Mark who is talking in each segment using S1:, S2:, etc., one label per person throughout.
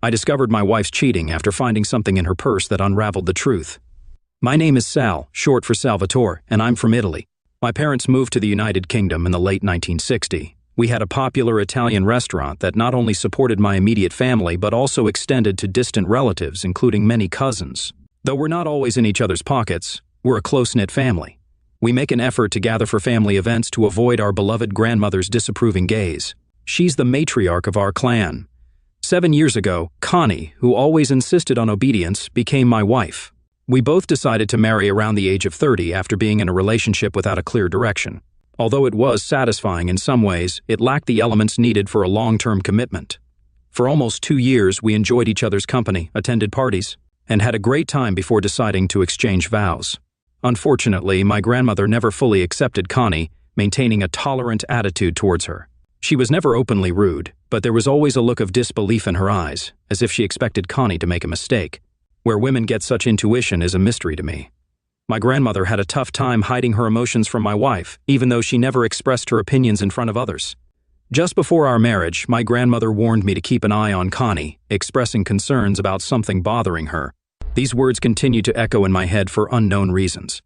S1: I discovered my wife's cheating after finding something in her purse that unraveled the truth. My name is Sal, short for Salvatore, and I'm from Italy. My parents moved to the United Kingdom in the late 1960s. We had a popular Italian restaurant that not only supported my immediate family but also extended to distant relatives, including many cousins. Though we're not always in each other's pockets, we're a close-knit family. We make an effort to gather for family events to avoid our beloved grandmother's disapproving gaze. She's the matriarch of our clan. 7 years ago, Connie, who always insisted on obedience, became my wife. We both decided to marry around the age of 30 after being in a relationship without a clear direction. Although it was satisfying in some ways, it lacked the elements needed for a long-term commitment. For almost 2 years, we enjoyed each other's company, attended parties, and had a great time before deciding to exchange vows. Unfortunately, my grandmother never fully accepted Connie, maintaining a tolerant attitude towards her. She was never openly rude, but there was always a look of disbelief in her eyes, as if she expected Connie to make a mistake. Where women get such intuition is a mystery to me. My grandmother had a tough time hiding her emotions from my wife, even though she never expressed her opinions in front of others. Just before our marriage, my grandmother warned me to keep an eye on Connie, expressing concerns about something bothering her. These words continued to echo in my head for unknown reasons.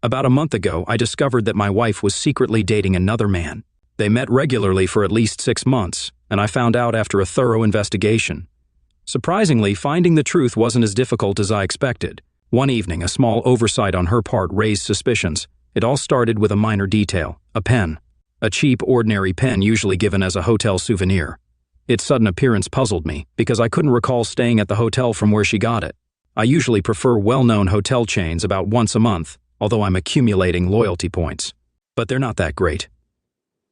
S1: About a month ago, I discovered that my wife was secretly dating another man. They met regularly for at least 6 months, and I found out after a thorough investigation. Surprisingly, finding the truth wasn't as difficult as I expected. One evening, a small oversight on her part raised suspicions. It all started with a minor detail: a pen. A cheap, ordinary pen usually given as a hotel souvenir. Its sudden appearance puzzled me, because I couldn't recall staying at the hotel from where she got it. I usually prefer well-known hotel chains about once a month, although I'm accumulating loyalty points. But they're not that great.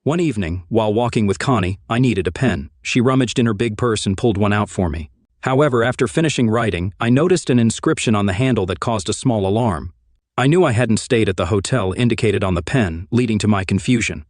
S1: One evening, while walking with Connie, I needed a pen. She rummaged in her big purse and pulled one out for me. However, after finishing writing, I noticed an inscription on the handle that caused a small alarm. I knew I hadn't stayed at the hotel indicated on the pen, leading to my confusion.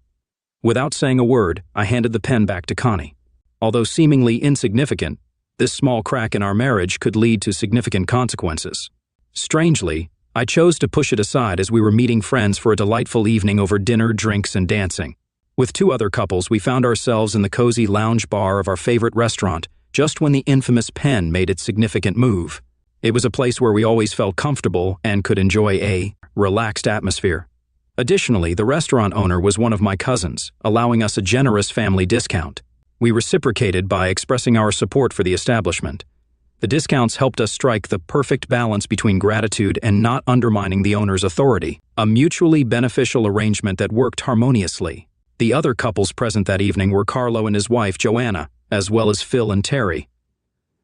S1: Without saying a word, I handed the pen back to Connie. Although seemingly insignificant, this small crack in our marriage could lead to significant consequences. Strangely, I chose to push it aside as we were meeting friends for a delightful evening over dinner, drinks, and dancing. With 2 other couples, we found ourselves in the cozy lounge bar of our favorite restaurant, just when the infamous pen made its significant move. It was a place where we always felt comfortable and could enjoy a relaxed atmosphere. Additionally, the restaurant owner was one of my cousins, allowing us a generous family discount. We reciprocated by expressing our support for the establishment. The discounts helped us strike the perfect balance between gratitude and not undermining the owner's authority, a mutually beneficial arrangement that worked harmoniously. The other couples present that evening were Carlo and his wife, Joanna, as well as Phil and Terry.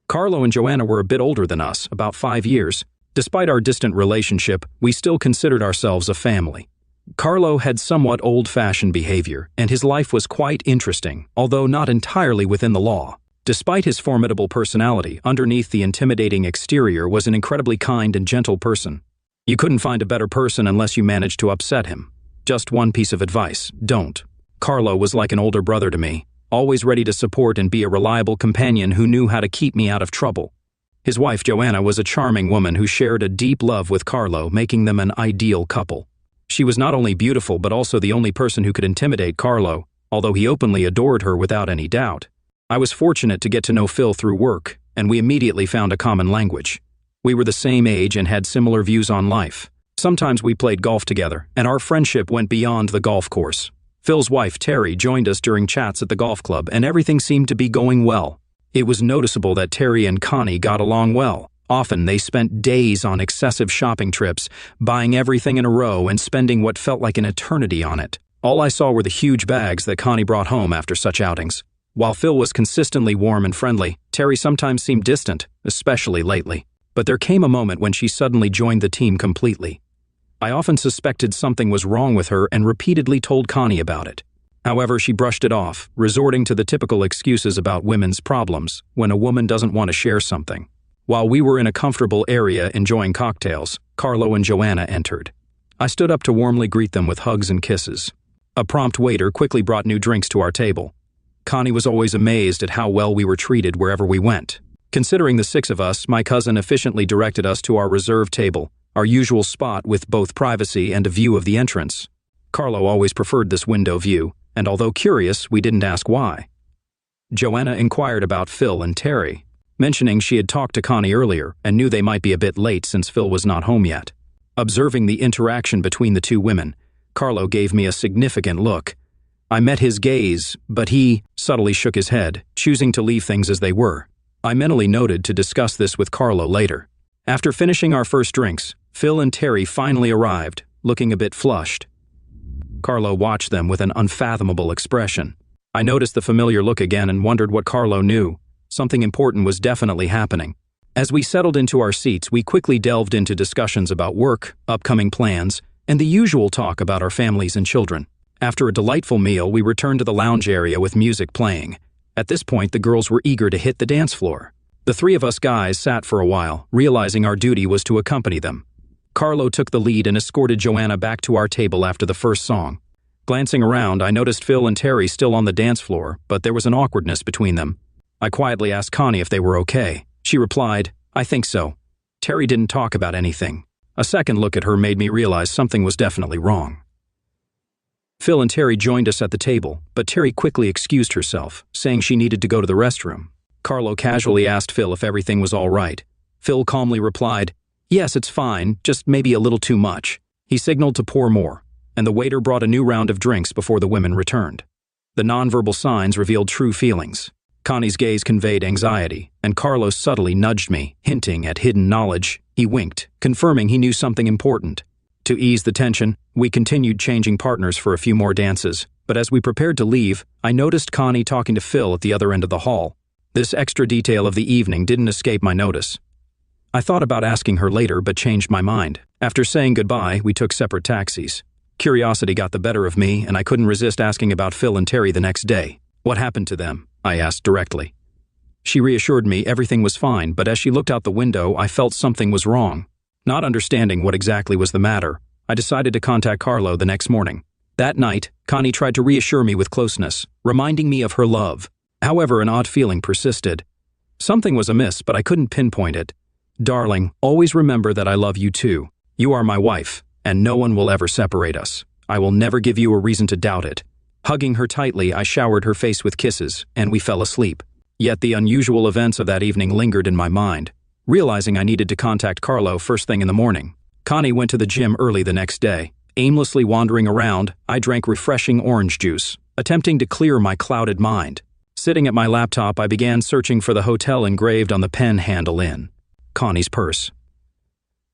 S1: Carlo and Joanna were a bit older than us, about 5 years. Despite our distant relationship, we still considered ourselves a family. Carlo had somewhat old-fashioned behavior, and his life was quite interesting, although not entirely within the law. Despite his formidable personality, underneath the intimidating exterior was an incredibly kind and gentle person. You couldn't find a better person unless you managed to upset him. Just one piece of advice: don't. Carlo was like an older brother to me, always ready to support and be a reliable companion who knew how to keep me out of trouble. His wife, Joanna, was a charming woman who shared a deep love with Carlo, making them an ideal couple. She was not only beautiful but also the only person who could intimidate Carlo, although he openly adored her without any doubt. I was fortunate to get to know Phil through work, and we immediately found a common language. We were the same age and had similar views on life. Sometimes we played golf together, and our friendship went beyond the golf course. Phil's wife, Terry, joined us during chats at the golf club, and everything seemed to be going well. It was noticeable that Terry and Connie got along well. Often they spent days on excessive shopping trips, buying everything in a row and spending what felt like an eternity on it. All I saw were the huge bags that Connie brought home after such outings. While Phil was consistently warm and friendly, Terry sometimes seemed distant, especially lately. But there came a moment when she suddenly joined the team completely. I often suspected something was wrong with her and repeatedly told Connie about it. However, she brushed it off, resorting to the typical excuses about women's problems when a woman doesn't want to share something. While we were in a comfortable area enjoying cocktails, Carlo and Joanna entered. I stood up to warmly greet them with hugs and kisses. A prompt waiter quickly brought new drinks to our table. Connie was always amazed at how well we were treated wherever we went. Considering the 6 of us, my cousin efficiently directed us to our reserved table, our usual spot with both privacy and a view of the entrance. Carlo always preferred this window view, and although curious, we didn't ask why. Joanna inquired about Phil and Terry. mentioning she had talked to Connie earlier and knew they might be a bit late since Phil was not home yet. Observing the interaction between the two women, Carlo gave me a significant look. I met his gaze, but he subtly shook his head, choosing to leave things as they were. I mentally noted to discuss this with Carlo later. After finishing our first drinks, Phil and Terry finally arrived, looking a bit flushed. Carlo watched them with an unfathomable expression. I noticed the familiar look again and wondered what Carlo knew. Something important was definitely happening. As we settled into our seats, we quickly delved into discussions about work, upcoming plans, and the usual talk about our families and children. After a delightful meal, we returned to the lounge area with music playing. At this point, the girls were eager to hit the dance floor. The three of us guys sat for a while, realizing our duty was to accompany them. Carlo took the lead and escorted Joanna back to our table after the first song. Glancing around, I noticed Phil and Terry still on the dance floor, but there was an awkwardness between them. I quietly asked Connie if they were okay. She replied, "I think so." Terry didn't talk about anything. A second look at her made me realize something was definitely wrong. Phil and Terry joined us at the table, but Terry quickly excused herself, saying she needed to go to the restroom. Carlo casually asked Phil if everything was all right. Phil calmly replied, "Yes, it's fine, just maybe a little too much." He signaled to pour more, and the waiter brought a new round of drinks before the women returned. The nonverbal signs revealed true feelings. Connie's gaze conveyed anxiety, and Carlo subtly nudged me, hinting at hidden knowledge. He winked, confirming he knew something important. To ease the tension, we continued changing partners for a few more dances, but as we prepared to leave, I noticed Connie talking to Phil at the other end of the hall. This extra detail of the evening didn't escape my notice. I thought about asking her later, but changed my mind. After saying goodbye, we took separate taxis. Curiosity got the better of me, and I couldn't resist asking about Phil and Terry the next day. "What happened to them?" I asked directly. She reassured me everything was fine, but as she looked out the window, I felt something was wrong. Not understanding what exactly was the matter, I decided to contact Carlo the next morning. That night, Connie tried to reassure me with closeness, reminding me of her love. However, an odd feeling persisted. Something was amiss, but I couldn't pinpoint it. "Darling, always remember that I love you too. You are my wife, and no one will ever separate us. I will never give you a reason to doubt it." Hugging her tightly, I showered her face with kisses, and we fell asleep. Yet the unusual events of that evening lingered in my mind. Realizing I needed to contact Carlo first thing in the morning, Connie went to the gym early the next day. Aimlessly wandering around, I drank refreshing orange juice, attempting to clear my clouded mind. Sitting at my laptop, I began searching for the hotel engraved on the pen handle in Connie's purse.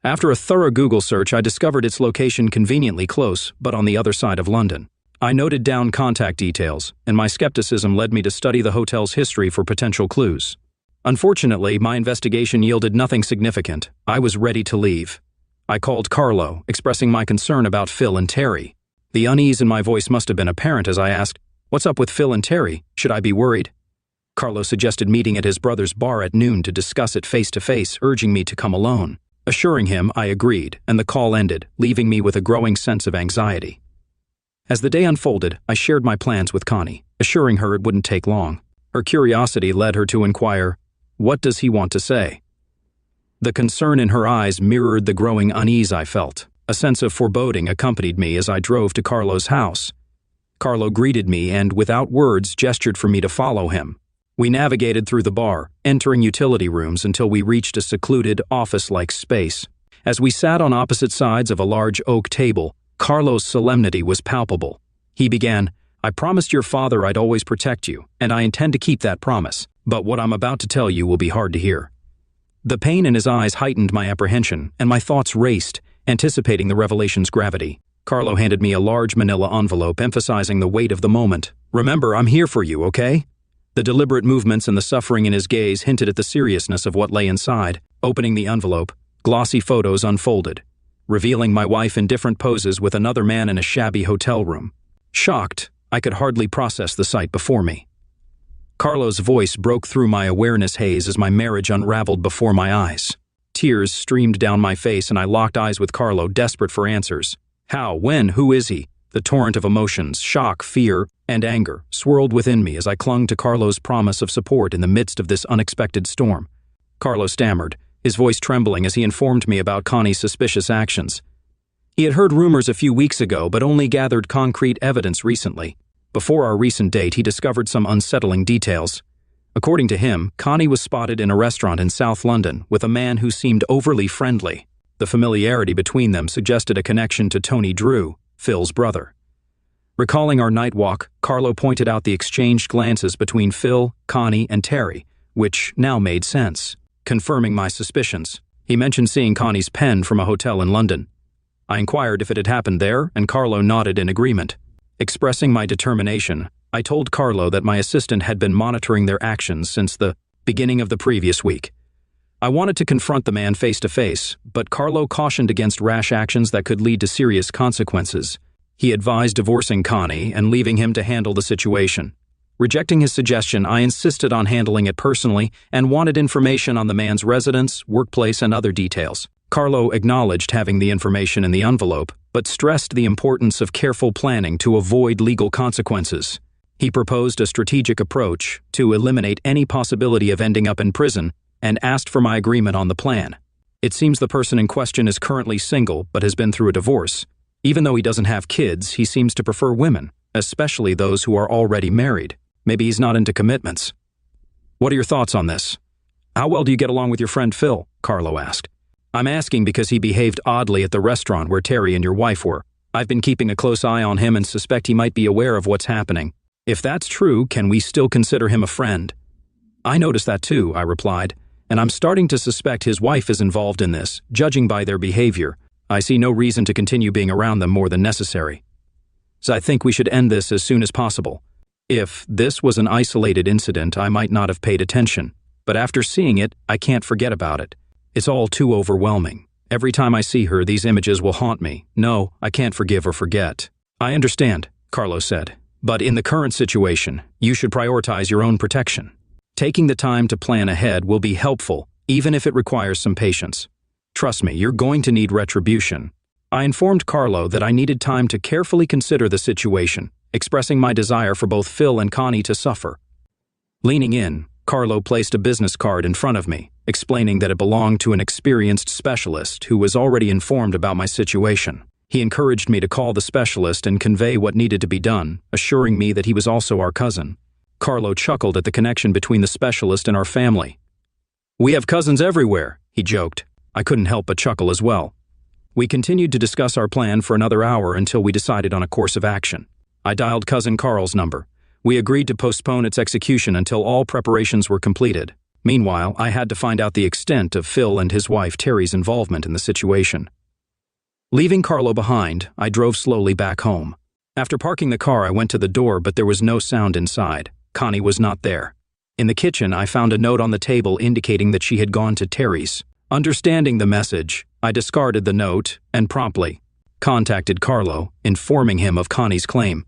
S1: After a thorough Google search, I discovered its location conveniently close, but on the other side of London. I noted down contact details, and my skepticism led me to study the hotel's history for potential clues. Unfortunately, my investigation yielded nothing significant. I was ready to leave. I called Carlo, expressing my concern about Phil and Terry. The unease in my voice must have been apparent as I asked, "What's up with Phil and Terry? Should I be worried?" Carlo suggested meeting at his brother's bar at noon to discuss it face to face, urging me to come alone. Assuring him, I agreed, and the call ended, leaving me with a growing sense of anxiety. As the day unfolded, I shared my plans with Connie, assuring her it wouldn't take long. Her curiosity led her to inquire, "What does he want to say?" The concern in her eyes mirrored the growing unease I felt. A sense of foreboding accompanied me as I drove to Carlo's house. Carlo greeted me and, without words, gestured for me to follow him. We navigated through the bar, entering utility rooms until we reached a secluded, office-like space. As we sat on opposite sides of a large oak table, Carlo's solemnity was palpable. He began, "I promised your father I'd always protect you, and I intend to keep that promise, but what I'm about to tell you will be hard to hear." The pain in his eyes heightened my apprehension, and my thoughts raced, anticipating the revelation's gravity. Carlo handed me a large manila envelope, emphasizing the weight of the moment. "Remember, I'm here for you, okay?" The deliberate movements and the suffering in his gaze hinted at the seriousness of what lay inside. Opening the envelope, glossy photos unfolded, revealing my wife in different poses with another man in a shabby hotel room. Shocked, I could hardly process the sight before me. Carlo's voice broke through my awareness haze as my marriage unraveled before my eyes. Tears streamed down my face and I locked eyes with Carlo, desperate for answers. How? When? Who is he? The torrent of emotions, shock, fear, and anger swirled within me as I clung to Carlo's promise of support in the midst of this unexpected storm. Carlo stammered, his voice trembling as he informed me about Connie's suspicious actions. He had heard rumors a few weeks ago, but only gathered concrete evidence recently. Before our recent date, he discovered some unsettling details. According to him, Connie was spotted in a restaurant in South London with a man who seemed overly friendly. The familiarity between them suggested a connection to Tony Drew, Phil's brother. Recalling our night walk, Carlo pointed out the exchanged glances between Phil, Connie, and Terry, which now made sense, confirming my suspicions. He mentioned seeing Connie's pen from a hotel in London. I inquired if it had happened there, and Carlo nodded in agreement. Expressing my determination, I told Carlo that my assistant had been monitoring their actions since the beginning of the previous week. I wanted to confront the man face to face, but Carlo cautioned against rash actions that could lead to serious consequences. He advised divorcing Connie and leaving him to handle the situation. Rejecting his suggestion, I insisted on handling it personally and wanted information on the man's residence, workplace, and other details. Carlo acknowledged having the information in the envelope, but stressed the importance of careful planning to avoid legal consequences. He proposed a strategic approach to eliminate any possibility of ending up in prison and asked for my agreement on the plan. It seems the person in question is currently single but has been through a divorce. Even though he doesn't have kids, he seems to prefer women, especially those who are already married. Maybe he's not into commitments. What are your thoughts on this? How well do you get along with your friend Phil? Carlo asked. I'm asking because he behaved oddly at the restaurant where Terry and your wife were. I've been keeping a close eye on him and suspect he might be aware of what's happening. If that's true, can we still consider him a friend? I noticed that too, I replied, and I'm starting to suspect his wife is involved in this, judging by their behavior. I see no reason to continue being around them more than necessary. So I think we should end this as soon as possible. If this was an isolated incident, I might not have paid attention, but after seeing it, I can't forget about it. It's all too overwhelming. Every time I see her, these images will haunt me. No, I can't forgive or forget. I understand, Carlo said, but in the current situation, you should prioritize your own protection. Taking the time to plan ahead will be helpful, even if it requires some patience. Trust me, you're going to need retribution. I informed Carlo that I needed time to carefully consider the situation, expressing my desire for both Phil and Connie to suffer. Leaning in, Carlo placed a business card in front of me, explaining that it belonged to an experienced specialist who was already informed about my situation. He encouraged me to call the specialist and convey what needed to be done, assuring me that he was also our cousin. Carlo chuckled at the connection between the specialist and our family. We have cousins everywhere, he joked. I couldn't help but chuckle as well. We continued to discuss our plan for another hour until we decided on a course of action. I dialed Cousin Carl's number. We agreed to postpone its execution until all preparations were completed. Meanwhile, I had to find out the extent of Phil and his wife Terry's involvement in the situation. Leaving Carlo behind, I drove slowly back home. After parking the car, I went to the door, but there was no sound inside. Connie was not there. In the kitchen, I found a note on the table indicating that she had gone to Terry's. Understanding the message, I discarded the note and promptly contacted Carlo, informing him of Connie's claim.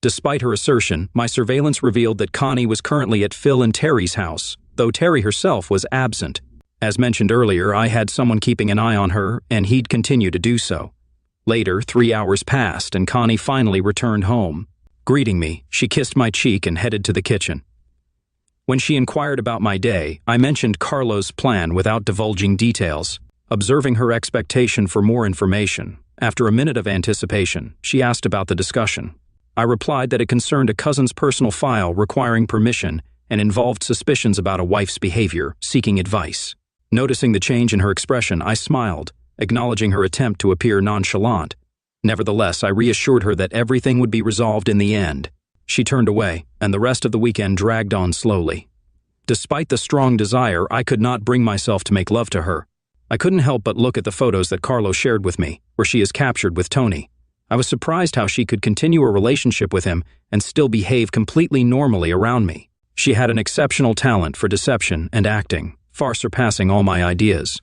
S1: Despite her assertion, my surveillance revealed that Connie was currently at Phil and Terry's house, though Terry herself was absent. As mentioned earlier, I had someone keeping an eye on her, and he'd continue to do so. Later, 3 hours passed, and Connie finally returned home. Greeting me, she kissed my cheek and headed to the kitchen. When she inquired about my day, I mentioned Carlo's plan without divulging details. Observing her expectation for more information, after a minute of anticipation, she asked about the discussion. I replied that it concerned a cousin's personal file requiring permission and involved suspicions about a wife's behavior, seeking advice. Noticing the change in her expression, I smiled, acknowledging her attempt to appear nonchalant. Nevertheless, I reassured her that everything would be resolved in the end. She turned away, and the rest of the weekend dragged on slowly. Despite the strong desire, I could not bring myself to make love to her. I couldn't help but look at the photos that Carlo shared with me, where she is captured with Tony. I was surprised how she could continue a relationship with him and still behave completely normally around me. She had an exceptional talent for deception and acting, far surpassing all my ideas.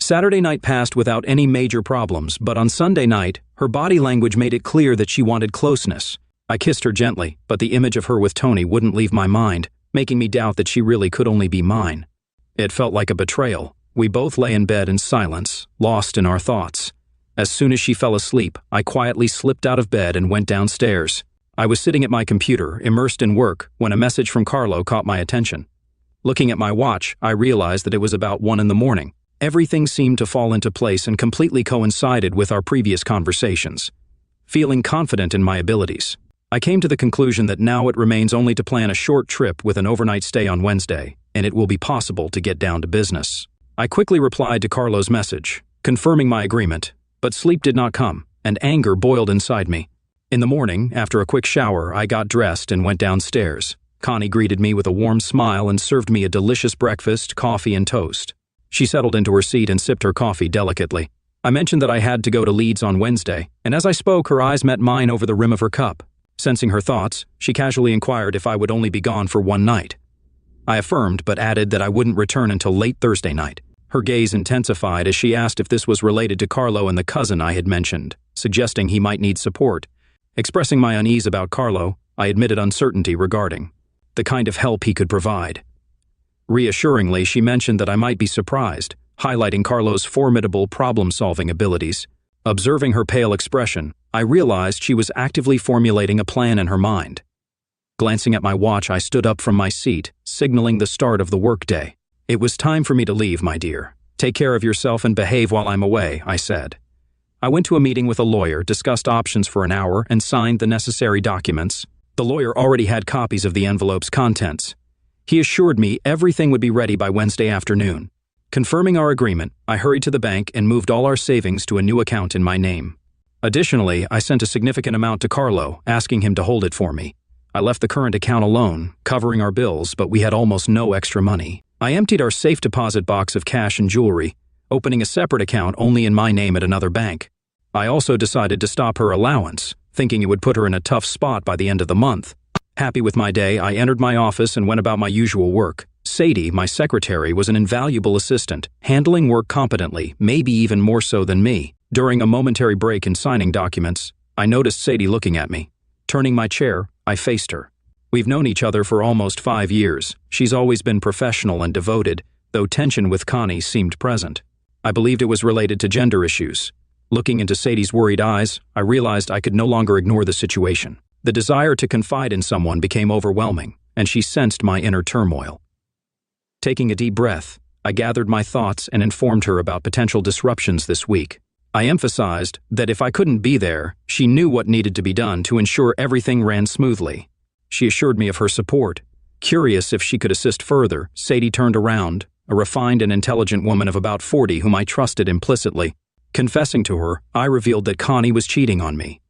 S1: Saturday night passed without any major problems, but on Sunday night, her body language made it clear that she wanted closeness. I kissed her gently, but the image of her with Tony wouldn't leave my mind, making me doubt that she really could only be mine. It felt like a betrayal. We both lay in bed in silence, lost in our thoughts. As soon as she fell asleep, I quietly slipped out of bed and went downstairs. I was sitting at my computer, immersed in work, when a message from Carlo caught my attention. Looking at my watch, I realized that it was about 1 a.m. Everything seemed to fall into place and completely coincided with our previous conversations. Feeling confident in my abilities, I came to the conclusion that now it remains only to plan a short trip with an overnight stay on Wednesday, and it will be possible to get down to business. I quickly replied to Carlo's message, confirming my agreement, but sleep did not come, and anger boiled inside me. In the morning, after a quick shower, I got dressed and went downstairs. Connie greeted me with a warm smile and served me a delicious breakfast, coffee, and toast. She settled into her seat and sipped her coffee delicately. I mentioned that I had to go to Leeds on Wednesday, and as I spoke, her eyes met mine over the rim of her cup. Sensing her thoughts, she casually inquired if I would only be gone for one night. I affirmed, but added that I wouldn't return until late Thursday night. Her gaze intensified as she asked if this was related to Carlo and the cousin I had mentioned, suggesting he might need support. Expressing my unease about Carlo, I admitted uncertainty regarding the kind of help he could provide. Reassuringly, she mentioned that I might be surprised, highlighting Carlo's formidable problem-solving abilities. Observing her pale expression, I realized she was actively formulating a plan in her mind. Glancing at my watch, I stood up from my seat, signaling the start of the workday. "It was time for me to leave, my dear. Take care of yourself and behave while I'm away," I said. I went to a meeting with a lawyer, discussed options for an hour, and signed the necessary documents. The lawyer already had copies of the envelope's contents. He assured me everything would be ready by Wednesday afternoon. Confirming our agreement, I hurried to the bank and moved all our savings to a new account in my name. Additionally, I sent a significant amount to Carlo, asking him to hold it for me. I left the current account alone, covering our bills, but we had almost no extra money. I emptied our safe deposit box of cash and jewelry, opening a separate account only in my name at another bank. I also decided to stop her allowance, thinking it would put her in a tough spot by the end of the month. Happy with my day, I entered my office and went about my usual work. Sadie, my secretary, was an invaluable assistant, handling work competently, maybe even more so than me. During a momentary break in signing documents, I noticed Sadie looking at me. Turning my chair, I faced her. We've known each other for almost 5 years. She's always been professional and devoted, though tension with Connie seemed present. I believed it was related to gender issues. Looking into Sadie's worried eyes, I realized I could no longer ignore the situation. The desire to confide in someone became overwhelming, and she sensed my inner turmoil. Taking a deep breath, I gathered my thoughts and informed her about potential disruptions this week. I emphasized that if I couldn't be there, she knew what needed to be done to ensure everything ran smoothly. She assured me of her support. Curious if she could assist further, Sadie turned around, a refined and intelligent woman of about 40 whom I trusted implicitly. Confessing to her, I revealed that Connie was cheating on me.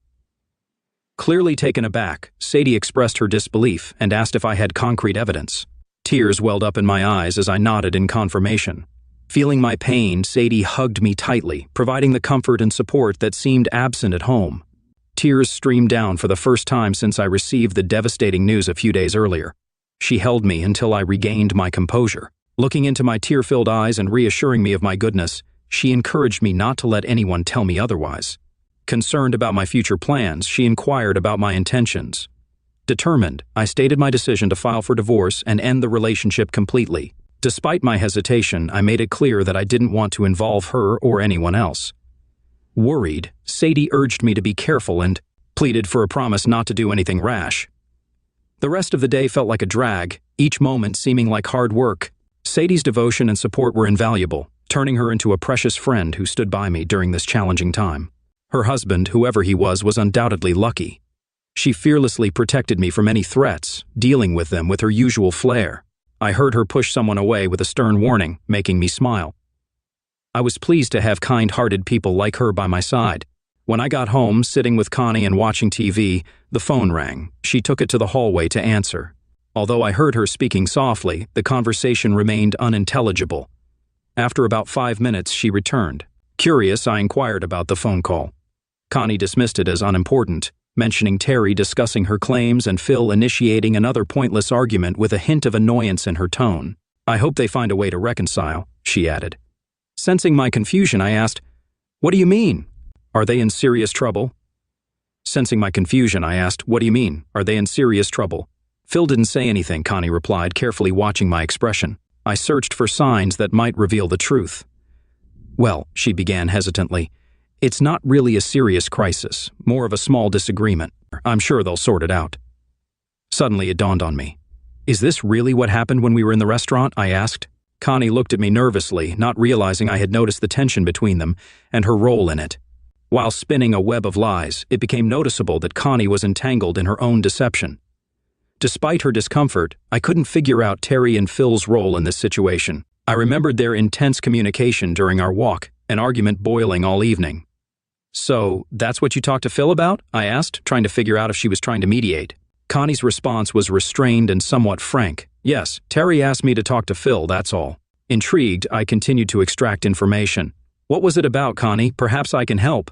S1: Clearly taken aback, Sadie expressed her disbelief and asked if I had concrete evidence. Tears welled up in my eyes as I nodded in confirmation. Feeling my pain, Sadie hugged me tightly, providing the comfort and support that seemed absent at home. Tears streamed down for the first time since I received the devastating news a few days earlier. She held me until I regained my composure. Looking into my tear-filled eyes and reassuring me of my goodness, she encouraged me not to let anyone tell me otherwise. Concerned about my future plans, she inquired about my intentions. Determined, I stated my decision to file for divorce and end the relationship completely. Despite my hesitation, I made it clear that I didn't want to involve her or anyone else. Worried, Sadie urged me to be careful and pleaded for a promise not to do anything rash. The rest of the day felt like a drag, each moment seeming like hard work. Sadie's devotion and support were invaluable, turning her into a precious friend who stood by me during this challenging time. Her husband, whoever he was undoubtedly lucky. She fearlessly protected me from any threats, dealing with them with her usual flair. I heard her push someone away with a stern warning, making me smile. I was pleased to have kind-hearted people like her by my side. When I got home, sitting with Connie and watching TV, the phone rang. She took it to the hallway to answer. Although I heard her speaking softly, the conversation remained unintelligible. After about 5 minutes, she returned. Curious, I inquired about the phone call. Connie dismissed it as unimportant, mentioning Terry discussing her claims and Phil initiating another pointless argument with a hint of annoyance in her tone. "I hope they find a way to reconcile," she added. Sensing my confusion, I asked, "What do you mean? Are they in serious trouble?" Sensing my confusion, I asked, "What do you mean? Are they in serious trouble?" "Phil didn't say anything," Connie replied, carefully watching my expression. I searched for signs that might reveal the truth. "Well," she began hesitantly, "it's not really a serious crisis, more of a small disagreement. I'm sure they'll sort it out." Suddenly it dawned on me. "Is this really what happened when we were in the restaurant?" I asked. Connie looked at me nervously, not realizing I had noticed the tension between them and her role in it. While spinning a web of lies, it became noticeable that Connie was entangled in her own deception. Despite her discomfort, I couldn't figure out Terry and Phil's role in this situation. I remembered their intense communication during our walk, an argument boiling all evening. "So, that's what you talked to Phil about?" I asked, trying to figure out if she was trying to mediate. Connie's response was restrained and somewhat frank. "Yes, Terry asked me to talk to Phil, that's all." Intrigued, I continued to extract information. "What was it about, Connie? Perhaps I can help."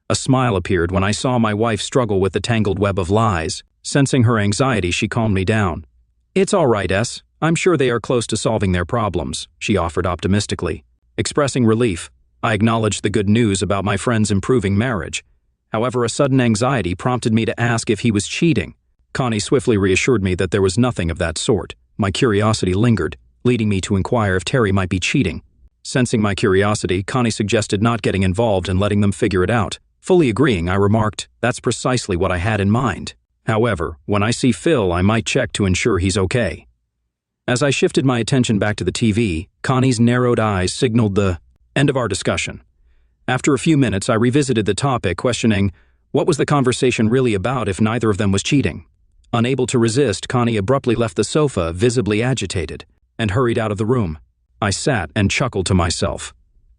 S1: A smile appeared when I saw my wife struggle with the tangled web of lies. Sensing her anxiety, she calmed me down. "It's all right, S. I'm sure they are close to solving their problems," she offered optimistically. Expressing relief, I acknowledged the good news about my friend's improving marriage. However, a sudden anxiety prompted me to ask if he was cheating. Connie swiftly reassured me that there was nothing of that sort. My curiosity lingered, leading me to inquire if Terry might be cheating. Sensing my curiosity, Connie suggested not getting involved and letting them figure it out. Fully agreeing, I remarked, "That's precisely what I had in mind. However, when I see Phil, I might check to ensure he's okay." As I shifted my attention back to the TV, Connie's narrowed eyes signaled the end of our discussion. After a few minutes, I revisited the topic, questioning, what was the conversation really about if neither of them was cheating? Unable to resist, Connie abruptly left the sofa, visibly agitated, and hurried out of the room. I sat and chuckled to myself.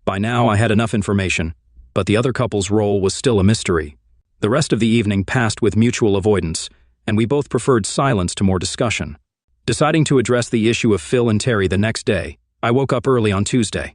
S1: By now, I had enough information, but the other couple's role was still a mystery. The rest of the evening passed with mutual avoidance, and we both preferred silence to more discussion. Deciding to address the issue of Phil and Terry the next day, I woke up early on Tuesday.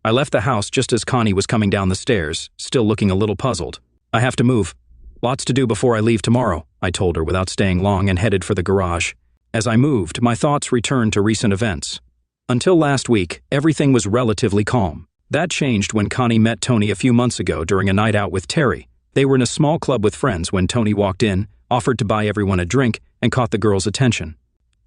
S1: I left the house just as Connie was coming down the stairs, still looking a little puzzled. "I have to move. Lots to do before I leave tomorrow," I told her without staying long and headed for the garage. As I moved, my thoughts returned to recent events. Until last week, everything was relatively calm. That changed when Connie met Tony a few months ago during a night out with Terry. They were in a small club with friends when Tony walked in, offered to buy everyone a drink, and caught the girls' attention.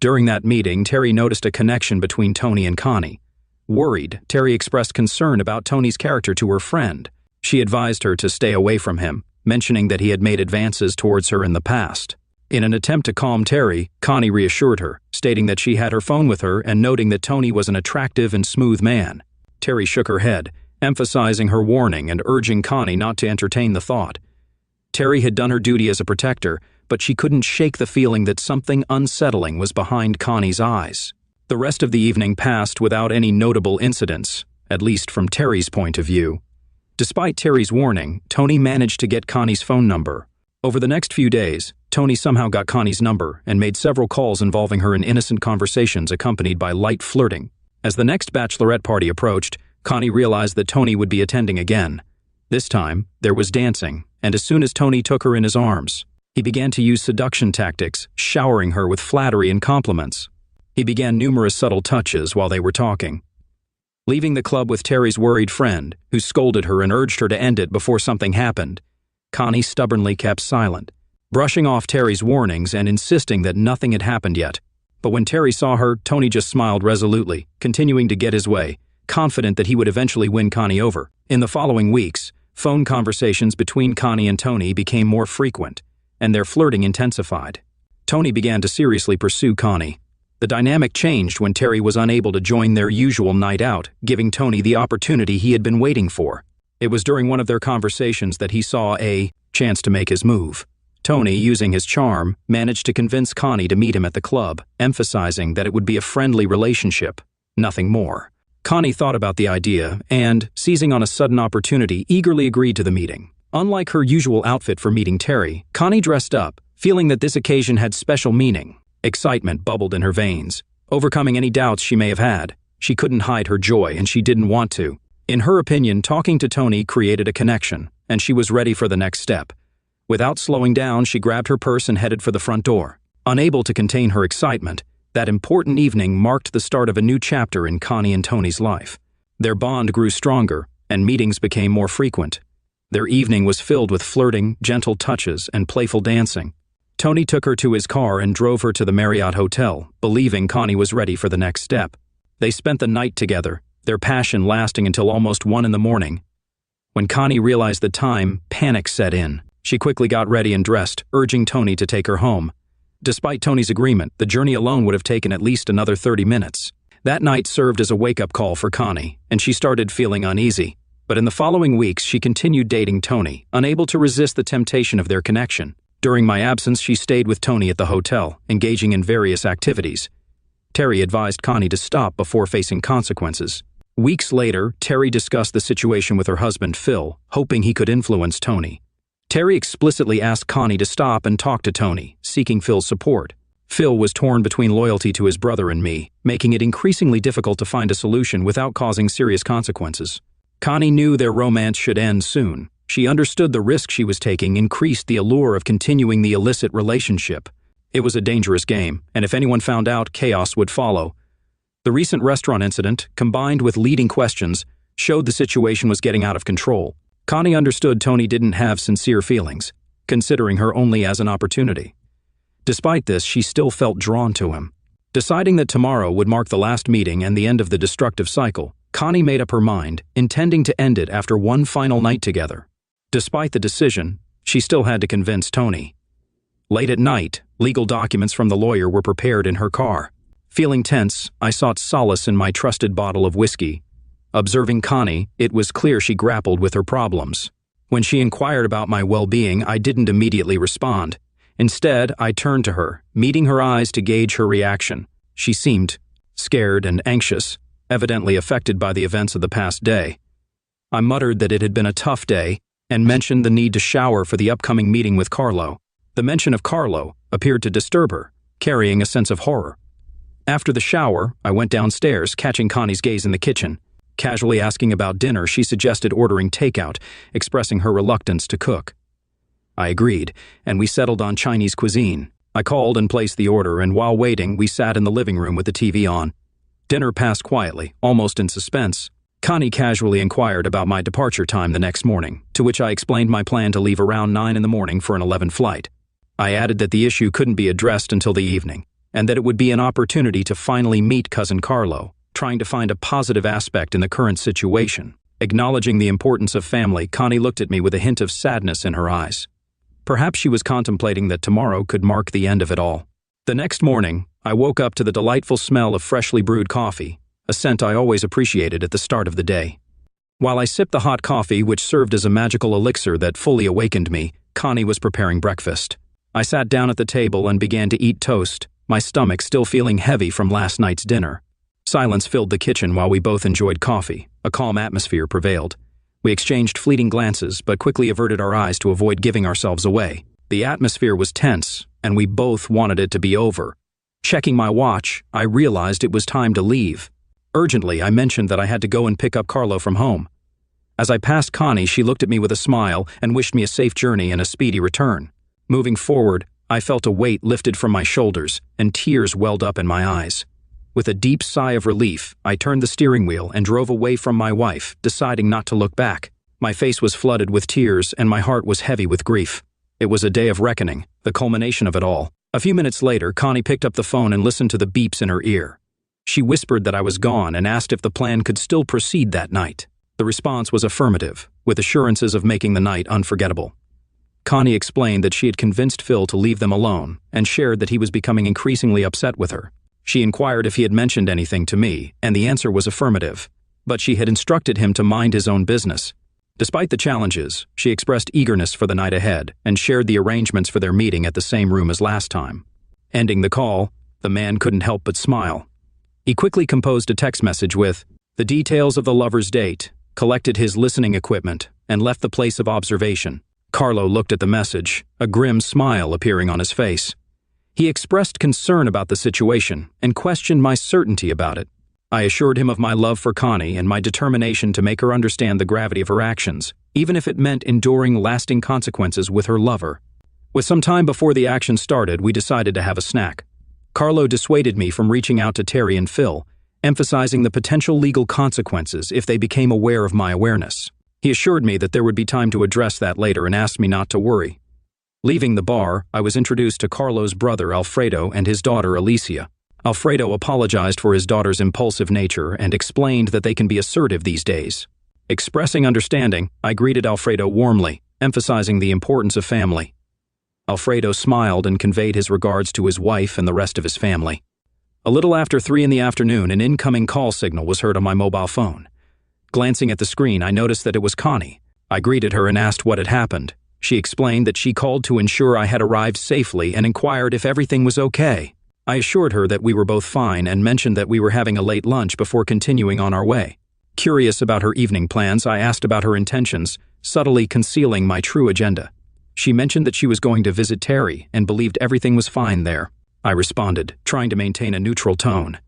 S1: During that meeting, Terry noticed a connection between Tony and Connie. Worried, Terry expressed concern about Tony's character to her friend. She advised her to stay away from him, mentioning that he had made advances towards her in the past. In an attempt to calm Terry, Connie reassured her, stating that she had her phone with her and noting that Tony was an attractive and smooth man. Terry shook her head, emphasizing her warning and urging Connie not to entertain the thought. Terry had done her duty as a protector, but she couldn't shake the feeling that something unsettling was behind Connie's eyes. The rest of the evening passed without any notable incidents, at least from Terry's point of view. Despite Terry's warning, Tony managed to get Connie's phone number. Over the next few days, Tony somehow got Connie's number and made several calls involving her in innocent conversations accompanied by light flirting. As the next bachelorette party approached, Connie realized that Tony would be attending again. This time, there was dancing, and as soon as Tony took her in his arms, he began to use seduction tactics, showering her with flattery and compliments. He began numerous subtle touches while they were talking. Leaving the club with Terry's worried friend, who scolded her and urged her to end it before something happened, Connie stubbornly kept silent, brushing off Terry's warnings and insisting that nothing had happened yet. But when Terry saw her, Tony just smiled resolutely, continuing to get his way, confident that he would eventually win Connie over. In the following weeks, phone conversations between Connie and Tony became more frequent, and their flirting intensified. Tony began to seriously pursue Connie. The dynamic changed when Terry was unable to join their usual night out, giving Tony the opportunity he had been waiting for. It was during one of their conversations that he saw a chance to make his move. Tony, using his charm, managed to convince Connie to meet him at the club, emphasizing that it would be a friendly relationship, nothing more. Connie thought about the idea and, seizing on a sudden opportunity, eagerly agreed to the meeting. Unlike her usual outfit for meeting Terry, Connie dressed up, feeling that this occasion had special meaning. Excitement bubbled in her veins. Overcoming any doubts she may have had, she couldn't hide her joy and she didn't want to. In her opinion, talking to Tony created a connection, and she was ready for the next step. Without slowing down, she grabbed her purse and headed for the front door. Unable to contain her excitement, that important evening marked the start of a new chapter in Connie and Tony's life. Their bond grew stronger, and meetings became more frequent. Their evening was filled with flirting, gentle touches, and playful dancing. Tony took her to his car and drove her to the Marriott Hotel, believing Connie was ready for the next step. They spent the night together, their passion lasting until almost 1 a.m. When Connie realized the time, panic set in. She quickly got ready and dressed, urging Tony to take her home. Despite Tony's agreement, the journey alone would have taken at least another 30 minutes. That night served as a wake-up call for Connie, and she started feeling uneasy. But in the following weeks, she continued dating Tony, unable to resist the temptation of their connection. During my absence, she stayed with Tony at the hotel, engaging in various activities. Terry advised Connie to stop before facing consequences. Weeks later, Terry discussed the situation with her husband, Phil, hoping he could influence Tony. Terry explicitly asked Connie to stop and talk to Tony, seeking Phil's support. Phil was torn between loyalty to his brother and me, making it increasingly difficult to find a solution without causing serious consequences. Connie knew their romance should end soon. She understood the risk she was taking increased the allure of continuing the illicit relationship. It was a dangerous game, and if anyone found out, chaos would follow. The recent restaurant incident, combined with leading questions, showed the situation was getting out of control. Connie understood Tony didn't have sincere feelings, considering her only as an opportunity. Despite this, she still felt drawn to him. Deciding that tomorrow would mark the last meeting and the end of the destructive cycle, Connie made up her mind, intending to end it after one final night together. Despite the decision, she still had to convince Tony. Late at night, legal documents from the lawyer were prepared in her car. Feeling tense, I sought solace in my trusted bottle of whiskey. Observing Connie, it was clear she grappled with her problems. When she inquired about my well-being, I didn't immediately respond. Instead, I turned to her, meeting her eyes to gauge her reaction. She seemed scared and anxious, evidently affected by the events of the past day. I muttered that it had been a tough day and mentioned the need to shower for the upcoming meeting with Carlo. The mention of Carlo appeared to disturb her, carrying a sense of horror. After the shower, I went downstairs, catching Connie's gaze in the kitchen. Casually asking about dinner, she suggested ordering takeout, expressing her reluctance to cook. I agreed, and we settled on Chinese cuisine. I called and placed the order, and while waiting, we sat in the living room with the TV on. Dinner passed quietly, almost in suspense. Connie casually inquired about my departure time the next morning, to which I explained my plan to leave around 9 in the morning for an 11 flight. I added that the issue couldn't be addressed until the evening, and that it would be an opportunity to finally meet cousin Carlo, trying to find a positive aspect in the current situation. Acknowledging the importance of family, Connie looked at me with a hint of sadness in her eyes. Perhaps she was contemplating that tomorrow could mark the end of it all. The next morning, I woke up to the delightful smell of freshly brewed coffee, a scent I always appreciated at the start of the day. While I sipped the hot coffee, which served as a magical elixir that fully awakened me, Connie was preparing breakfast. I sat down at the table and began to eat toast, my stomach still feeling heavy from last night's dinner. Silence filled the kitchen while we both enjoyed coffee. A calm atmosphere prevailed. We exchanged fleeting glances, but quickly averted our eyes to avoid giving ourselves away. The atmosphere was tense, and we both wanted it to be over. Checking my watch, I realized it was time to leave. Urgently, I mentioned that I had to go and pick up Carlo from home. As I passed Connie, she looked at me with a smile and wished me a safe journey and a speedy return. Moving forward, I felt a weight lifted from my shoulders, and tears welled up in my eyes. With a deep sigh of relief, I turned the steering wheel and drove away from my wife, deciding not to look back. My face was flooded with tears, and my heart was heavy with grief. It was a day of reckoning, the culmination of it all. A few minutes later, Connie picked up the phone and listened to the beeps in her ear. She whispered that I was gone and asked if the plan could still proceed that night. The response was affirmative, with assurances of making the night unforgettable. Connie explained that she had convinced Phil to leave them alone and shared that he was becoming increasingly upset with her. She inquired if he had mentioned anything to me, and the answer was affirmative, but she had instructed him to mind his own business. Despite the challenges, she expressed eagerness for the night ahead and shared the arrangements for their meeting at the same room as last time. Ending the call, the man couldn't help but smile. He quickly composed a text message with the details of the lovers' date, collected his listening equipment, and left the place of observation. Carlo looked at the message, a grim smile appearing on his face. He expressed concern about the situation and questioned my certainty about it. I assured him of my love for Connie and my determination to make her understand the gravity of her actions, even if it meant enduring lasting consequences with her lover. With some time before the action started, we decided to have a snack. Carlo dissuaded me from reaching out to Terry and Phil, emphasizing the potential legal consequences if they became aware of my awareness. He assured me that there would be time to address that later and asked me not to worry. Leaving the bar, I was introduced to Carlo's brother Alfredo and his daughter Alicia. Alfredo apologized for his daughter's impulsive nature and explained that they can be assertive these days. Expressing understanding, I greeted Alfredo warmly, emphasizing the importance of family. Alfredo smiled and conveyed his regards to his wife and the rest of his family. A little after 3 in the afternoon, an incoming call signal was heard on my mobile phone. Glancing at the screen, I noticed that it was Connie. I greeted her and asked what had happened. She explained that she called to ensure I had arrived safely and inquired if everything was okay. I assured her that we were both fine and mentioned that we were having a late lunch before continuing on our way. Curious about her evening plans, I asked about her intentions, subtly concealing my true agenda. She mentioned that she was going to visit Terry and believed everything was fine there. I responded, trying to maintain a neutral tone.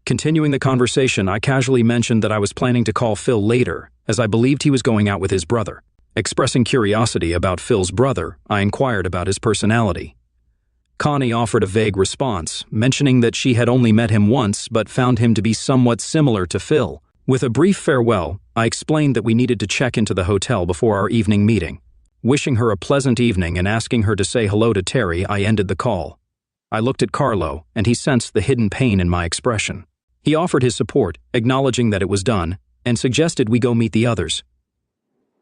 S1: Continuing the conversation, I casually mentioned that I was planning to call Phil later, as I believed he was going out with his brother. Expressing curiosity about Phil's brother, I inquired about his personality. Connie offered a vague response, mentioning that she had only met him once but found him to be somewhat similar to Phil. With a brief farewell, I explained that we needed to check into the hotel before our evening meeting. Wishing her a pleasant evening and asking her to say hello to Terry, I ended the call. I looked at Carlo, and he sensed the hidden pain in my expression. He offered his support, acknowledging that it was done, and suggested we go meet the others.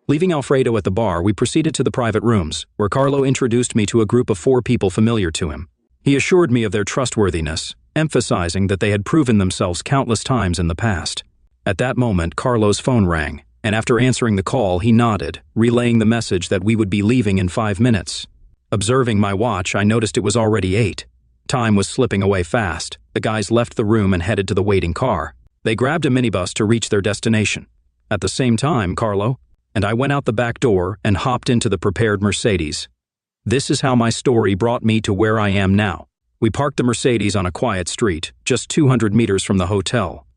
S1: Leaving Alfredo at the bar, we proceeded to the private rooms, where Carlo introduced me to a group of 4 people familiar to him. He assured me of their trustworthiness, emphasizing that they had proven themselves countless times in the past. At that moment, Carlo's phone rang, and after answering the call, he nodded, relaying the message that we would be leaving in 5 minutes. Observing my watch, I noticed it was already 8. Time was slipping away fast. The guys left the room and headed to the waiting car. They grabbed a minibus to reach their destination. At the same time, Carlo and I went out the back door and hopped into the prepared Mercedes. This is how my story brought me to where I am now. We parked the Mercedes on a quiet street, just 200 meters from the hotel.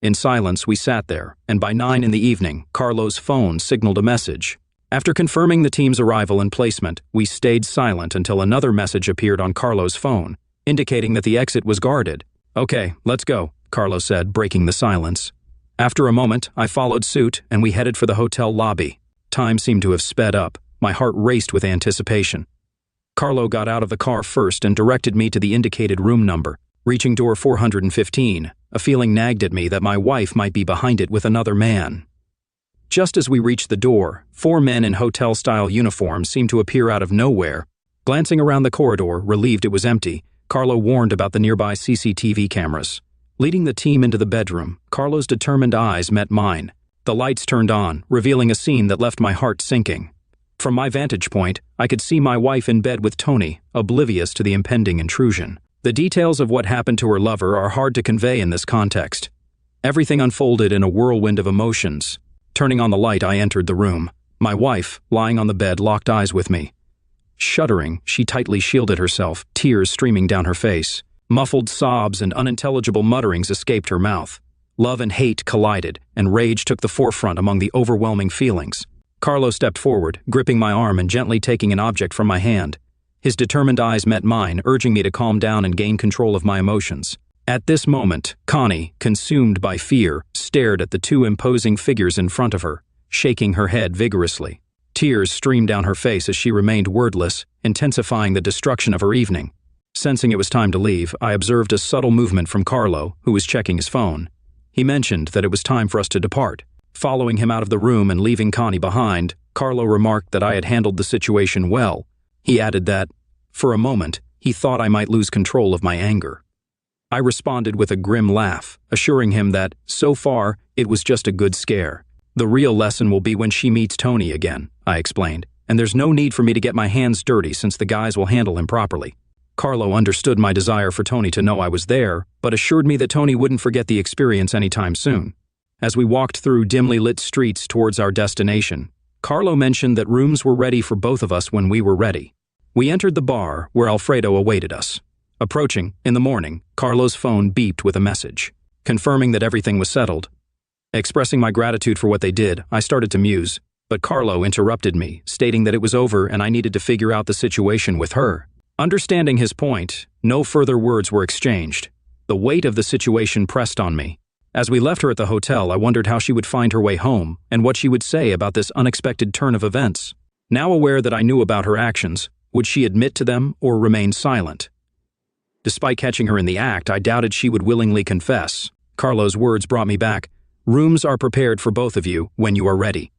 S1: In silence, we sat there, and by 9 in the evening, Carlo's phone signaled a message. After confirming the team's arrival and placement, we stayed silent until another message appeared on Carlo's phone, indicating that the exit was guarded. "Okay, let's go," Carlo said, breaking the silence. After a moment, I followed suit, and we headed for the hotel lobby. Time seemed to have sped up. My heart raced with anticipation. Carlo got out of the car first and directed me to the indicated room number. Reaching door 415, a feeling nagged at me that my wife might be behind it with another man. Just as we reached the door, 4 men in hotel-style uniforms seemed to appear out of nowhere. Glancing around the corridor, relieved it was empty, Carlo warned about the nearby CCTV cameras. Leading the team into the bedroom, Carlo's determined eyes met mine. The lights turned on, revealing a scene that left my heart sinking. From my vantage point, I could see my wife in bed with Tony, oblivious to the impending intrusion. The details of what happened to her lover are hard to convey in this context. Everything unfolded in a whirlwind of emotions. Turning on the light, I entered the room. My wife, lying on the bed, locked eyes with me. Shuddering, she tightly shielded herself, tears streaming down her face. Muffled sobs and unintelligible mutterings escaped her mouth. Love and hate collided, and rage took the forefront among the overwhelming feelings. Carlo stepped forward, gripping my arm and gently taking an object from my hand. His determined eyes met mine, urging me to calm down and gain control of my emotions. At this moment, Connie, consumed by fear, stared at the 2 imposing figures in front of her, shaking her head vigorously. Tears streamed down her face as she remained wordless, intensifying the destruction of her evening. Sensing it was time to leave, I observed a subtle movement from Carlo, who was checking his phone. He mentioned that it was time for us to depart. Following him out of the room and leaving Connie behind, Carlo remarked that I had handled the situation well. He added that, for a moment, he thought I might lose control of my anger. I responded with a grim laugh, assuring him that, so far, it was just a good scare. The real lesson will be when she meets Tony again, I explained, and there's no need for me to get my hands dirty since the guys will handle him properly. Carlo understood my desire for Tony to know I was there, but assured me that Tony wouldn't forget the experience anytime soon. As we walked through dimly lit streets towards our destination, Carlo mentioned that rooms were ready for both of us when we were ready. We entered the bar, where Alfredo awaited us. Approaching, in the morning, Carlo's phone beeped with a message, confirming that everything was settled. Expressing my gratitude for what they did, I started to muse, but Carlo interrupted me, stating that it was over and I needed to figure out the situation with her. Understanding his point, no further words were exchanged. The weight of the situation pressed on me. As we left her at the hotel, I wondered how she would find her way home and what she would say about this unexpected turn of events. Now aware that I knew about her actions, would she admit to them or remain silent? Despite catching her in the act, I doubted she would willingly confess. Carlo's words brought me back. "Rooms are prepared for both of you when you are ready."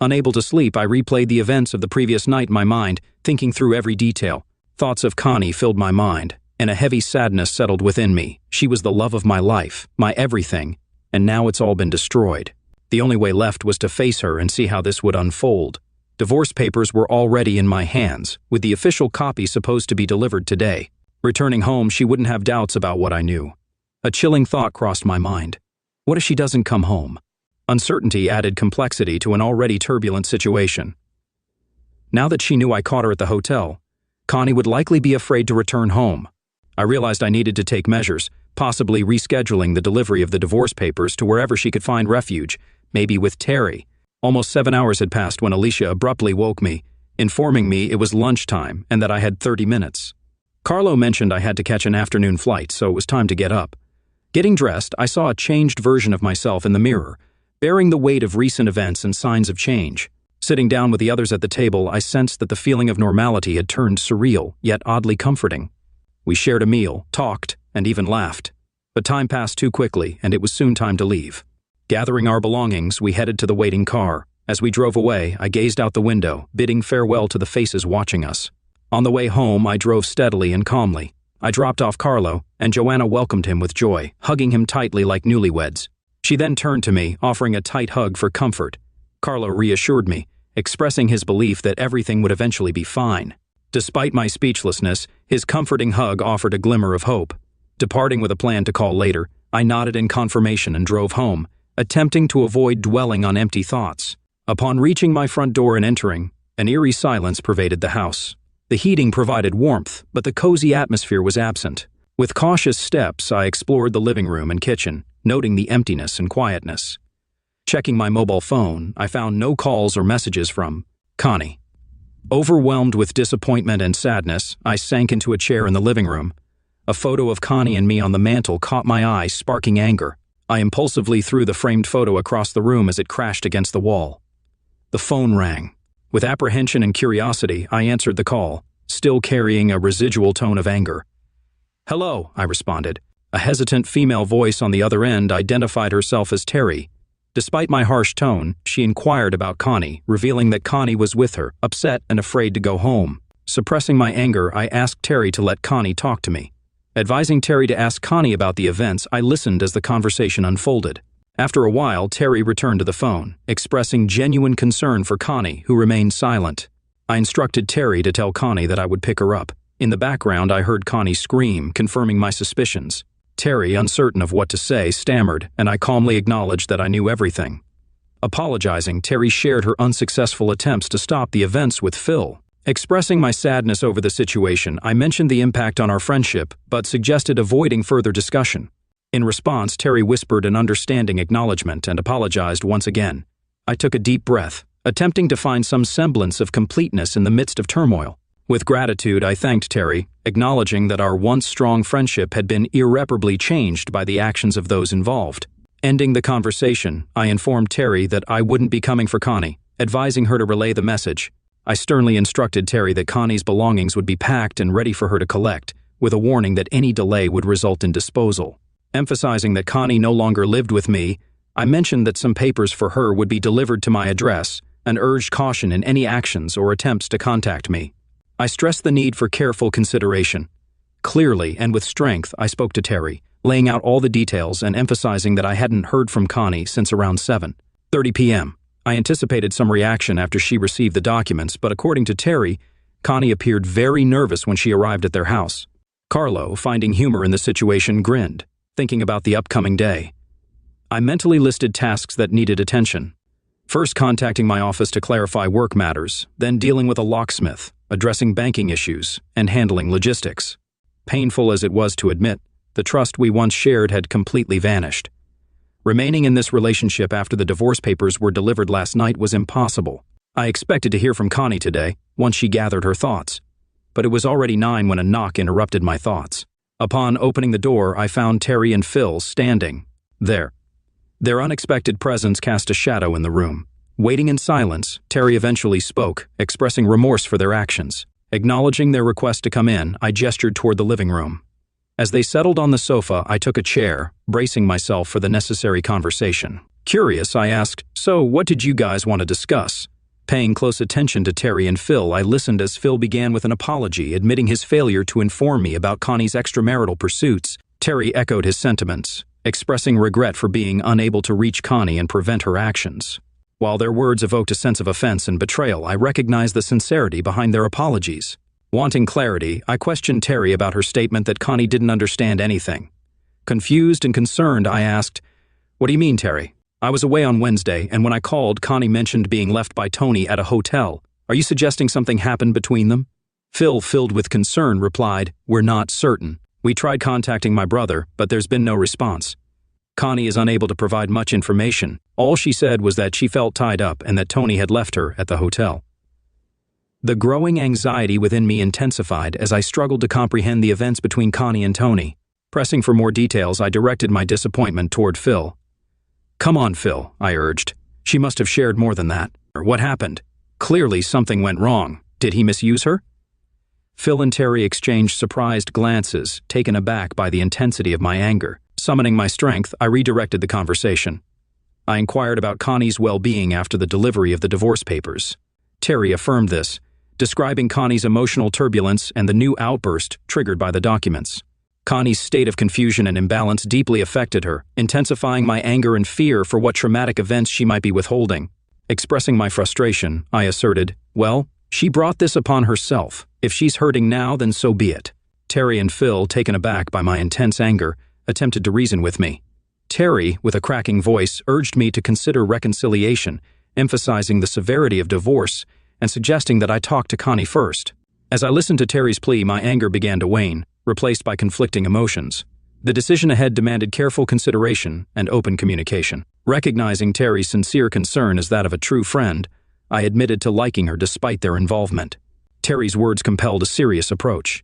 S1: Unable to sleep, I replayed the events of the previous night in my mind, thinking through every detail. Thoughts of Connie filled my mind, and a heavy sadness settled within me. She was the love of my life, my everything, and now it's all been destroyed. The only way left was to face her and see how this would unfold. Divorce papers were already in my hands, with the official copy supposed to be delivered today. Returning home, she wouldn't have doubts about what I knew. A chilling thought crossed my mind. What if she doesn't come home? Uncertainty added complexity to an already turbulent situation. Now that she knew I caught her at the hotel, Connie would likely be afraid to return home. I realized I needed to take measures, possibly rescheduling the delivery of the divorce papers to wherever she could find refuge, maybe with Terry. Almost 7 hours had passed when Alicia abruptly woke me, informing me it was lunchtime and that I had 30 minutes. Carlo mentioned I had to catch an afternoon flight, so it was time to get up. Getting dressed, I saw a changed version of myself in the mirror, bearing the weight of recent events and signs of change. Sitting down with the others at the table, I sensed that the feeling of normality had turned surreal, yet oddly comforting. We shared a meal, talked, and even laughed. But time passed too quickly, and it was soon time to leave. Gathering our belongings, we headed to the waiting car. As we drove away, I gazed out the window, bidding farewell to the faces watching us. On the way home, I drove steadily and calmly. I dropped off Carlo, and Joanna welcomed him with joy, hugging him tightly like newlyweds. She then turned to me, offering a tight hug for comfort. Carlo reassured me, expressing his belief that everything would eventually be fine. Despite my speechlessness, his comforting hug offered a glimmer of hope. Departing with a plan to call later, I nodded in confirmation and drove home, attempting to avoid dwelling on empty thoughts. Upon reaching my front door and entering, an eerie silence pervaded the house. The heating provided warmth, but the cozy atmosphere was absent. With cautious steps, I explored the living room and kitchen, noting the emptiness and quietness. Checking my mobile phone, I found no calls or messages from Connie. Overwhelmed with disappointment and sadness, I sank into a chair in the living room. A photo of Connie and me on the mantel caught my eye, sparking anger. I impulsively threw the framed photo across the room as it crashed against the wall. The phone rang. With apprehension and curiosity, I answered the call, still carrying a residual tone of anger. "Hello," I responded. A hesitant female voice on the other end identified herself as Terry. Despite my harsh tone, she inquired about Connie, revealing that Connie was with her, upset and afraid to go home. Suppressing my anger, I asked Terry to let Connie talk to me. Advising Terry to ask Connie about the events, I listened as the conversation unfolded. After a while, Terry returned to the phone, expressing genuine concern for Connie, who remained silent. I instructed Terry to tell Connie that I would pick her up. In the background, I heard Connie scream, confirming my suspicions. Terry, uncertain of what to say, stammered, and I calmly acknowledged that I knew everything. Apologizing, Terry shared her unsuccessful attempts to stop the events with Phil. Expressing my sadness over the situation, I mentioned the impact on our friendship, but suggested avoiding further discussion. In response, Terry whispered an understanding acknowledgement and apologized once again. I took a deep breath, attempting to find some semblance of completeness in the midst of turmoil. With gratitude, I thanked Terry, acknowledging that our once strong friendship had been irreparably changed by the actions of those involved. Ending the conversation, I informed Terry that I wouldn't be coming for Connie, advising her to relay the message. I sternly instructed Terry that Connie's belongings would be packed and ready for her to collect, with a warning that any delay would result in disposal. Emphasizing that Connie no longer lived with me, I mentioned that some papers for her would be delivered to my address and urged caution in any actions or attempts to contact me. I stressed the need for careful consideration. Clearly and with strength, I spoke to Terry, laying out all the details and emphasizing that I hadn't heard from Connie since around 7:30 p.m. I anticipated some reaction after she received the documents, but according to Terry, Connie appeared very nervous when she arrived at their house. Carlo, finding humor in the situation, grinned, thinking about the upcoming day. I mentally listed tasks that needed attention. First, contacting my office to clarify work matters, then dealing with a locksmith, addressing banking issues, and handling logistics. Painful as it was to admit, the trust we once shared had completely vanished. Remaining in this relationship after the divorce papers were delivered last night was impossible. I expected to hear from Connie today, once she gathered her thoughts. But it was already 9 when a knock interrupted my thoughts. Upon opening the door, I found Terry and Phil standing there. Their unexpected presence cast a shadow in the room. Waiting in silence, Terry eventually spoke, expressing remorse for their actions. Acknowledging their request to come in, I gestured toward the living room. As they settled on the sofa, I took a chair, bracing myself for the necessary conversation. Curious, I asked, "So, what did you guys want to discuss?" Paying close attention to Terry and Phil, I listened as Phil began with an apology, admitting his failure to inform me about Connie's extramarital pursuits. Terry echoed his sentiments, expressing regret for being unable to reach Connie and prevent her actions. While their words evoked a sense of offense and betrayal, I recognized the sincerity behind their apologies. Wanting clarity, I questioned Terry about her statement that Connie didn't understand anything. Confused and concerned, I asked, "What do you mean, Terry? I was away on Wednesday, and when I called, Connie mentioned being left by Tony at a hotel. Are you suggesting something happened between them?" Phil, filled with concern, replied, "We're not certain. We tried contacting my brother, but there's been no response. Connie is unable to provide much information. All she said was that she felt tied up and that Tony had left her at the hotel." The growing anxiety within me intensified as I struggled to comprehend the events between Connie and Tony. Pressing for more details, I directed my disappointment toward Phil. "Come on, Phil," I urged. "She must have shared more than that. What happened? Clearly something went wrong. Did he misuse her?" Phil and Terry exchanged surprised glances, taken aback by the intensity of my anger. Summoning my strength, I redirected the conversation. I inquired about Connie's well-being after the delivery of the divorce papers. Terry affirmed this, describing Connie's emotional turbulence and the new outburst triggered by the documents. Connie's state of confusion and imbalance deeply affected her, intensifying my anger and fear for what traumatic events she might be withholding. Expressing my frustration, I asserted, "Well, she brought this upon herself. If she's hurting now, then so be it." Terry and Phil, taken aback by my intense anger, attempted to reason with me. Terry, with a cracking voice, urged me to consider reconciliation, emphasizing the severity of divorce and suggesting that I talk to Connie first. As I listened to Terry's plea, my anger began to wane, replaced by conflicting emotions. The decision ahead demanded careful consideration and open communication. Recognizing Terry's sincere concern as that of a true friend, I admitted to liking her despite their involvement. Terry's words compelled a serious approach.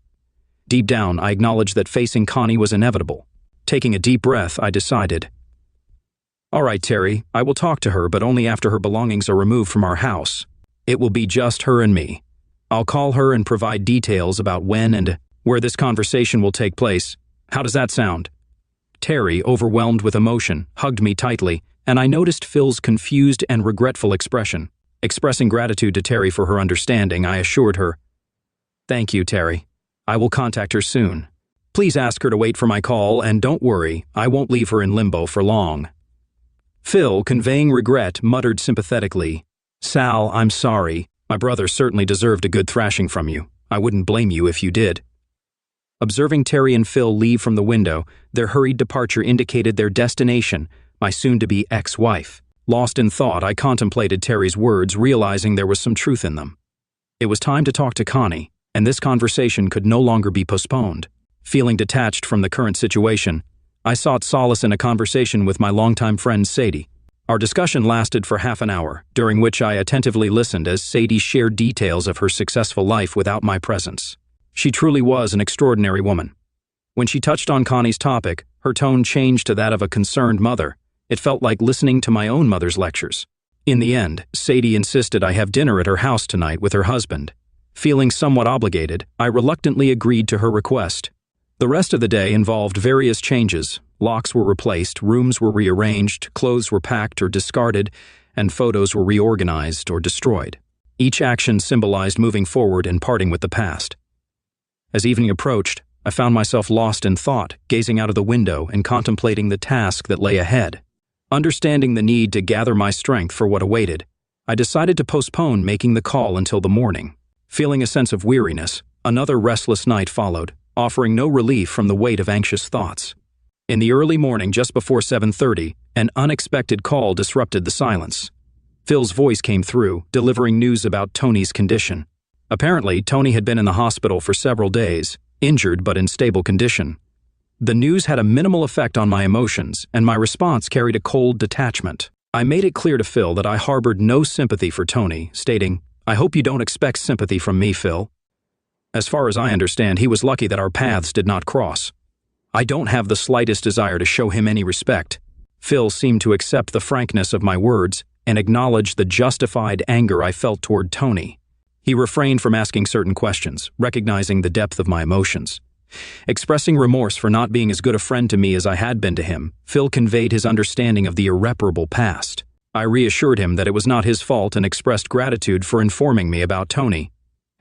S1: Deep down, I acknowledged that facing Connie was inevitable. Taking a deep breath, I decided, "All right, Terry, I will talk to her, but only after her belongings are removed from our house. It will be just her and me. I'll call her and provide details about when and where this conversation will take place. How does that sound?" Terry, overwhelmed with emotion, hugged me tightly, and I noticed Phil's confused and regretful expression. Expressing gratitude to Terry for her understanding, I assured her, "Thank you, Terry. I will contact her soon. Please ask her to wait for my call, and don't worry, I won't leave her in limbo for long." Phil, conveying regret, muttered sympathetically, "Sal, I'm sorry. My brother certainly deserved a good thrashing from you. I wouldn't blame you if you did." Observing Terry and Phil leave from the window, their hurried departure indicated their destination, my soon-to-be ex-wife. Lost in thought, I contemplated Terry's words, realizing there was some truth in them. It was time to talk to Connie, and this conversation could no longer be postponed. Feeling detached from the current situation, I sought solace in a conversation with my longtime friend Sadie. Our discussion lasted for half an hour, during which I attentively listened as Sadie shared details of her successful life without my presence. She truly was an extraordinary woman. When she touched on Connie's topic, her tone changed to that of a concerned mother. It felt like listening to my own mother's lectures. In the end, Sadie insisted I have dinner at her house tonight with her husband. Feeling somewhat obligated, I reluctantly agreed to her request. The rest of the day involved various changes. Locks were replaced, rooms were rearranged, clothes were packed or discarded, and photos were reorganized or destroyed. Each action symbolized moving forward and parting with the past. As evening approached, I found myself lost in thought, gazing out of the window and contemplating the task that lay ahead. Understanding the need to gather my strength for what awaited, I decided to postpone making the call until the morning. Feeling a sense of weariness, another restless night followed, offering no relief from the weight of anxious thoughts. In the early morning, just before 7:30, an unexpected call disrupted the silence. Phil's voice came through, delivering news about Tony's condition. Apparently, Tony had been in the hospital for several days, injured but in stable condition. The news had a minimal effect on my emotions, and my response carried a cold detachment. I made it clear to Phil that I harbored no sympathy for Tony, stating, "I hope you don't expect sympathy from me, Phil. As far as I understand, he was lucky that our paths did not cross. I don't have the slightest desire to show him any respect." Phil seemed to accept the frankness of my words and acknowledge the justified anger I felt toward Tony. He refrained from asking certain questions, recognizing the depth of my emotions. Expressing remorse for not being as good a friend to me as I had been to him, Phil conveyed his understanding of the irreparable past. I reassured him that it was not his fault and expressed gratitude for informing me about Tony.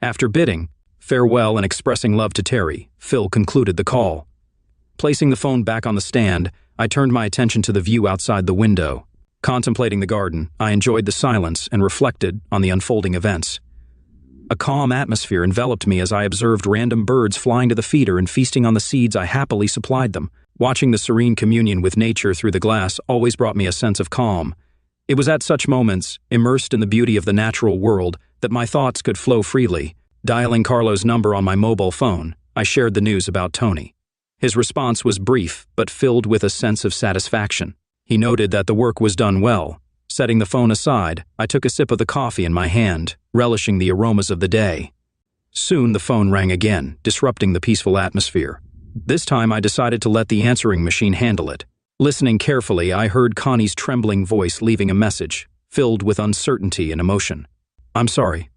S1: After bidding farewell and expressing love to Terry, Phil concluded the call. Placing the phone back on the stand, I turned my attention to the view outside the window. Contemplating the garden, I enjoyed the silence and reflected on the unfolding events. A calm atmosphere enveloped me as I observed random birds flying to the feeder and feasting on the seeds I happily supplied them. Watching the serene communion with nature through the glass always brought me a sense of calm. It was at such moments, immersed in the beauty of the natural world, that my thoughts could flow freely. Dialing Carlo's number on my mobile phone, I shared the news about Tony. His response was brief, but filled with a sense of satisfaction. He noted that the work was done well. Setting the phone aside, I took a sip of the coffee in my hand, relishing the aromas of the day. Soon the phone rang again, disrupting the peaceful atmosphere. This time I decided to let the answering machine handle it. Listening carefully, I heard Connie's trembling voice leaving a message, filled with uncertainty and emotion. "I'm sorry,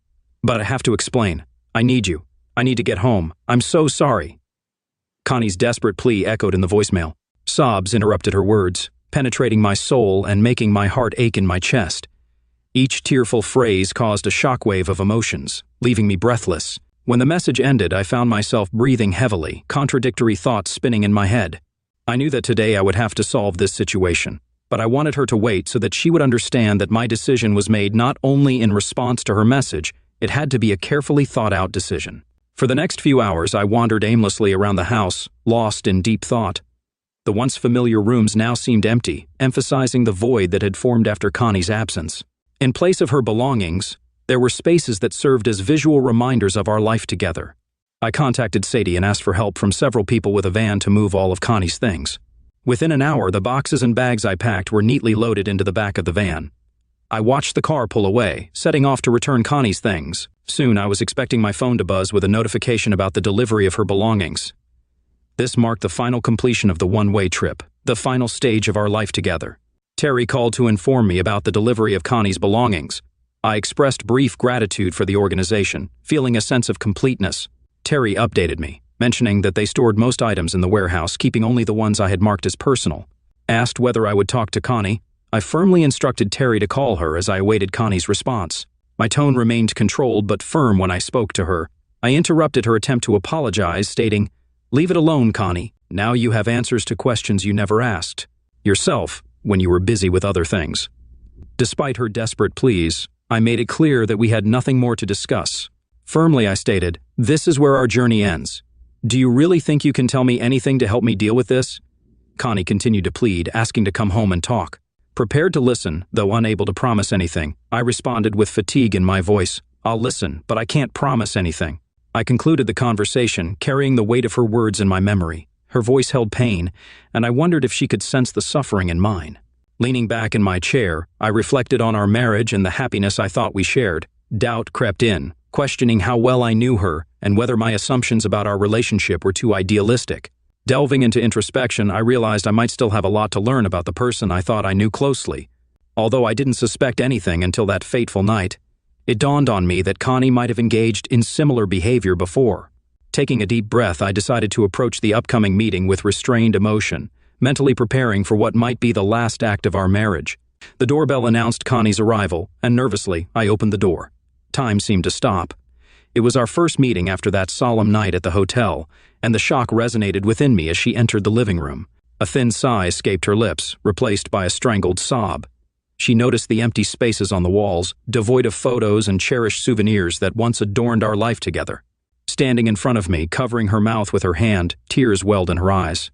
S1: but I have to explain. I need you. I need to get home. I'm so sorry." Connie's desperate plea echoed in the voicemail. Sobs interrupted her words, penetrating my soul and making my heart ache in my chest. Each tearful phrase caused a shockwave of emotions, leaving me breathless. When the message ended, I found myself breathing heavily, contradictory thoughts spinning in my head. I knew that today I would have to solve this situation, but I wanted her to wait so that she would understand that my decision was made not only in response to her message, it had to be a carefully thought-out decision. For the next few hours, I wandered aimlessly around the house, lost in deep thought. The once familiar rooms now seemed empty, emphasizing the void that had formed after Connie's absence. In place of her belongings, there were spaces that served as visual reminders of our life together. I contacted Sadie and asked for help from several people with a van to move all of Connie's things. Within an hour, the boxes and bags I packed were neatly loaded into the back of the van. I watched the car pull away, setting off to return Connie's things. Soon, I was expecting my phone to buzz with a notification about the delivery of her belongings. This marked the final completion of the one-way trip, the final stage of our life together. Terry called to inform me about the delivery of Connie's belongings. I expressed brief gratitude for the organization, feeling a sense of completeness. Terry updated me, mentioning that they stored most items in the warehouse, keeping only the ones I had marked as personal. Asked whether I would talk to Connie, I firmly instructed Terry to call her as I awaited Connie's response. My tone remained controlled but firm when I spoke to her. I interrupted her attempt to apologize, stating, "Leave it alone, Connie. Now you have answers to questions you never asked yourself when you were busy with other things." Despite her desperate pleas, I made it clear that we had nothing more to discuss. Firmly, I stated, "This is where our journey ends. Do you really think you can tell me anything to help me deal with this?" Connie continued to plead, asking to come home and talk. Prepared to listen, though unable to promise anything, I responded with fatigue in my voice. "I'll listen, but I can't promise anything." I concluded the conversation, carrying the weight of her words in my memory. Her voice held pain, and I wondered if she could sense the suffering in mine. Leaning back in my chair, I reflected on our marriage and the happiness I thought we shared. Doubt crept in, questioning how well I knew her and whether my assumptions about our relationship were too idealistic. Delving into introspection, I realized I might still have a lot to learn about the person I thought I knew closely. Although I didn't suspect anything until that fateful night, it dawned on me that Connie might have engaged in similar behavior before. Taking a deep breath, I decided to approach the upcoming meeting with restrained emotion, mentally preparing for what might be the last act of our marriage. The doorbell announced Connie's arrival, and nervously, I opened the door. Time seemed to stop. It was our first meeting after that solemn night at the hotel, and the shock resonated within me as she entered the living room. A thin sigh escaped her lips, replaced by a strangled sob. She noticed the empty spaces on the walls, devoid of photos and cherished souvenirs that once adorned our life together. Standing in front of me, covering her mouth with her hand, tears welled in her eyes.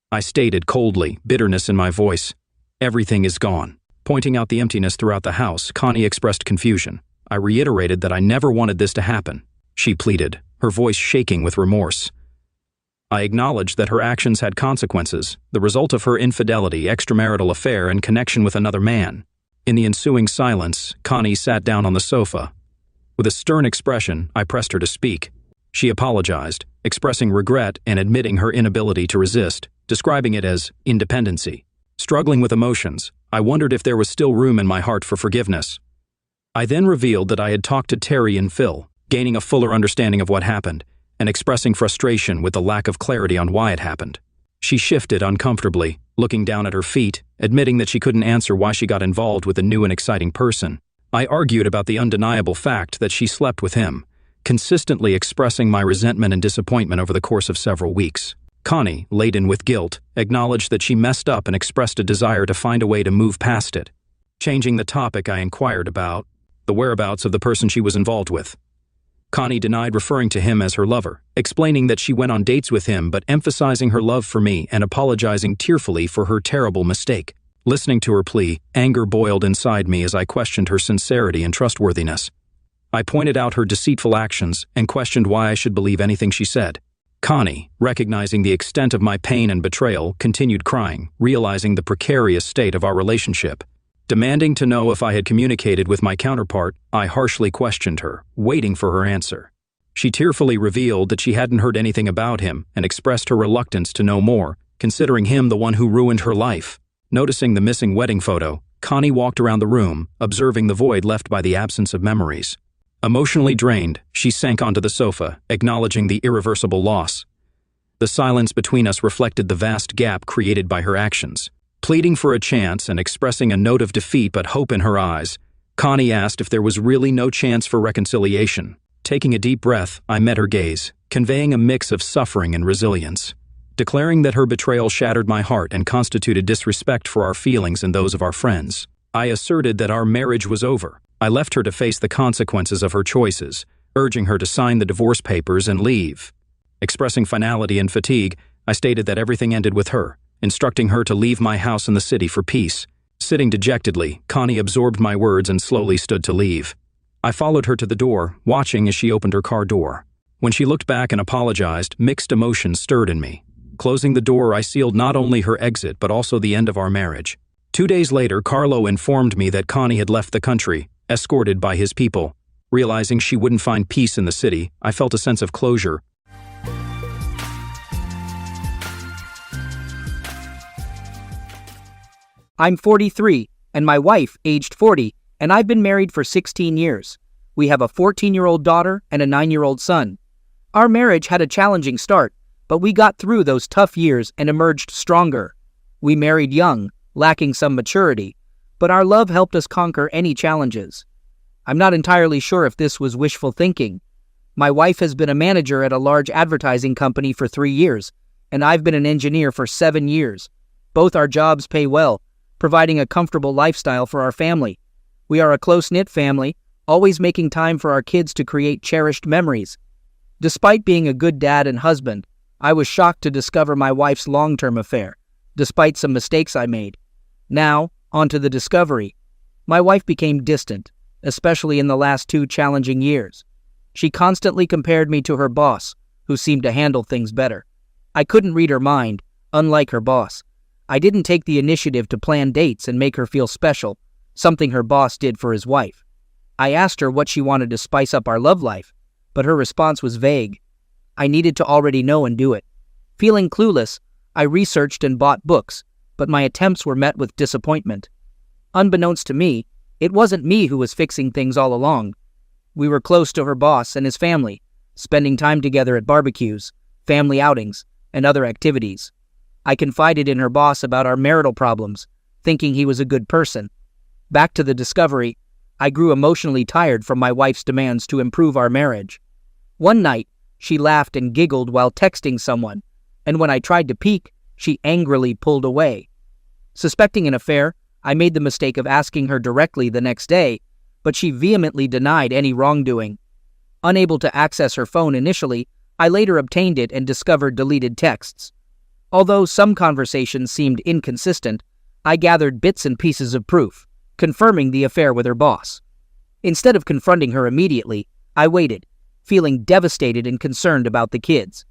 S1: I stated coldly, bitterness in my voice, "Everything is gone." Pointing out the emptiness throughout the house, Connie expressed confusion. I reiterated that I never wanted this to happen. She pleaded, her voice shaking with remorse. I acknowledged that her actions had consequences, the result of her infidelity, extramarital affair, and connection with another man. In the ensuing silence, Connie sat down on the sofa. With a stern expression, I pressed her to speak. She apologized, expressing regret and admitting her inability to resist, describing it as independency. Struggling with emotions, I wondered if there was still room in my heart for forgiveness. I then revealed that I had talked to Terry and Phil, gaining a fuller understanding of what happened, and expressing frustration with the lack of clarity on why it happened. She shifted uncomfortably, looking down at her feet, admitting that she couldn't answer why she got involved with a new and exciting person. I argued about the undeniable fact that she slept with him, consistently expressing my resentment and disappointment over the course of several weeks. Connie, laden with guilt, acknowledged that she messed up and expressed a desire to find a way to move past it. Changing the topic, I inquired about the whereabouts of the person she was involved with. Connie denied referring to him as her lover, explaining that she went on dates with him but emphasizing her love for me and apologizing tearfully for her terrible mistake. Listening to her plea, anger boiled inside me as I questioned her sincerity and trustworthiness. I pointed out her deceitful actions and questioned why I should believe anything she said. Connie, recognizing the extent of my pain and betrayal, continued crying, realizing the precarious state of our relationship. Demanding to know if I had communicated with my counterpart, I harshly questioned her, waiting for her answer. She tearfully revealed that she hadn't heard anything about him and expressed her reluctance to know more, considering him the one who ruined her life. Noticing the missing wedding photo, Connie walked around the room, observing the void left by the absence of memories. Emotionally drained, she sank onto the sofa, acknowledging the irreversible loss. The silence between us reflected the vast gap created by her actions. Pleading for a chance and expressing a note of defeat but hope in her eyes, Connie asked if there was really no chance for reconciliation. Taking a deep breath, I met her gaze, conveying a mix of suffering and resilience. Declaring that her betrayal shattered my heart and constituted disrespect for our feelings and those of our friends, I asserted that our marriage was over. I left her to face the consequences of her choices, urging her to sign the divorce papers and leave. Expressing finality and fatigue, I stated that everything ended with her, instructing her to leave my house in the city for peace. Sitting dejectedly, Connie absorbed my words and slowly stood to leave. I followed her to the door, watching as she opened her car door. When she looked back and apologized, mixed emotions stirred in me. Closing the door, I sealed not only her exit but also the end of our marriage. 2 days later, Carlo informed me that Connie had left the country, escorted by his people. Realizing she wouldn't find peace in the city, I felt a sense of closure.
S2: I'm 43, and my wife, aged 40, and I've been married for 16 years. We have a 14-year-old daughter and a 9-year-old son. Our marriage had a challenging start, but we got through those tough years and emerged stronger. We married young, lacking some maturity, but our love helped us conquer any challenges. I'm not entirely sure if this was wishful thinking. My wife has been a manager at a large advertising company for 3 years, and I've been an engineer for 7 years. Both our jobs pay well, providing a comfortable lifestyle for our family. We are a close-knit family, always making time for our kids to create cherished memories. Despite being a good dad and husband, I was shocked to discover my wife's long-term affair, despite some mistakes I made. Now, on to the discovery. My wife became distant, especially in the last 2 challenging years. She constantly compared me to her boss, who seemed to handle things better. I couldn't read her mind, unlike her boss. I didn't take the initiative to plan dates and make her feel special, something her boss did for his wife. I asked her what she wanted to spice up our love life, but her response was vague. I needed to already know and do it. Feeling clueless, I researched and bought books, but my attempts were met with disappointment. Unbeknownst to me, it wasn't me who was fixing things all along. We were close to her boss and his family, spending time together at barbecues, family outings, and other activities. I confided in her boss about our marital problems, thinking he was a good person. Back to the discovery, I grew emotionally tired from my wife's demands to improve our marriage. One night, she laughed and giggled while texting someone, and when I tried to peek, she angrily pulled away. Suspecting an affair, I made the mistake of asking her directly the next day, but she vehemently denied any wrongdoing. Unable to access her phone initially, I later obtained it and discovered deleted texts. Although some conversations seemed inconsistent, I gathered bits and pieces of proof, confirming the affair with her boss. Instead of confronting her immediately, I waited, feeling devastated and concerned about the kids.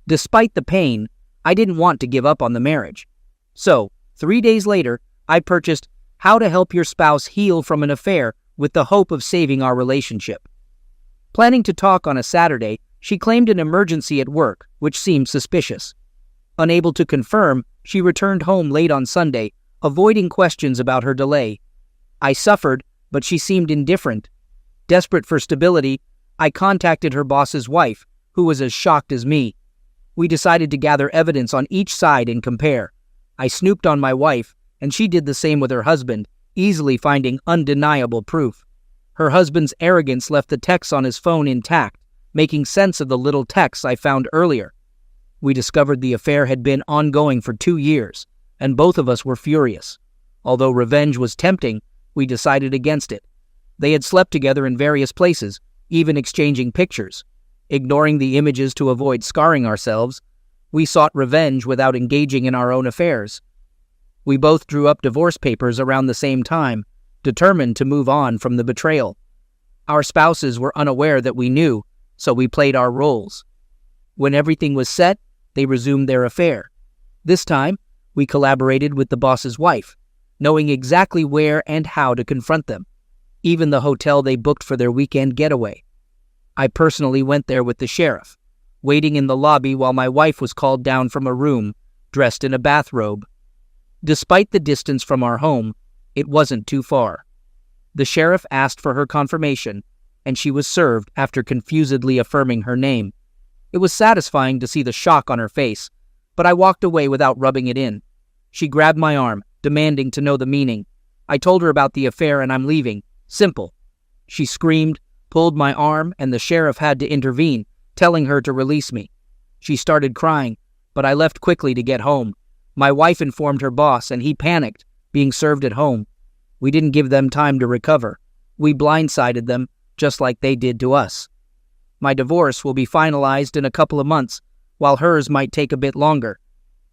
S2: Despite the pain, I didn't want to give up on the marriage. So, 3 days later, I purchased How to Help Your Spouse Heal from an Affair with the hope of saving our relationship. Planning to talk on a Saturday, she claimed an emergency at work, which seemed suspicious. Unable to confirm, she returned home late on Sunday, avoiding questions about her delay. I suffered, but she seemed indifferent. Desperate for stability, I contacted her boss's wife, who was as shocked as me. We decided to gather evidence on each side and compare. I snooped on my wife, and she did the same with her husband, easily finding undeniable proof. Her husband's arrogance left the texts on his phone intact, making sense of the little texts I found earlier. We discovered the affair had been ongoing for 2 years, and both of us were furious. Although revenge was tempting, we decided against it. They had slept together in various places, even exchanging pictures. Ignoring the images to avoid scarring ourselves, we sought revenge without engaging in our own affairs. We both drew up divorce papers around the same time, determined to move on from the betrayal. Our spouses were unaware that we knew, so we played our roles. When everything was set, they resumed their affair. This time, we collaborated with the boss's wife, knowing exactly where and how to confront them, even the hotel they booked for their weekend getaway. I personally went there with the sheriff, waiting in the lobby while my wife was called down from a room, dressed in a bathrobe. Despite the distance from our home, it wasn't too far. The sheriff asked for her confirmation, and she was served after confusedly affirming her name. It was satisfying to see the shock on her face, but I walked away without rubbing it in. She grabbed my arm, demanding to know the meaning. I told her about the affair and I'm leaving. Simple. She screamed, pulled my arm, and the sheriff had to intervene, telling her to release me. She started crying, but I left quickly to get home. My wife informed her boss, and he panicked, being served at home. We didn't give them time to recover. We blindsided them, just like they did to us. My divorce will be finalized in a couple of months, while hers might take a bit longer.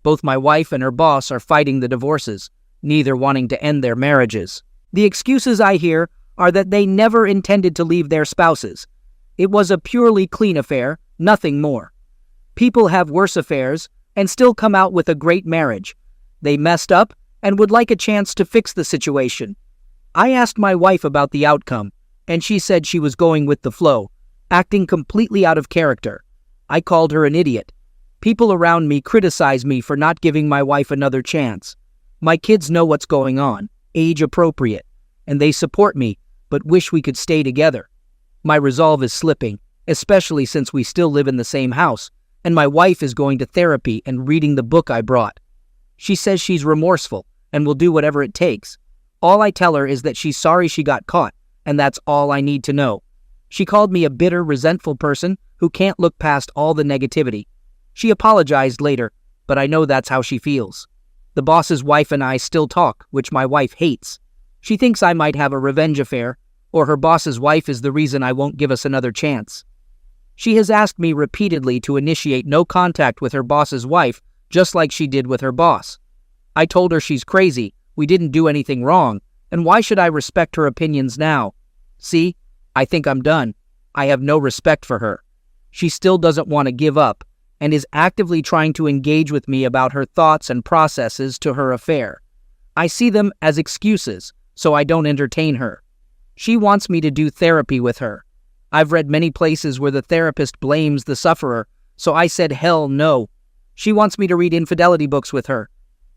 S2: Both my wife and her boss are fighting the divorces, neither wanting to end their marriages. The excuses I hear are that they never intended to leave their spouses. It was a purely clean affair, nothing more. People have worse affairs and still come out with a great marriage. They messed up and would like a chance to fix the situation. I asked my wife about the outcome, and she said she was going with the flow, acting completely out of character. I called her an idiot. People around me criticize me for not giving my wife another chance. My kids know what's going on, age appropriate, and they support me, but wish we could stay together. My resolve is slipping, especially since we still live in the same house, and my wife is going to therapy and reading the book I brought. She says she's remorseful and will do whatever it takes. All I tell her is that she's sorry she got caught, and that's all I need to know. She called me a bitter, resentful person who can't look past all the negativity. She apologized later, but I know that's how she feels. The boss's wife and I still talk, which my wife hates. She thinks I might have a revenge affair, or her boss's wife is the reason I won't give us another chance. She has asked me repeatedly to initiate no contact with her boss's wife, just like she did with her boss. I told her she's crazy, we didn't do anything wrong, and why should I respect her opinions now? See, I think I'm done. I have no respect for her. She still doesn't want to give up, and is actively trying to engage with me about her thoughts and processes to her affair. I see them as excuses, so I don't entertain her. She wants me to do therapy with her. I've read many places where the therapist blames the sufferer, so I said hell no. She wants me to read infidelity books with her.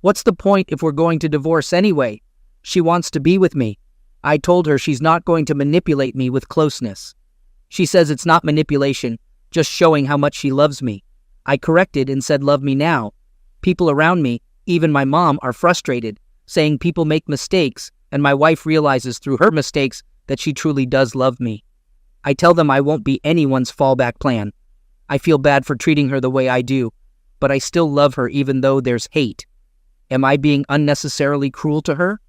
S2: What's the point if we're going to divorce anyway? She wants to be with me. I told her she's not going to manipulate me with closeness. She says it's not manipulation, just showing how much she loves me. I corrected and said love me now. People around me, even my mom, are frustrated, saying people make mistakes, and my wife realizes through her mistakes that she truly does love me. I tell them I won't be anyone's fallback plan. I feel bad for treating her the way I do, but I still love her even though there's hate. Am I being unnecessarily cruel to her?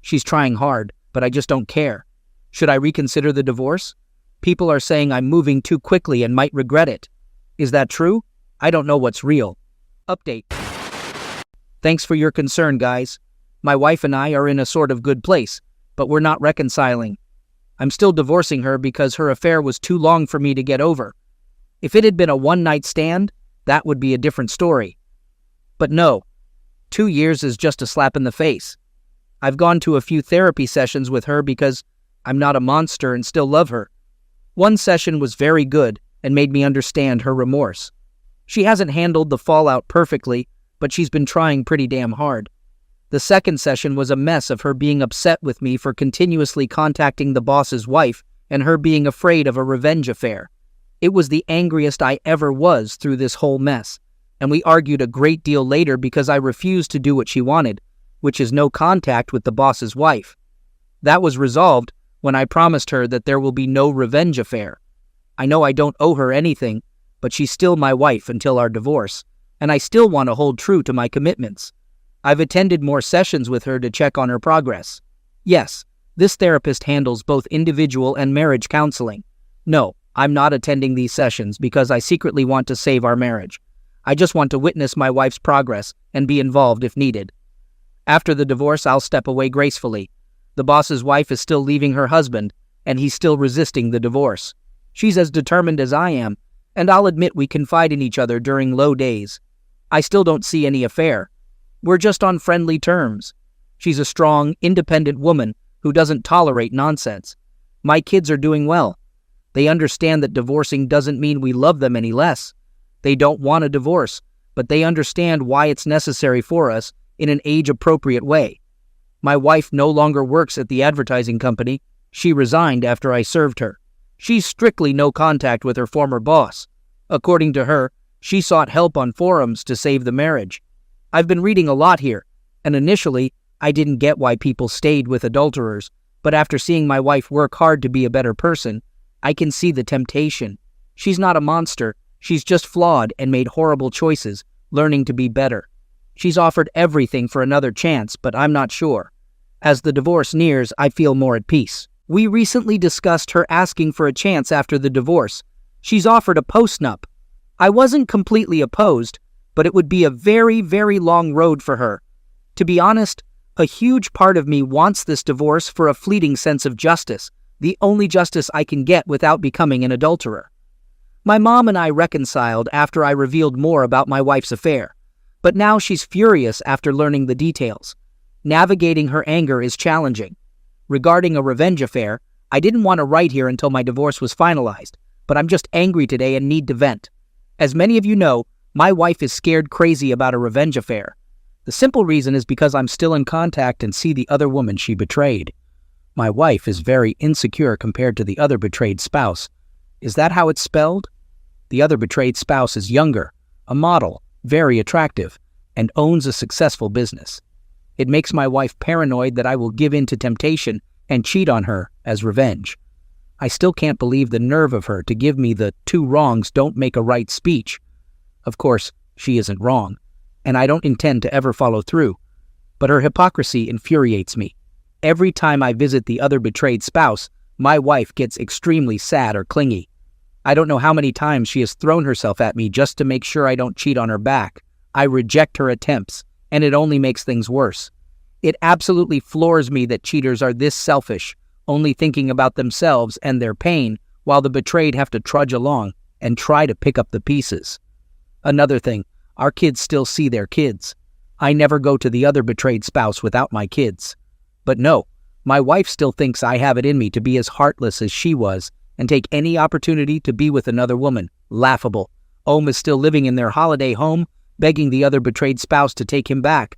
S2: She's trying hard, but I just don't care. Should I reconsider the divorce? People are saying I'm moving too quickly and might regret it. Is that true? I don't know what's real. Update. Thanks for your concern, guys. My wife and I are in a sort of good place, but we're not reconciling. I'm still divorcing her because her affair was too long for me to get over. If it had been a one-night stand, that would be a different story. But no, 2 years is just a slap in the face. I've gone to a few therapy sessions with her because I'm not a monster and still love her. One session was very good and made me understand her remorse. She hasn't handled the fallout perfectly, but she's been trying pretty damn hard. The second session was a mess of her being upset with me for continuously contacting the boss's wife and her being afraid of a revenge affair. It was the angriest I ever was through this whole mess, and we argued a great deal later because I refused to do what she wanted, which is no contact with the boss's wife. That was resolved when I promised her that there will be no revenge affair. I know I don't owe her anything, but she's still my wife until our divorce, and I still want to hold true to my commitments. I've attended more sessions with her to check on her progress. Yes, this therapist handles both individual and marriage counseling. No, I'm not attending these sessions because I secretly want to save our marriage. I just want to witness my wife's progress and be involved if needed. After the divorce, I'll step away gracefully. The boss's wife is still leaving her husband, and he's still resisting the divorce. She's as determined as I am, and I'll admit we confide in each other during low days. I still don't see any affair. We're just on friendly terms. She's a strong, independent woman who doesn't tolerate nonsense. My kids are doing well. They understand that divorcing doesn't mean we love them any less. They don't want a divorce, but they understand why it's necessary for us in an age-appropriate way. My wife no longer works at the advertising company. She resigned after I served her. She's strictly no contact with her former boss. According to her, she sought help on forums to save the marriage. I've been reading a lot here, and initially, I didn't get why people stayed with adulterers, but after seeing my wife work hard to be a better person, I can see the temptation. She's not a monster. She's just flawed and made horrible choices, learning to be better. She's offered everything for another chance, but I'm not sure. As the divorce nears, I feel more at peace. We recently discussed her asking for a chance after the divorce. She's offered a postnup. I wasn't completely opposed, but it would be a very, very long road for her. To be honest, a huge part of me wants this divorce for a fleeting sense of justice, the only justice I can get without becoming an adulterer. My mom and I reconciled after I revealed more about my wife's affair, but now she's furious after learning the details. Navigating her anger is challenging. Regarding a revenge affair, I didn't want to write here until my divorce was finalized, but I'm just angry today and need to vent. As many of you know, my wife is scared crazy about a revenge affair. The simple reason is because I'm still in contact and see the other woman she betrayed. My wife is very insecure compared to the other betrayed spouse. Is that how it's spelled? The other betrayed spouse is younger, a model, very attractive, and owns a successful business. It makes my wife paranoid that I will give in to temptation and cheat on her as revenge. I still can't believe the nerve of her to give me the two wrongs don't make a right speech. Of course, she isn't wrong, and I don't intend to ever follow through, but her hypocrisy infuriates me. Every time I visit the other betrayed spouse, my wife gets extremely sad or clingy. I don't know how many times she has thrown herself at me just to make sure I don't cheat on her back. I reject her attempts, and it only makes things worse. It absolutely floors me that cheaters are this selfish, only thinking about themselves and their pain, while the betrayed have to trudge along and try to pick up the pieces. Another thing, our kids still see their kids. I never go to the other betrayed spouse without my kids. But no, my wife still thinks I have it in me to be as heartless as she was and take any opportunity to be with another woman. Laughable. Ohm is still living in their holiday home, begging the other betrayed spouse to take him back.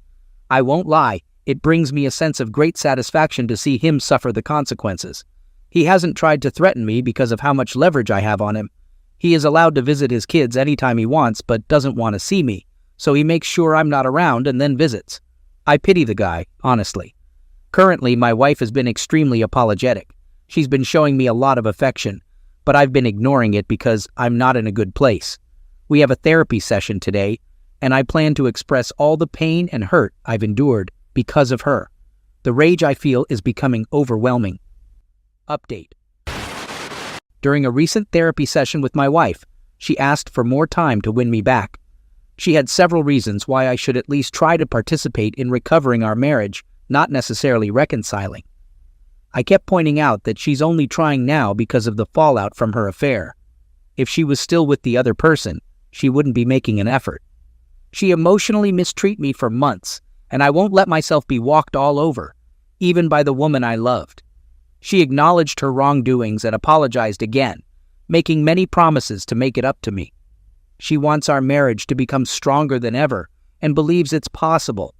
S2: I won't lie, it brings me a sense of great satisfaction to see him suffer the consequences. He hasn't tried to threaten me because of how much leverage I have on him. He is allowed to visit his kids anytime he wants, but doesn't want to see me, so he makes sure I'm not around and then visits. I pity the guy, honestly. Currently, my wife has been extremely apologetic. She's been showing me a lot of affection, but I've been ignoring it because I'm not in a good place. We have a therapy session today, and I plan to express all the pain and hurt I've endured because of her. The rage I feel is becoming overwhelming. Update. During a recent therapy session with my wife, she asked for more time to win me back. She had several reasons why I should at least try to participate in recovering our marriage, not necessarily reconciling. I kept pointing out that she's only trying now because of the fallout from her affair. If she was still with the other person, she wouldn't be making an effort. She emotionally mistreated me for months, and I won't let myself be walked all over, even by the woman I loved. She acknowledged her wrongdoings and apologized again, making many promises to make it up to me. She wants our marriage to become stronger than ever and believes it's possible.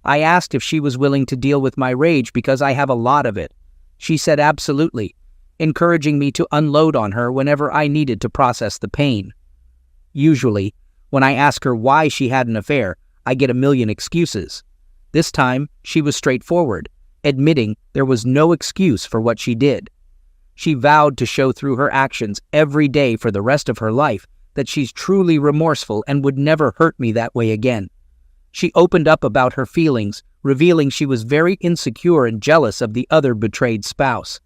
S2: I asked if she was willing to deal with my rage because I have a lot of it. She said absolutely, encouraging me to unload on her whenever I needed to process the pain. Usually, when I ask her why she had an affair, I get a million excuses. This time, she was straightforward, admitting there was no excuse for what she did. She vowed to show through her actions every day for the rest of her life that she's truly remorseful and would never hurt me that way again. She opened up about her feelings, revealing she was very insecure and jealous of the other betrayed spouse.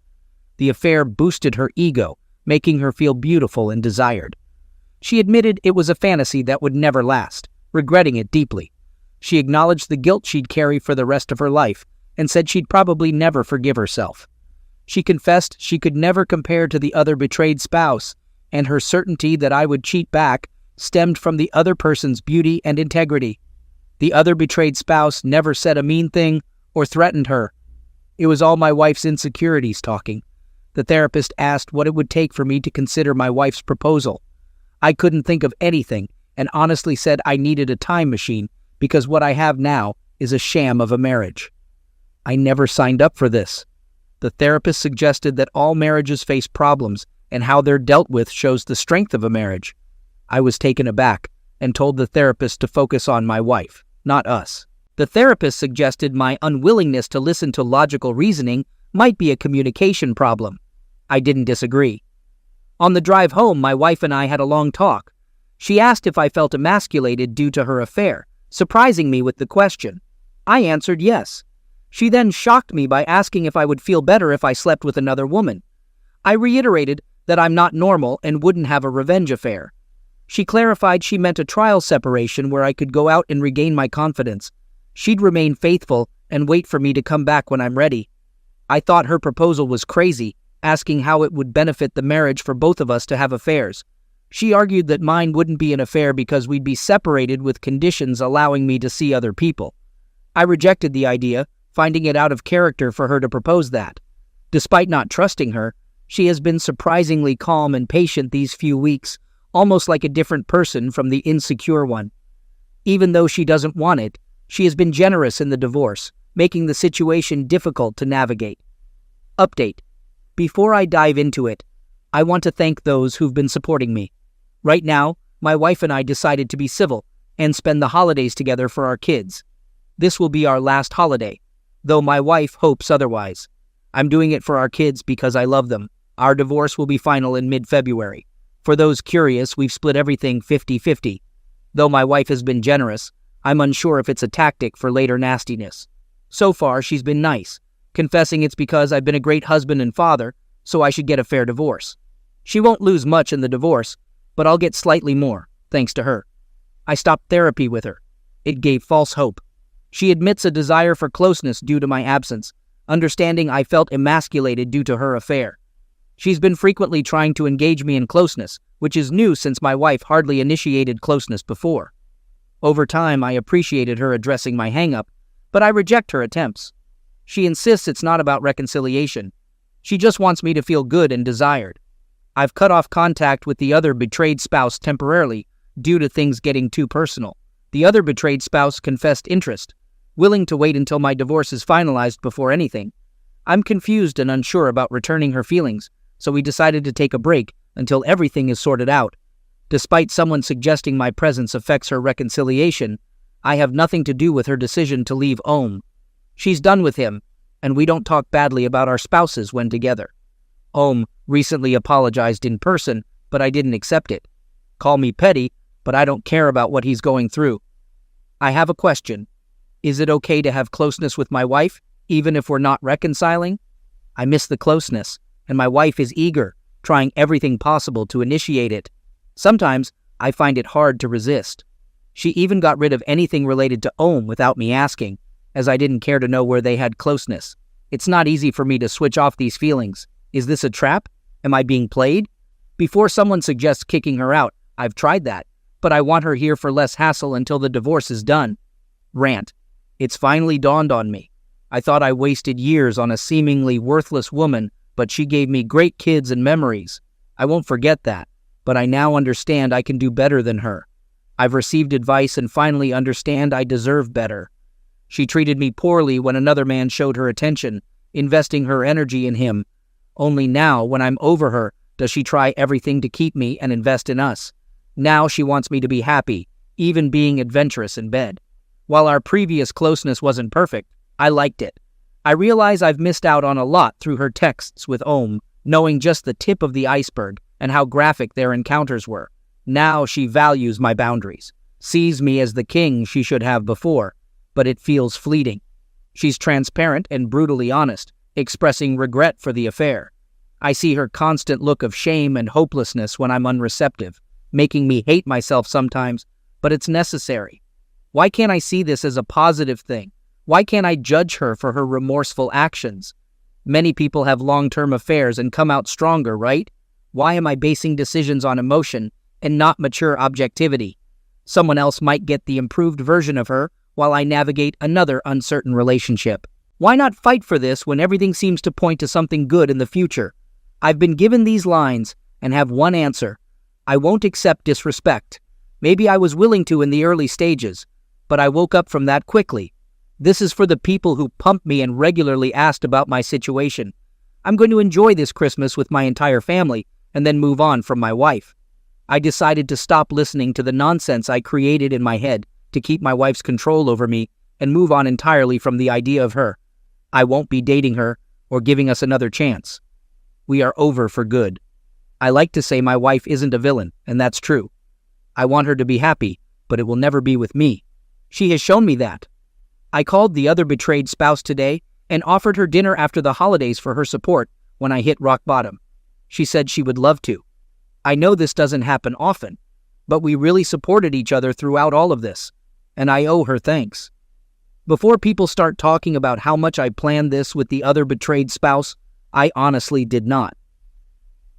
S2: The affair boosted her ego, making her feel beautiful and desired. She admitted it was a fantasy that would never last, regretting it deeply. She acknowledged the guilt she'd carry for the rest of her life and said she'd probably never forgive herself. She confessed she could never compare to the other betrayed spouse, and her certainty that I would cheat back stemmed from the other person's beauty and integrity. The other betrayed spouse never said a mean thing or threatened her. It was all my wife's insecurities talking. The therapist asked what it would take for me to consider my wife's proposal. I couldn't think of anything and honestly said I needed a time machine because what I have now is a sham of a marriage. I never signed up for this. The therapist suggested that all marriages face problems and how they're dealt with shows the strength of a marriage. I was taken aback and told the therapist to focus on my wife, not us. The therapist suggested my unwillingness to listen to logical reasoning might be a communication problem. I didn't disagree. On the drive home, my wife and I had a long talk. She asked if I felt emasculated due to her affair, surprising me with the question. I answered yes. She then shocked me by asking if I would feel better if I slept with another woman. I reiterated that I'm not normal and wouldn't have a revenge affair. She clarified she meant a trial separation where I could go out and regain my confidence. She'd remain faithful and wait for me to come back when I'm ready. I thought her proposal was crazy, asking how it would benefit the marriage for both of us to have affairs. She argued that mine wouldn't be an affair because we'd be separated with conditions allowing me to see other people. I rejected the idea, finding it out of character for her to propose that. Despite not trusting her, she has been surprisingly calm and patient these few weeks, almost like a different person from the insecure one. Even though she doesn't want it, she has been generous in the divorce, making the situation difficult to navigate. Update. Before I dive into it, I want to thank those who've been supporting me. Right now, my wife and I decided to be civil and spend the holidays together for our kids. This will be our last holiday, though my wife hopes otherwise. I'm doing it for our kids because I love them. Our divorce will be final in mid-February. For those curious, we've split everything 50-50. Though my wife has been generous, I'm unsure if it's a tactic for later nastiness. So far, she's been nice, confessing it's because I've been a great husband and father, so I should get a fair divorce. She won't lose much in the divorce, but I'll get slightly more, thanks to her. I stopped therapy with her. It gave false hope. She admits a desire for closeness due to my absence, understanding I felt emasculated due to her affair. She's been frequently trying to engage me in closeness, which is new since my wife hardly initiated closeness before. Over time, I appreciated her addressing my hang-up, but I reject her attempts. She insists it's not about reconciliation. She just wants me to feel good and desired. I've cut off contact with the other betrayed spouse temporarily due to things getting too personal. The other betrayed spouse confessed interest, willing to wait until my divorce is finalized before anything. I'm confused and unsure about returning her feelings, so we decided to take a break until everything is sorted out. Despite someone suggesting my presence affects her reconciliation, I have nothing to do with her decision to leave Ohm. She's done with him, and we don't talk badly about our spouses when together. Ohm recently apologized in person, but I didn't accept it. Call me petty, but I don't care about what he's going through. I have a question. Is it okay to have closeness with my wife, even if we're not reconciling? I miss the closeness, and my wife is eager, trying everything possible to initiate it. Sometimes I find it hard to resist. She even got rid of anything related to Ohm without me asking, as I didn't care to know where they had closeness. It's not easy for me to switch off these feelings. Is this a trap? Am I being played? Before someone suggests kicking her out, I've tried that, but I want her here for less hassle until the divorce is done. Rant. It's finally dawned on me. I thought I wasted years on a seemingly worthless woman, but she gave me great kids and memories. I won't forget that, but I now understand I can do better than her. I've received advice and finally understand I deserve better. She treated me poorly when another man showed her attention, investing her energy in him. Only now, when I'm over her, does she try everything to keep me and invest in us. Now she wants me to be happy, even being adventurous in bed. While our previous closeness wasn't perfect, I liked it. I realize I've missed out on a lot through her texts with Ohm, knowing just the tip of the iceberg and how graphic their encounters were. Now she values my boundaries, sees me as the king she should have before, but it feels fleeting. She's transparent and brutally honest, expressing regret for the affair. I see her constant look of shame and hopelessness when I'm unreceptive, making me hate myself sometimes, but it's necessary. Why can't I see this as a positive thing? Why can't I judge her for her remorseful actions? Many people have long-term affairs and come out stronger, right? Why am I basing decisions on emotion and not mature objectivity? Someone else might get the improved version of her while I navigate another uncertain relationship. Why not fight for this when everything seems to point to something good in the future? I've been given these lines and have one answer. I won't accept disrespect. Maybe I was willing to in the early stages, but I woke up from that quickly. This is for the people who pumped me and regularly asked about my situation. I'm going to enjoy this Christmas with my entire family and then move on from my wife. I decided to stop listening to the nonsense I created in my head to keep my wife's control over me and move on entirely from the idea of her. I won't be dating her or giving us another chance. We are over for good. I like to say my wife isn't a villain, and that's true. I want her to be happy, but it will never be with me. She has shown me that. I called the other betrayed spouse today and offered her dinner after the holidays for her support when I hit rock bottom. She said she would love to. I know this doesn't happen often, but we really supported each other throughout all of this, and I owe her thanks. Before people start talking about how much I planned this with the other betrayed spouse, I honestly did not.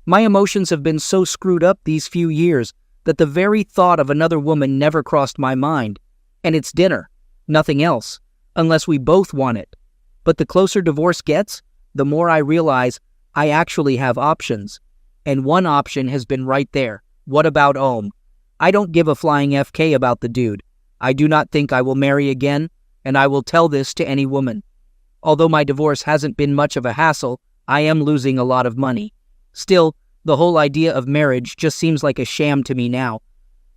S2: My emotions have been so screwed up these few years that the very thought of another woman never crossed my mind. And it's dinner, nothing else, unless we both want it. But the closer divorce gets, the more I realize I actually have options. And one option has been right there. What about Ohm? I don't give a flying FK about the dude. I do not think I will marry again, and I will tell this to any woman. Although my divorce hasn't been much of a hassle, I am losing a lot of money. Still, the whole idea of marriage just seems like a sham to me now.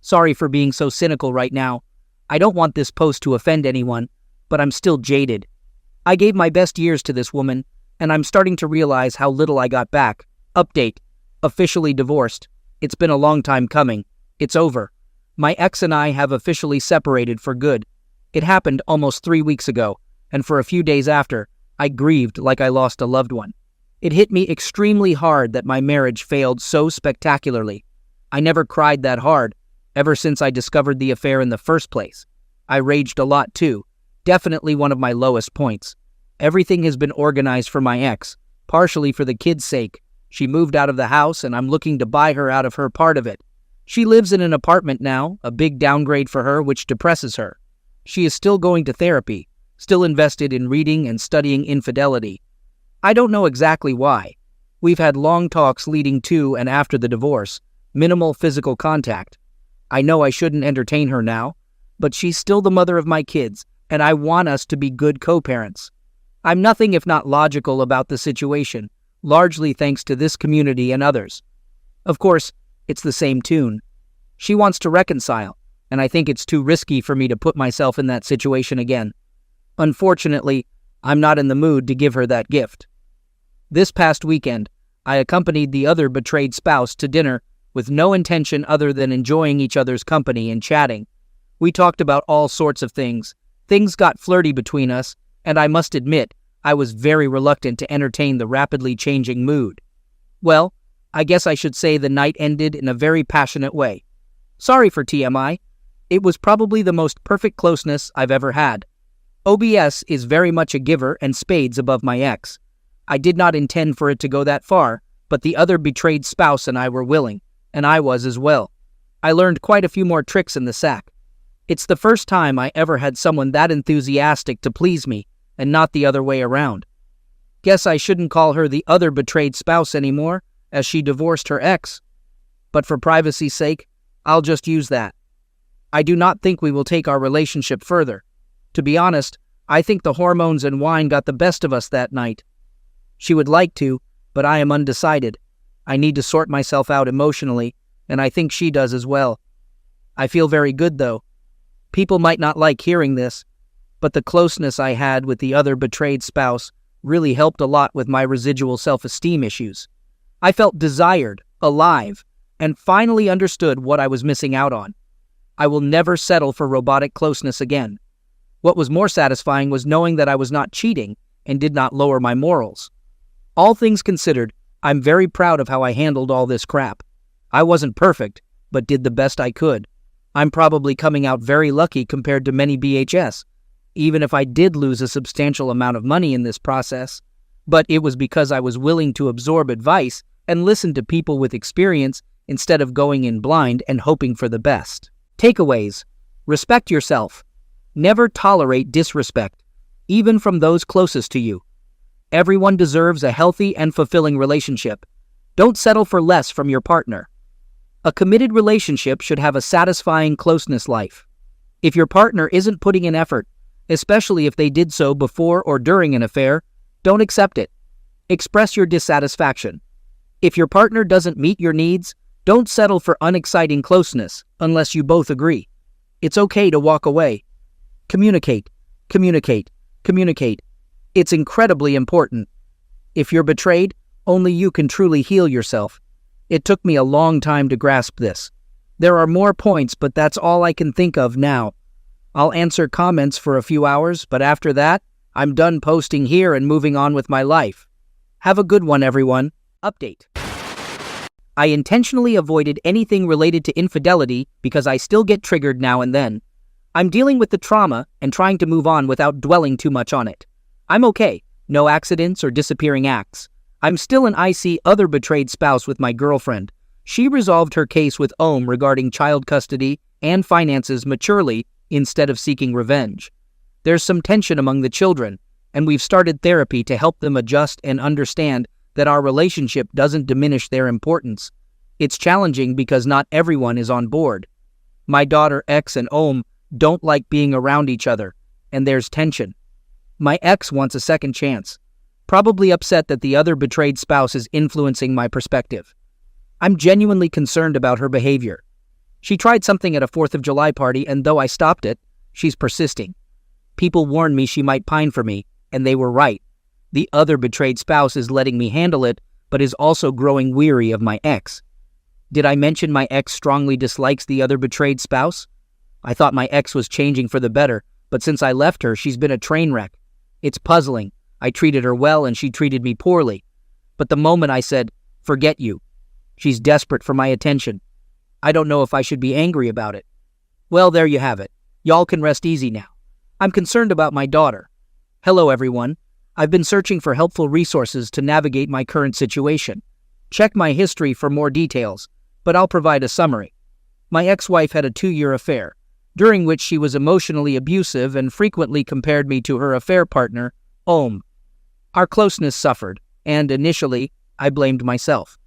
S2: Sorry for being so cynical right now. I don't want this post to offend anyone, but I'm still jaded. I gave my best years to this woman, and I'm starting to realize how little I got back. Update. Officially divorced. It's been a long time coming. It's over. My ex and I have officially separated for good. It happened almost 3 weeks ago, and for a few days after, I grieved like I lost a loved one. It hit me extremely hard that my marriage failed so spectacularly. I never cried that hard, ever since I discovered the affair in the first place. I raged a lot too, definitely one of my lowest points. Everything has been organized for my ex, partially for the kids' sake. She moved out of the house and I'm looking to buy her out of her part of it. She lives in an apartment now, a big downgrade for her which depresses her. She is still going to therapy, still invested in reading and studying infidelity. I don't know exactly why. We've had long talks leading to and after the divorce, minimal physical contact. I know I shouldn't entertain her now, but she's still the mother of my kids, and I want us to be good co-parents. I'm nothing if not logical about the situation, largely thanks to this community and others. Of course, it's the same tune. She wants to reconcile, and I think it's too risky for me to put myself in that situation again. Unfortunately, I'm not in the mood to give her that gift. This past weekend, I accompanied the other betrayed spouse to dinner with no intention other than enjoying each other's company and chatting. We talked about all sorts of things. Things got flirty between us, and I must admit, I was very reluctant to entertain the rapidly changing mood. Well, I guess I should say the night ended in a very passionate way. Sorry for TMI. It was probably the most perfect closeness I've ever had. OBS is very much a giver and spades above my ex. I did not intend for it to go that far, but the other betrayed spouse and I were willing, and I was as well. I learned quite a few more tricks in the sack. It's the first time I ever had someone that enthusiastic to please me, and not the other way around. Guess I shouldn't call her the other betrayed spouse anymore, as she divorced her ex. But for privacy's sake, I'll just use that. I do not think we will take our relationship further. To be honest, I think the hormones and wine got the best of us that night. She would like to, but I am undecided. I need to sort myself out emotionally, and I think she does as well. I feel very good, though. People might not like hearing this, but the closeness I had with the other betrayed spouse really helped a lot with my residual self-esteem issues. I felt desired, alive, and finally understood what I was missing out on. I will never settle for robotic closeness again. What was more satisfying was knowing that I was not cheating and did not lower my morals. All things considered, I'm very proud of how I handled all this crap. I wasn't perfect, but did the best I could. I'm probably coming out very lucky compared to many BHS, even if I did lose a substantial amount of money in this process. But it was because I was willing to absorb advice and listen to people with experience instead of going in blind and hoping for the best. Takeaways: respect yourself. Never tolerate disrespect, even from those closest to you. Everyone deserves a healthy and fulfilling relationship. Don't settle for less from your partner. A committed relationship should have a satisfying closeness life. If your partner isn't putting in effort, especially if they did so before or during an affair, don't accept it. Express your dissatisfaction. If your partner doesn't meet your needs, don't settle for unexciting closeness unless you both agree. It's okay to walk away. Communicate, communicate, communicate. It's incredibly important. If you're betrayed, only you can truly heal yourself. It took me a long time to grasp this. There are more points, but that's all I can think of now. I'll answer comments for a few hours, but after that, I'm done posting here and moving on with my life. Have a good one, everyone. Update. I intentionally avoided anything related to infidelity because I still get triggered now and then. I'm dealing with the trauma and trying to move on without dwelling too much on it. I'm okay. No accidents or disappearing acts. I'm still an IC other betrayed spouse with my girlfriend. She resolved her case with OM regarding child custody and finances maturely instead of seeking revenge. There's some tension among the children, and we've started therapy to help them adjust and understand that our relationship doesn't diminish their importance. It's challenging because not everyone is on board. My daughter X and OM don't like being around each other, and there's tension. My ex wants a second chance, probably upset that the other betrayed spouse is influencing my perspective. I'm genuinely concerned about her behavior. She tried something at a 4th of July party, and though I stopped it, she's persisting. People warned me she might pine for me, and they were right. The other betrayed spouse is letting me handle it, but is also growing weary of my ex. Did I mention my ex strongly dislikes the other betrayed spouse? I thought my ex was changing for the better, but since I left her, she's been a train wreck. It's puzzling. I treated her well and she treated me poorly. But the moment I said, "Forget you," she's desperate for my attention. I don't know if I should be angry about it. Well, there you have it. Y'all can rest easy now. I'm concerned about my daughter. Hello, everyone. I've been searching for helpful resources to navigate my current situation. Check my history for more details, but I'll provide a summary. My ex-wife had a 2-year affair, during which she was emotionally abusive and frequently compared me to her affair partner, OM. Our closeness suffered, and initially, I blamed myself.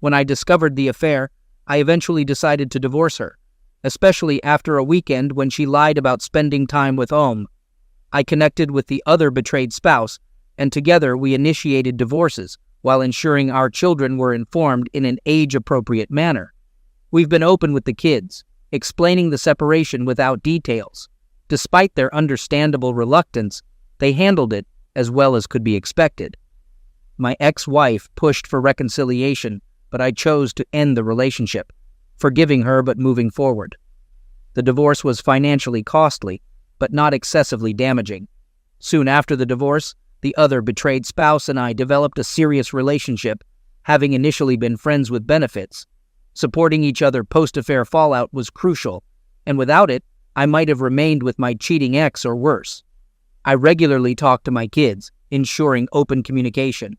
S2: When I discovered the affair, I eventually decided to divorce her, especially after a weekend when she lied about spending time with OM. I connected with the other betrayed spouse, and together we initiated divorces while ensuring our children were informed in an age-appropriate manner. We've been open with the kids, explaining the separation without details. Despite their understandable reluctance, they handled it as well as could be expected. My ex-wife pushed for reconciliation, but I chose to end the relationship, forgiving her but moving forward. The divorce was financially costly, but not excessively damaging. Soon after the divorce, the other betrayed spouse and I developed a serious relationship, having initially been friends with benefits. Supporting each other post-affair fallout was crucial, and without it, I might have remained with my cheating ex or worse. I regularly talk to my kids, ensuring open communication.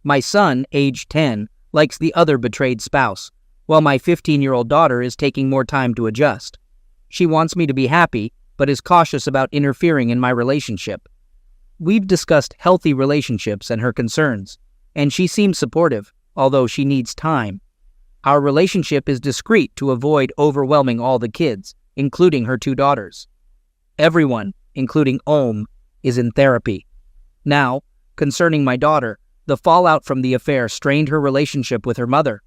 S2: My son, aged 10, likes the other betrayed spouse, while my 15-year-old daughter is taking more time to adjust. She wants me to be happy, but is cautious about interfering in my relationship. We've discussed healthy relationships and her concerns, and she seems supportive, although she needs time. Our relationship is discreet to avoid overwhelming all the kids, including her 2 daughters. Everyone, including OM, is in therapy. Now, concerning my daughter, the fallout from the affair strained her relationship with her mother.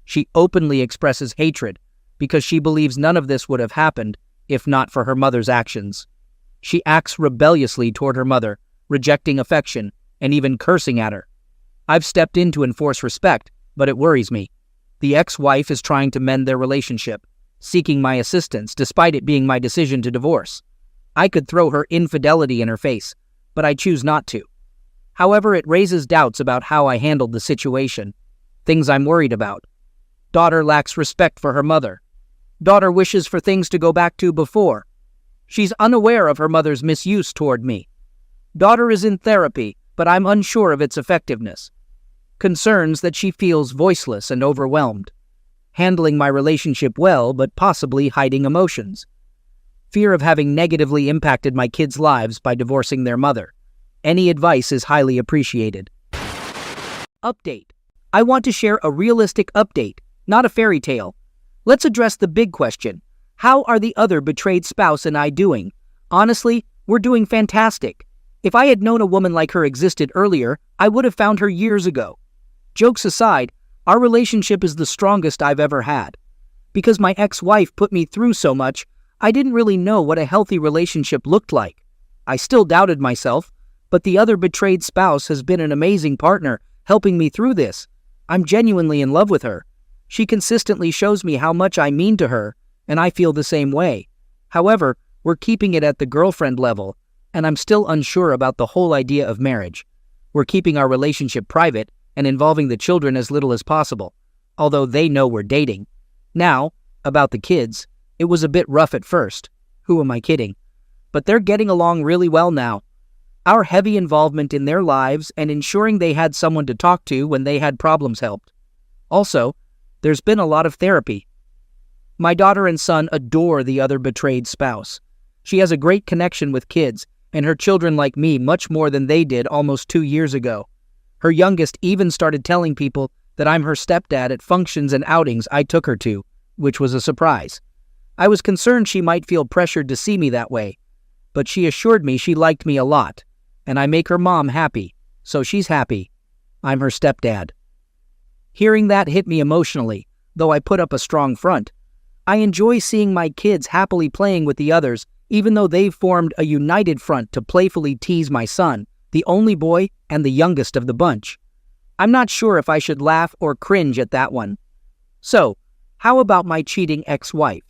S2: She openly expresses hatred because she believes none of this would have happened if not for her mother's actions. She acts rebelliously toward her mother, rejecting affection and even cursing at her. I've stepped in to enforce respect, but it worries me. The ex-wife is trying to mend their relationship, seeking my assistance despite it being my decision to divorce. I could throw her infidelity in her face, but I choose not to. However, it raises doubts about how I handled the situation. Things I'm worried about. Daughter lacks respect for her mother. Daughter wishes for things to go back to before. She's unaware of her mother's misuse toward me. Daughter is in therapy, but I'm unsure of its effectiveness. Concerns that she feels voiceless and overwhelmed. Handling my relationship well, but possibly hiding emotions. Fear of having negatively impacted my kids' lives by divorcing their mother. Any advice is highly appreciated. Update. I want to share a realistic update, not a fairy tale. Let's address the big question. How are the other betrayed spouse and I doing? Honestly, we're doing fantastic. If I had known a woman like her existed earlier, I would have found her years ago. Jokes aside, our relationship is the strongest I've ever had. Because my ex-wife put me through so much, I didn't really know what a healthy relationship looked like. I still doubted myself, but the other betrayed spouse has been an amazing partner, helping me through this. I'm genuinely in love with her. She consistently shows me how much I mean to her, and I feel the same way. However, we're keeping it at the girlfriend level, and I'm still unsure about the whole idea of marriage. We're keeping our relationship private and involving the children as little as possible, although they know we're dating. Now, about the kids, it was a bit rough at first. Who am I kidding? But they're getting along really well now. Our heavy involvement in their lives and ensuring they had someone to talk to when they had problems helped. Also, there's been a lot of therapy. My daughter and son adore the other betrayed spouse. She has a great connection with kids, and her children like me much more than they did almost 2 years ago. Her youngest even started telling people that I'm her stepdad at functions and outings I took her to, which was a surprise. I was concerned she might feel pressured to see me that way, but she assured me she liked me a lot, and I make her mom happy, so she's happy. I'm her stepdad. Hearing that hit me emotionally, though I put up a strong front. I enjoy seeing my kids happily playing with the others, even though they've formed a united front to playfully tease my son, the only boy and the youngest of the bunch. I'm not sure if I should laugh or cringe at that one. So, how about my cheating ex-wife?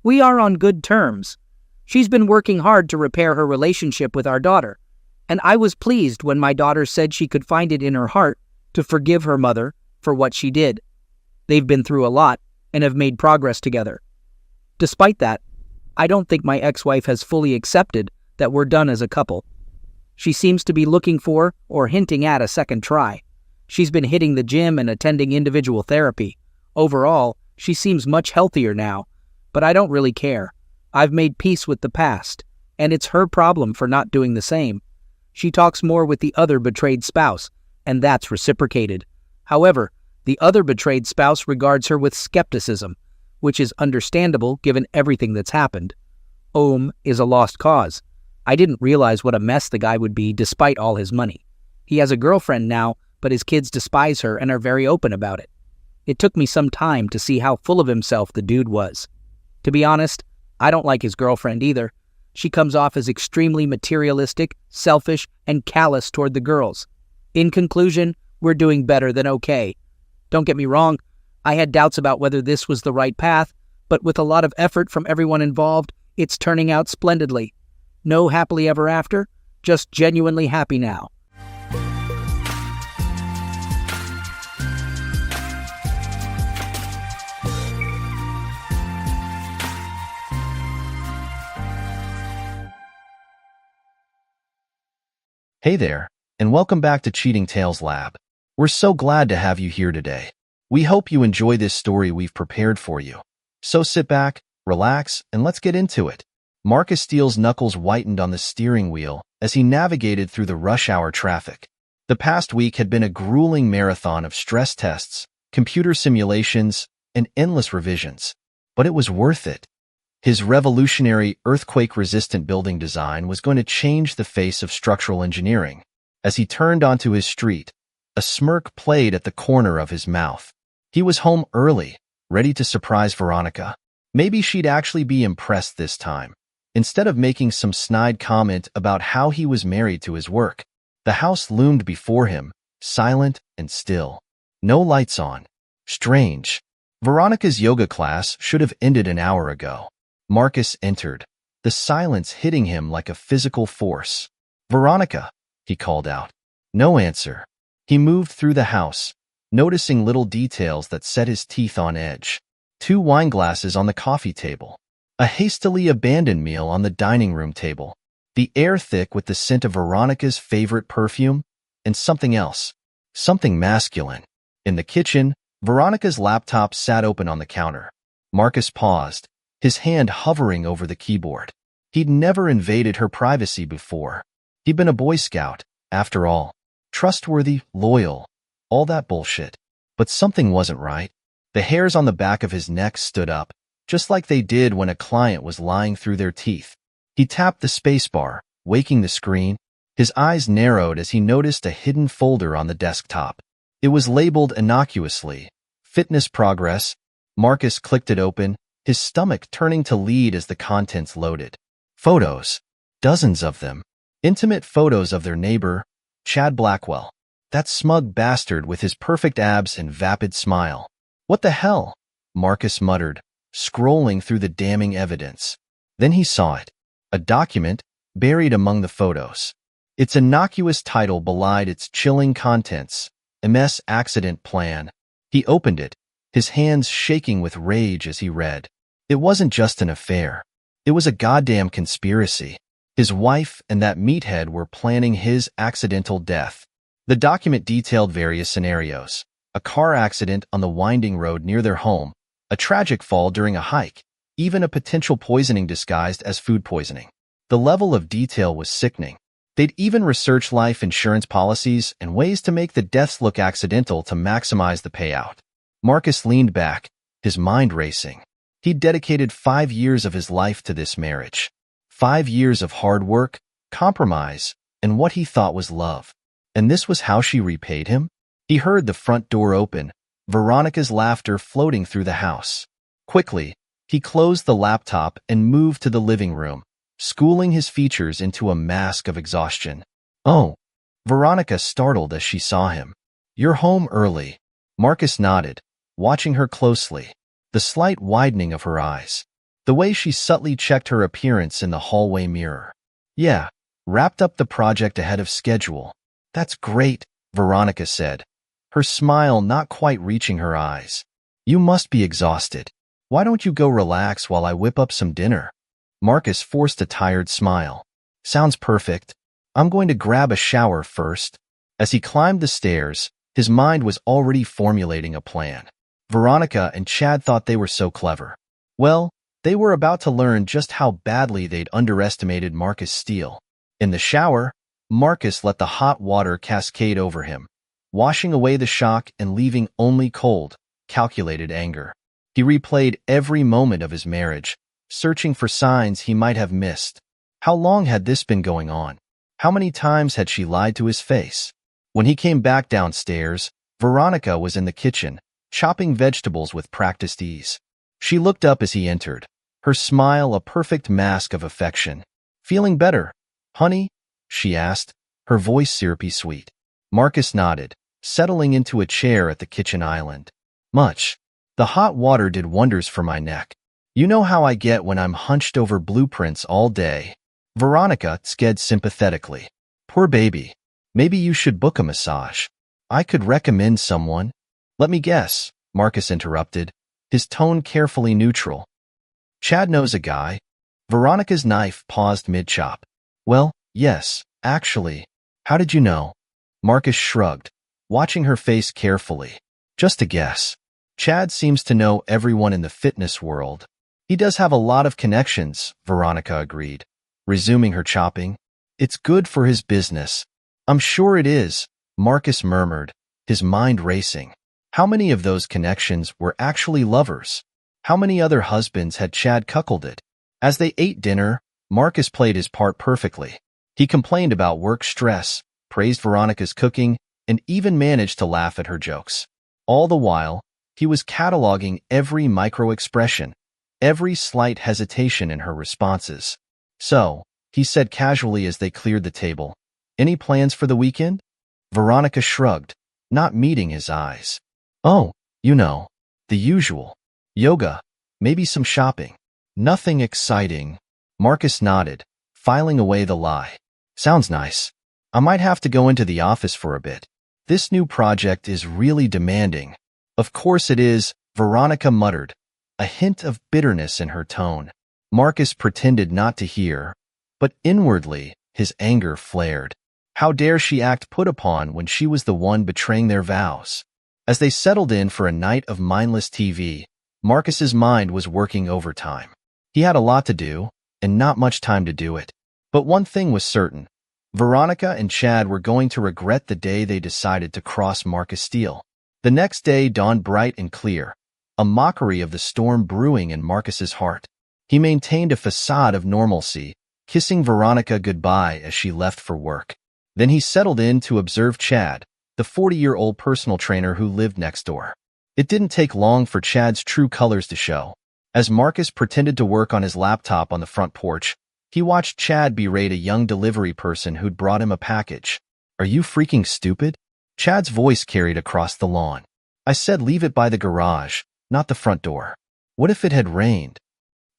S2: We are on good terms. She's been working hard to repair her relationship with our daughter, and I was pleased when my daughter said she could find it in her heart to forgive her mother for what she did. They've been through a lot and have made progress together. Despite that, I don't think my ex-wife has fully accepted that we're done as a couple. She seems to be looking for or hinting at a second try. She's been hitting the gym and attending individual therapy. Overall, she seems much healthier now, but I don't really care. I've made peace with the past, and it's her problem for not doing the same. She talks more with the other betrayed spouse, and that's reciprocated. However, the other betrayed spouse regards her with skepticism, which is understandable given everything that's happened. Ohm is a lost cause. I didn't realize what a mess the guy would be despite all his money. He has a girlfriend now, but his kids despise her and are very open about it. It took me some time to see how full of himself the dude was. To be honest, I don't like his girlfriend either. She comes off as extremely materialistic, selfish, and callous toward the girls. In conclusion, we're doing better than okay. Don't get me wrong, I had doubts about whether this was the right path, but with a lot of effort from everyone involved, it's turning out splendidly. No happily ever after, just genuinely happy now.
S3: Hey there, and welcome back to Cheating Tales Lab. We're so glad to have you here today. We hope you enjoy this story we've prepared for you. So sit back, relax, and let's get into it. Marcus Steele's knuckles whitened on the steering wheel as he navigated through the rush hour traffic. The past week had been a grueling marathon of stress tests, computer simulations, and endless revisions. But it was worth it. His revolutionary, earthquake-resistant building design was going to change the face of structural engineering. As he turned onto his street, a smirk played at the corner of his mouth. He was home early, ready to surprise Veronica. Maybe she'd actually be impressed this time. Instead of making some snide comment about how he was married to his work, the house loomed before him, silent and still. No lights on. Strange. Veronica's yoga class should have ended an hour ago. Marcus entered, the silence hitting him like a physical force. "Veronica," he called out. No answer. He moved through the house, noticing little details that set his teeth on edge. 2 wine glasses on the coffee table. A hastily abandoned meal on the dining room table. The air thick with the scent of Veronica's favorite perfume, and something else. Something masculine. In the kitchen, Veronica's laptop sat open on the counter. Marcus paused, his hand hovering over the keyboard. He'd never invaded her privacy before. He'd been a Boy Scout, after all. Trustworthy, loyal, all that bullshit. But something wasn't right. The hairs on the back of his neck stood up, just like they did when a client was lying through their teeth. He tapped the spacebar, waking the screen. His eyes narrowed as he noticed a hidden folder on the desktop. It was labeled innocuously, "Fitness Progress." Marcus clicked it open, his stomach turning to lead as the contents loaded. Photos. Dozens of them. Intimate photos of their neighbor, Chad Blackwell. That smug bastard with his perfect abs and vapid smile. "What the hell?" Marcus muttered, scrolling through the damning evidence. Then he saw it. A document buried among the photos. Its innocuous title belied its chilling contents, MS Accident Plan. He opened it, his hands shaking with rage as he read. It wasn't just an affair. It was a goddamn conspiracy. His wife and that meathead were planning his accidental death. The document detailed various scenarios. A car accident on the winding road near their home, a tragic fall during a hike, even a potential poisoning disguised as food poisoning. The level of detail was sickening. They'd even researched life insurance policies and ways to make the deaths look accidental to maximize the payout. Marcus leaned back, his mind racing. He'd dedicated 5 years of his life to this marriage. 5 years of hard work, compromise, and what he thought was love. And this was how she repaid him? He heard the front door open, Veronica's laughter floating through the house. Quickly, he closed the laptop and moved to the living room, schooling his features into a mask of exhaustion. "Oh." Veronica startled as she saw him. "You're home early." Marcus nodded, watching her closely. The slight widening of her eyes. The way she subtly checked her appearance in the hallway mirror. "Yeah, wrapped up the project ahead of schedule." "That's great," Veronica said, her smile not quite reaching her eyes. "You must be exhausted. Why don't you go relax while I whip up some dinner?" Marcus forced a tired smile. "Sounds perfect. I'm going to grab a shower first." As he climbed the stairs, his mind was already formulating a plan. Veronica and Chad thought they were so clever. Well, they were about to learn just how badly they'd underestimated Marcus' steel. In the shower, Marcus let the hot water cascade over him, washing away the shock and leaving only cold, calculated anger. He replayed every moment of his marriage, searching for signs he might have missed. How long had this been going on? How many times had she lied to his face? When he came back downstairs, Veronica was in the kitchen, chopping vegetables with practiced ease. She looked up as he entered, her smile a perfect mask of affection. "Feeling better, honey?" she asked, her voice syrupy sweet. Marcus nodded, settling into a chair at the kitchen island. "Much. The hot water did wonders for my neck. You know how I get when I'm hunched over blueprints all day." Veronica sked sympathetically. "Poor baby. Maybe you should book a massage. I could recommend someone." "Let me guess," Marcus interrupted, his tone carefully neutral. "Chad knows a guy." Veronica's knife paused mid-chop. "Well, yes, actually. How did you know?" Marcus shrugged, watching her face carefully. "Just a guess. Chad seems to know everyone in the fitness world." "He does have a lot of connections," Veronica agreed, resuming her chopping. "It's good for his business." "I'm sure it is," Marcus murmured, his mind racing. How many of those connections were actually lovers? How many other husbands had Chad cuckolded? As they ate dinner, Marcus played his part perfectly. He complained about work stress, praised Veronica's cooking, and even managed to laugh at her jokes. All the while, he was cataloging every micro-expression, every slight hesitation in her responses. "So," he said casually as they cleared the table, "any plans for the weekend?" Veronica shrugged, not meeting his eyes. "Oh, you know, The usual. Yoga, maybe some shopping. Nothing exciting. Marcus nodded, filing away the lie. Sounds nice. I might have to go into the office for a bit. This new project is really demanding. Of course it is, Veronica muttered, a hint of bitterness in her tone. Marcus pretended not to hear, but inwardly his anger flared. How dare she act put upon when she was the one betraying their vows? As they settled in for a night of mindless TV, Marcus's mind was working overtime. He had a lot to do, and not much time to do it. But one thing was certain. Veronica and Chad were going to regret the day they decided to cross Marcus Steele. The next day dawned bright and clear, a mockery of the storm brewing in Marcus's heart. He maintained a facade of normalcy, kissing Veronica goodbye as she left for work. Then he settled in to observe Chad, the 40-year-old personal trainer who lived next door. It didn't take long for Chad's true colors to show. As Marcus pretended to work on his laptop on the front porch, he watched Chad berate a young delivery person who'd brought him a package. "Are you freaking stupid?" Chad's voice carried across the lawn. "I said leave it by the garage, not the front door. What if it had rained?"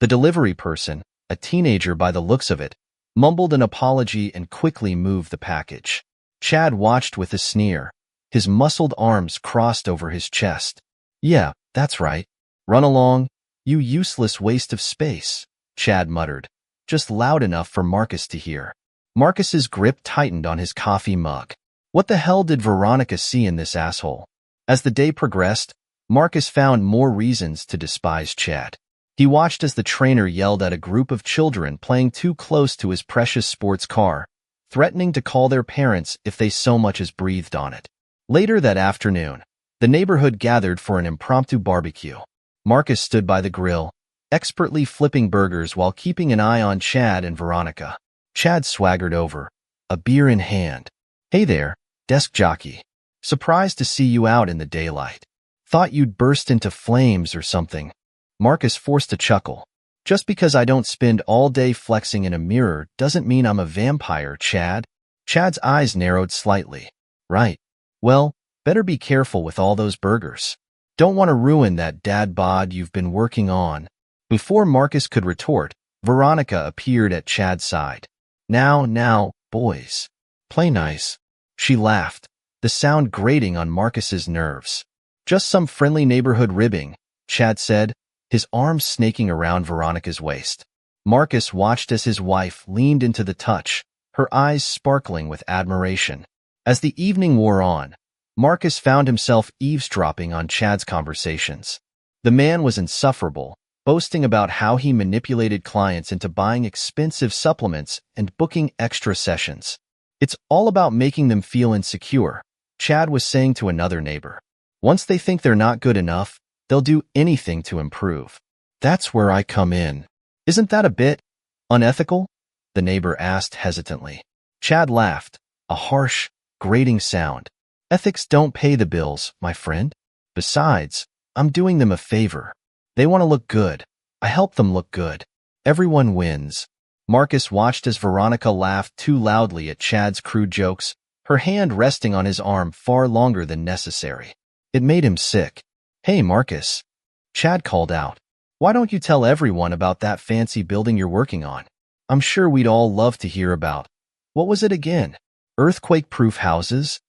S3: The delivery person, a teenager by the looks of it, mumbled an apology and quickly moved the package. Chad watched with a sneer, his muscled arms crossed over his chest. "Yeah, that's right. Run along, you useless waste of space," Chad muttered, just loud enough for Marcus to hear. Marcus's grip tightened on his coffee mug. What the hell did Veronica see in this asshole? As the day progressed, Marcus found more reasons to despise Chad. He watched as the trainer yelled at a group of children playing too close to his precious sports car, threatening to call their parents if they so much as breathed on it. Later that afternoon, the neighborhood gathered for an impromptu barbecue. Marcus stood by the grill, expertly flipping burgers while keeping an eye on Chad and Veronica. Chad swaggered over, a beer in hand. "Hey there, desk jockey. Surprised to see you out in the daylight. Thought you'd burst into flames or something." Marcus forced a chuckle. "Just because I don't spend all day flexing in a mirror doesn't mean I'm a vampire, Chad." Chad's eyes narrowed slightly. "Right. Well, better be careful with all those burgers. Don't want to ruin that dad bod you've been working on." Before Marcus could retort, Veronica appeared at Chad's side. Now, boys. Play nice." She laughed, the sound grating on Marcus's nerves. "Just some friendly neighborhood ribbing," Chad said, his arms snaking around Veronica's waist. Marcus watched as his wife leaned into the touch, her eyes sparkling with admiration. As the evening wore on, Marcus found himself eavesdropping on Chad's conversations. The man was insufferable, boasting about how he manipulated clients into buying expensive supplements and booking extra sessions. "It's all about making them feel insecure," Chad was saying to another neighbor. "Once they think they're not good enough, they'll do anything to improve." "That's where I come in. Isn't that a bit unethical?" the neighbor asked hesitantly. Chad laughed, a harsh, grating sound. "Ethics don't pay the bills, my friend. Besides, I'm doing them a favor. They want to look good. I help them look good. Everyone wins." Marcus watched as Veronica laughed too loudly at Chad's crude jokes, her hand resting on his arm far longer than necessary. It made him sick. "Hey, Marcus," Chad called out. "Why don't you tell everyone about that fancy building you're working on? I'm sure we'd all love to hear about. What was it again? Earthquake-proof houses?"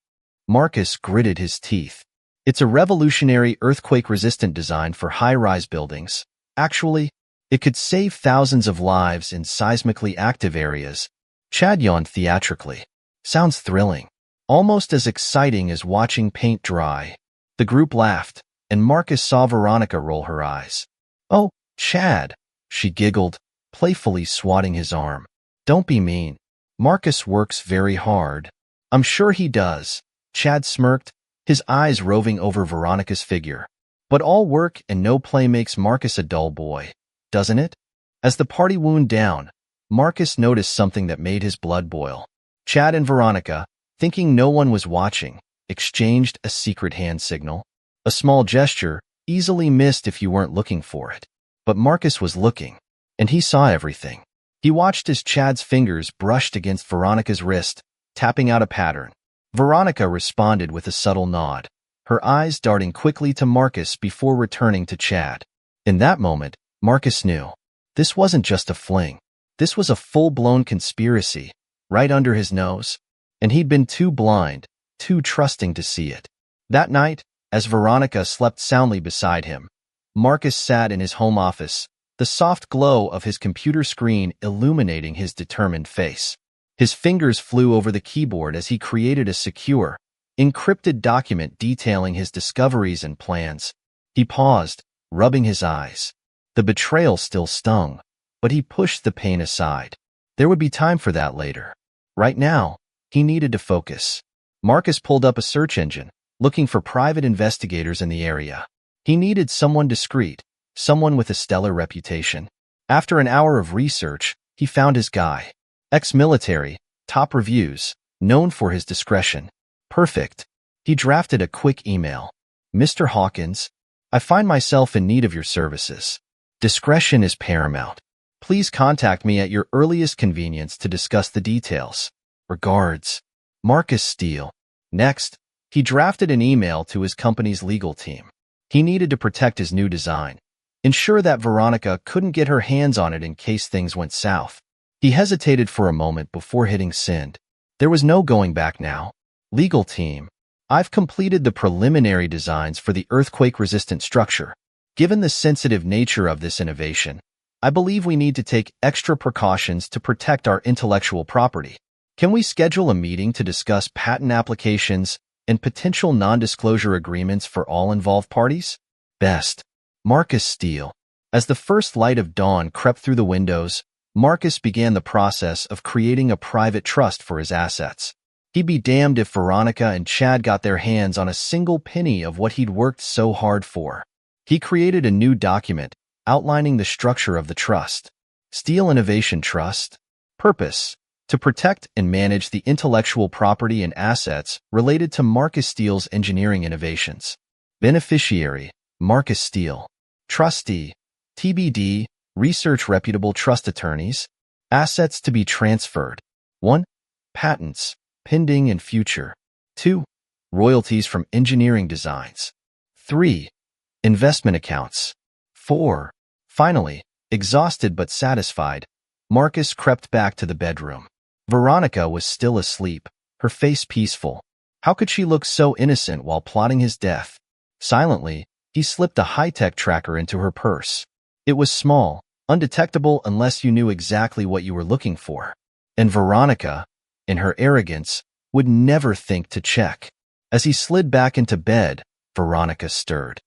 S3: Marcus gritted his teeth. "It's a revolutionary earthquake-resistant design for high-rise buildings. Actually, it could save thousands of lives in seismically active areas." Chad yawned theatrically. "Sounds thrilling. Almost as exciting as watching paint dry." The group laughed, and Marcus saw Veronica roll her eyes. "Oh, Chad," she giggled, playfully swatting his arm. "Don't be mean. Marcus works very hard." "I'm sure he does," Chad smirked, his eyes roving over Veronica's figure. "But all work and no play makes Marcus a dull boy, doesn't it?" As the party wound down, Marcus noticed something that made his blood boil. Chad and Veronica, thinking no one was watching, exchanged a secret hand signal. A small gesture, easily missed if you weren't looking for it. But Marcus was looking, and he saw everything. He watched as Chad's fingers brushed against Veronica's wrist, tapping out a pattern. Veronica responded with a subtle nod, her eyes darting quickly to Marcus before returning to Chad. In that moment, Marcus knew. This wasn't just a fling. This was a full-blown conspiracy, right under his nose, and he'd been too blind, too trusting to see it. That night, as Veronica slept soundly beside him, Marcus sat in his home office, the soft glow of his computer screen illuminating his determined face. His fingers flew over the keyboard as he created a secure, encrypted document detailing his discoveries and plans. He paused, rubbing his eyes. The betrayal still stung, but he pushed the pain aside. There would be time for that later. Right now, he needed to focus. Marcus pulled up a search engine, looking for private investigators in the area. He needed someone discreet, someone with a stellar reputation. After an hour of research, he found his guy. Ex-military, top reviews, known for his discretion. Perfect. He drafted a quick email. Mr. Hawkins, I find myself in need of your services. Discretion is paramount. Please contact me at your earliest convenience to discuss the details. Regards, Marcus Steele. Next, he drafted an email to his company's legal team. He needed to protect his new design, ensure that Veronica couldn't get her hands on it in case things went south. He hesitated for a moment before hitting send. There was no going back now. Legal team, I've completed the preliminary designs for the earthquake-resistant structure. Given the sensitive nature of this innovation, I believe we need to take extra precautions to protect our intellectual property. Can we schedule a meeting to discuss patent applications and potential non-disclosure agreements for all involved parties? Best. Marcus Steele. As the first light of dawn crept through the windows, Marcus began the process of creating a private trust for his assets. He'd be damned if Veronica and Chad got their hands on a single penny of what he'd worked so hard for. He created a new document outlining the structure of the trust. Steele Innovation Trust. Purpose: to protect and manage the intellectual property and assets related to Marcus Steele's engineering innovations. Beneficiary: Marcus Steele. Trustee: TBD, research reputable trust attorneys. Assets to be transferred. 1. Patents, pending and future. 2. Royalties from engineering designs. 3. Investment accounts. 4. Finally, exhausted but satisfied, Marcus crept back to the bedroom. Veronica was still asleep, her face peaceful. How could she look so innocent while plotting his death? Silently, he slipped a high-tech tracker into her purse. It was small, undetectable unless you knew exactly what you were looking for. And Veronica, in her arrogance, would never think to check. As he slid back into bed, Veronica stirred.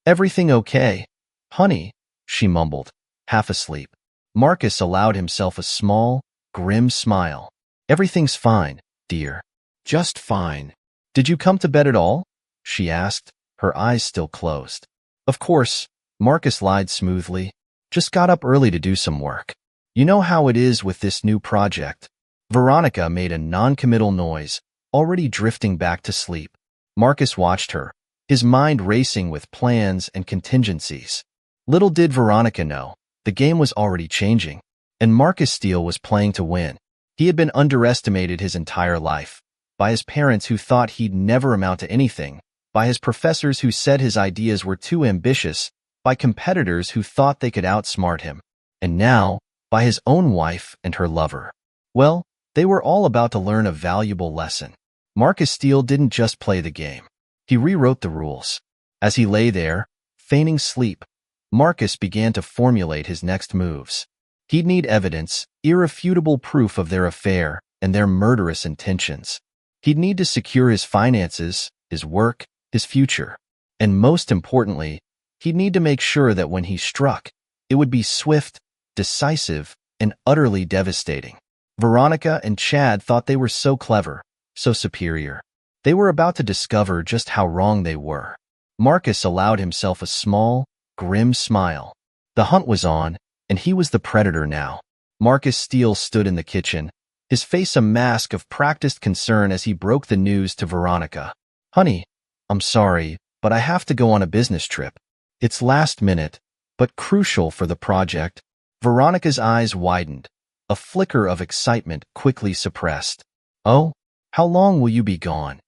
S3: "Everything okay, honey?" she mumbled, half asleep. Marcus allowed himself a small, grim smile. "Everything's fine, dear. Just fine." "Did you come to bed at all?" she asked, her eyes still closed. Of course, Marcus lied smoothly. "Just got up early to do some work. You know how it is with this new project." Veronica made a non-committal noise, already drifting back to sleep. Marcus watched her, his mind racing with plans and contingencies. Little did Veronica know, the game was already changing, and Marcus Steele was playing to win. He had been underestimated his entire life, by his parents who thought he'd never amount to anything, by his professors who said his ideas were too ambitious, by competitors who thought they could outsmart him, and now, by his own wife and her lover. Well, they were all about to learn a valuable lesson. Marcus Steele didn't just play the game. He rewrote the rules. As he lay there, feigning sleep, Marcus began to formulate his next moves. He'd need evidence, irrefutable proof of their affair and their murderous intentions. He'd need to secure his finances, his work, his future. And most importantly, he'd need to make sure that when he struck, it would be swift, decisive, and utterly devastating. Veronica and Chad thought they were so clever, so superior. They were about to discover just how wrong they were. Marcus allowed himself a small, grim smile. The hunt was on, and he was the predator now. Marcus Steele stood in the kitchen, his face a mask of practiced concern as he broke the news to Veronica. "Honey, I'm sorry, but I have to go on a business trip. It's last minute, but crucial for the project." Veronica's eyes widened, a flicker of excitement quickly suppressed. "Oh, how long will you be gone?"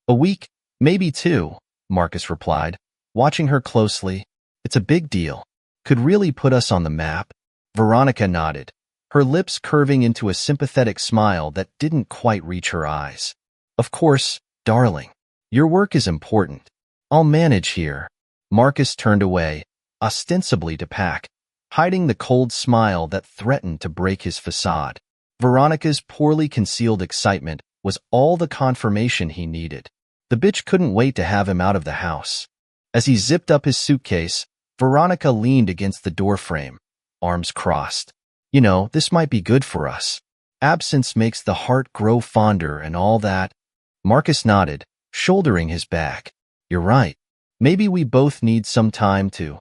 S3: "A week, maybe 2. Marcus replied, watching her closely. It's a big deal. Could really put us on the map. Veronica nodded, her lips curving into a sympathetic smile that didn't quite reach her eyes. Of course, darling. Your work is important. I'll manage here. Marcus turned away, ostensibly to pack, hiding the cold smile that threatened to break his facade. Veronica's poorly concealed excitement was all the confirmation he needed. The bitch couldn't wait to have him out of the house. As he zipped up his suitcase, Veronica leaned against the doorframe, arms crossed. You know, this might be good for us. Absence makes the heart grow fonder and all that. Marcus nodded, shouldering his bag. You're right. Maybe we both need some time to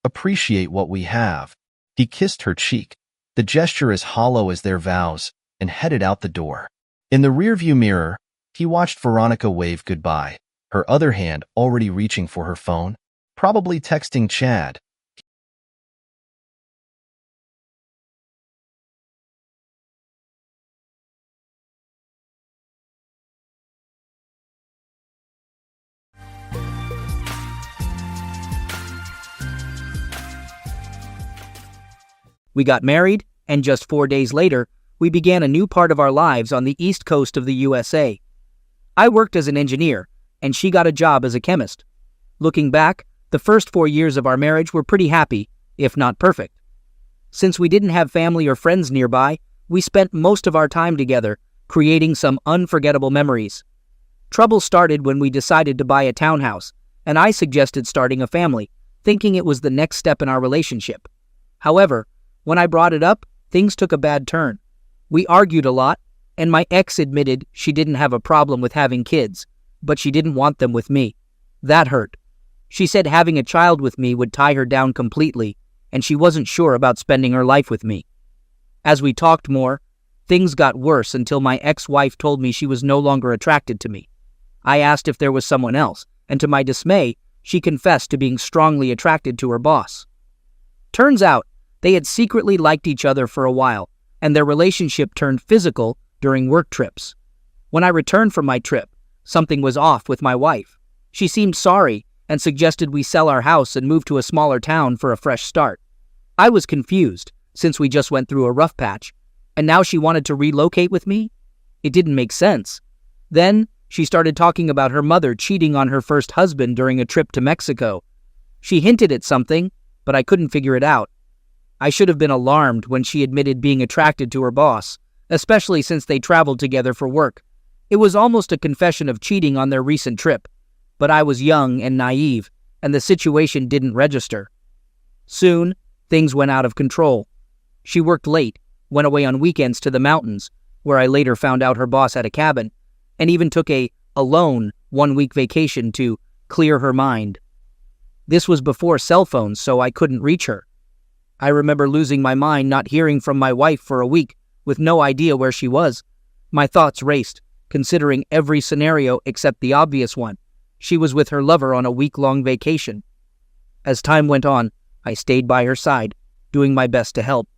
S3: appreciate what we have. He kissed her cheek, the gesture as hollow as their vows, and headed out the door. In the rearview mirror, he watched Veronica wave goodbye, her other hand already reaching for her phone, probably texting Chad.
S2: We got married, and just 4 days later, we began a new part of our lives on the east coast of the USA. I worked as an engineer, and she got a job as a chemist. Looking back, the first 4 years of our marriage were pretty happy, if not perfect. Since we didn't have family or friends nearby, we spent most of our time together, creating some unforgettable memories. Trouble started when we decided to buy a townhouse, and I suggested starting a family, thinking it was the next step in our relationship. However, when I brought it up, things took a bad turn. We argued a lot, and my ex admitted she didn't have a problem with having kids, but she didn't want them with me. That hurt. She said having a child with me would tie her down completely, and she wasn't sure about spending her life with me. As we talked more, things got worse until my ex-wife told me she was no longer attracted to me. I asked if there was someone else, and to my dismay, she confessed to being strongly attracted to her boss. Turns out, they had secretly liked each other for a while, and their relationship turned physical during work trips. When I returned from my trip, something was off with my wife. She seemed sorry and suggested we sell our house and move to a smaller town for a fresh start. I was confused, since we just went through a rough patch, and now she wanted to relocate with me? It didn't make sense. Then, she started talking about her mother cheating on her first husband during a trip to Mexico. She hinted at something, but I couldn't figure it out. I should have been alarmed when she admitted being attracted to her boss, especially since they traveled together for work. It was almost a confession of cheating on their recent trip, but I was young and naive, and the situation didn't register. Soon, things went out of control. She worked late, went away on weekends to the mountains, where I later found out her boss had a cabin, and even took a alone 1-week vacation to clear her mind. This was before cell phones, so I couldn't reach her. I remember losing my mind not hearing from my wife for a week, with no idea where she was. My thoughts raced, considering every scenario except the obvious one. She was with her lover on a week-long vacation. As time went on, I stayed by her side, doing my best to help.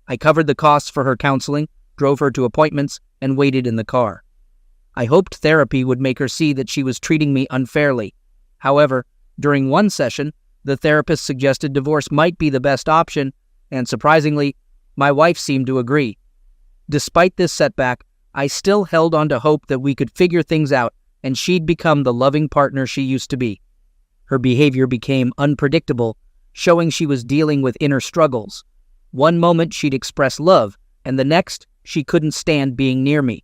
S2: I covered the costs for her counseling, drove her to appointments, and waited in the car. I hoped therapy would make her see that she was treating me unfairly. However, during one session, the therapist suggested divorce might be the best option, and surprisingly, my wife seemed to agree. Despite this setback, I still held on to hope that we could figure things out and she'd become the loving partner she used to be. Her behavior became unpredictable, showing she was dealing with inner struggles. One moment she'd express love, and the next, she couldn't stand being near me.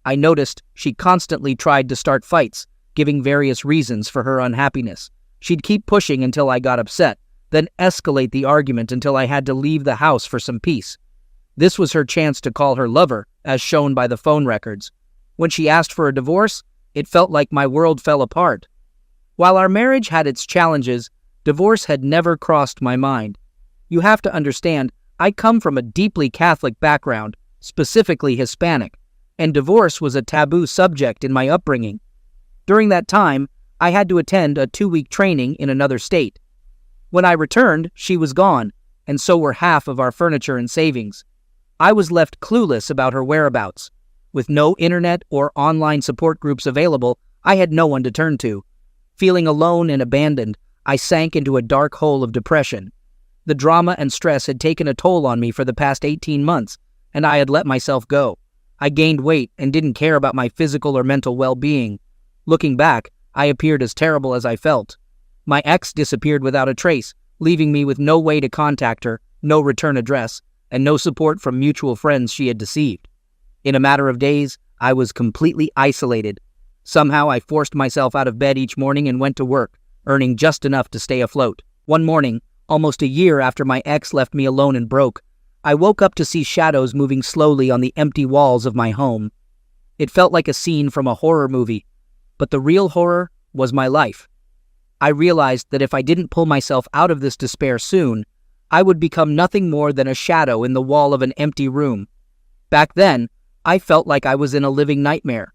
S2: I noticed she constantly tried to start fights, giving various reasons for her unhappiness. She'd keep pushing until I got upset, then escalate the argument until I had to leave the house for some peace. This was her chance to call her lover, as shown by the phone records. When she asked for a divorce, it felt like my world fell apart. While our marriage had its challenges, divorce had never crossed my mind. You have to understand, I come from a deeply Catholic background, specifically Hispanic, and divorce was a taboo subject in my upbringing. During that time, I had to attend a 2-week training in another state. When I returned, she was gone, and so were half of our furniture and savings. I was left clueless about her whereabouts. With no internet or online support groups available, I had no one to turn to. Feeling alone and abandoned, I sank into a dark hole of depression. The drama and stress had taken a toll on me for the past 18 months, and I had let myself go. I gained weight and didn't care about my physical or mental well-being. Looking back, I appeared as terrible as I felt. My ex disappeared without a trace, leaving me with no way to contact her, no return address, and no support from mutual friends she had deceived. In a matter of days, I was completely isolated. Somehow I forced myself out of bed each morning and went to work, earning just enough to stay afloat. One morning, almost a year after my ex left me alone and broke, I woke up to see shadows moving slowly on the empty walls of my home. It felt like a scene from a horror movie, but the real horror was my life. I realized that if I didn't pull myself out of this despair soon, I would become nothing more than a shadow in the wall of an empty room. Back then, I felt like I was in a living nightmare.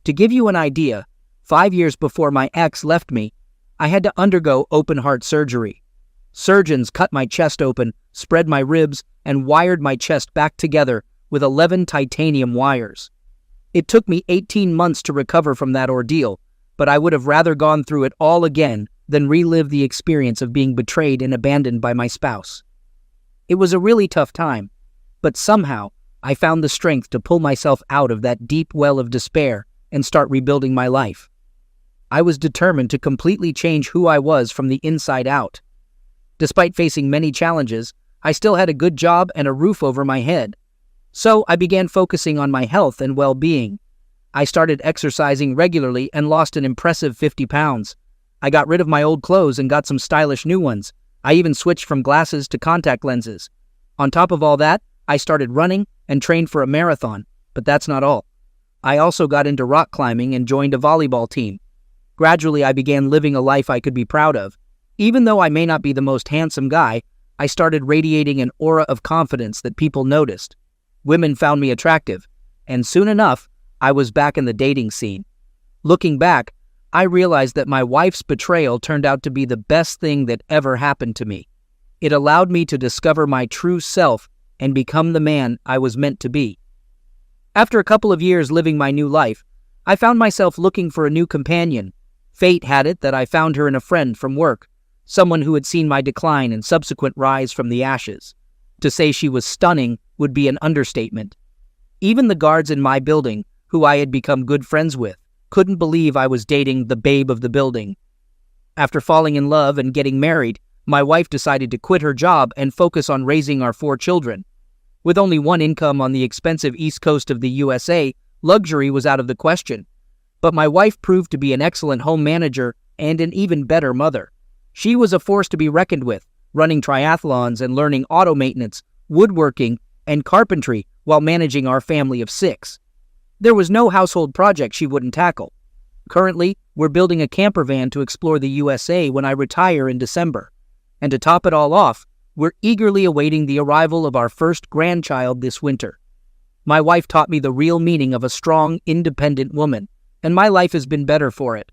S2: To give you an idea, 5 years before my ex left me, I had to undergo open-heart surgery. Surgeons cut my chest open, spread my ribs, and wired my chest back together with 11 titanium wires. It took me 18 months to recover from that ordeal, but I would have rather gone through it all again than relive the experience of being betrayed and abandoned by my spouse. It was a really tough time, but somehow I found the strength to pull myself out of that deep well of despair and start rebuilding my life. I was determined to completely change who I was from the inside out. Despite facing many challenges, I still had a good job and a roof over my head. So I began focusing on my health and well-being. I started exercising regularly and lost an impressive 50 pounds. I got rid of my old clothes and got some stylish new ones. I even switched from glasses to contact lenses. On top of all that, I started running and trained for a marathon, but that's not all. I also got into rock climbing and joined a volleyball team. Gradually, I began living a life I could be proud of. Even though I may not be the most handsome guy, I started radiating an aura of confidence that people noticed. Women found me attractive, and soon enough, I was back in the dating scene. Looking back, I realized that my wife's betrayal turned out to be the best thing that ever happened to me. It allowed me to discover my true self and become the man I was meant to be. After a couple of years living my new life, I found myself looking for a new companion. Fate had it that I found her in a friend from work, someone who had seen my decline and subsequent rise from the ashes. To say she was stunning would be an understatement. Even the guards in my building, who I had become good friends with, couldn't believe I was dating the babe of the building. After falling in love and getting married, my wife decided to quit her job and focus on raising our 4 children. With only one income on the expensive East Coast of the USA, luxury was out of the question. But my wife proved to be an excellent home manager and an even better mother. She was a force to be reckoned with, running triathlons and learning auto maintenance, woodworking, and carpentry while managing our family of 6. There was no household project she wouldn't tackle. Currently, we're building a camper van to explore the USA when I retire in December. And to top it all off, we're eagerly awaiting the arrival of our first grandchild this winter. My wife taught me the real meaning of a strong, independent woman, and my life has been better for it.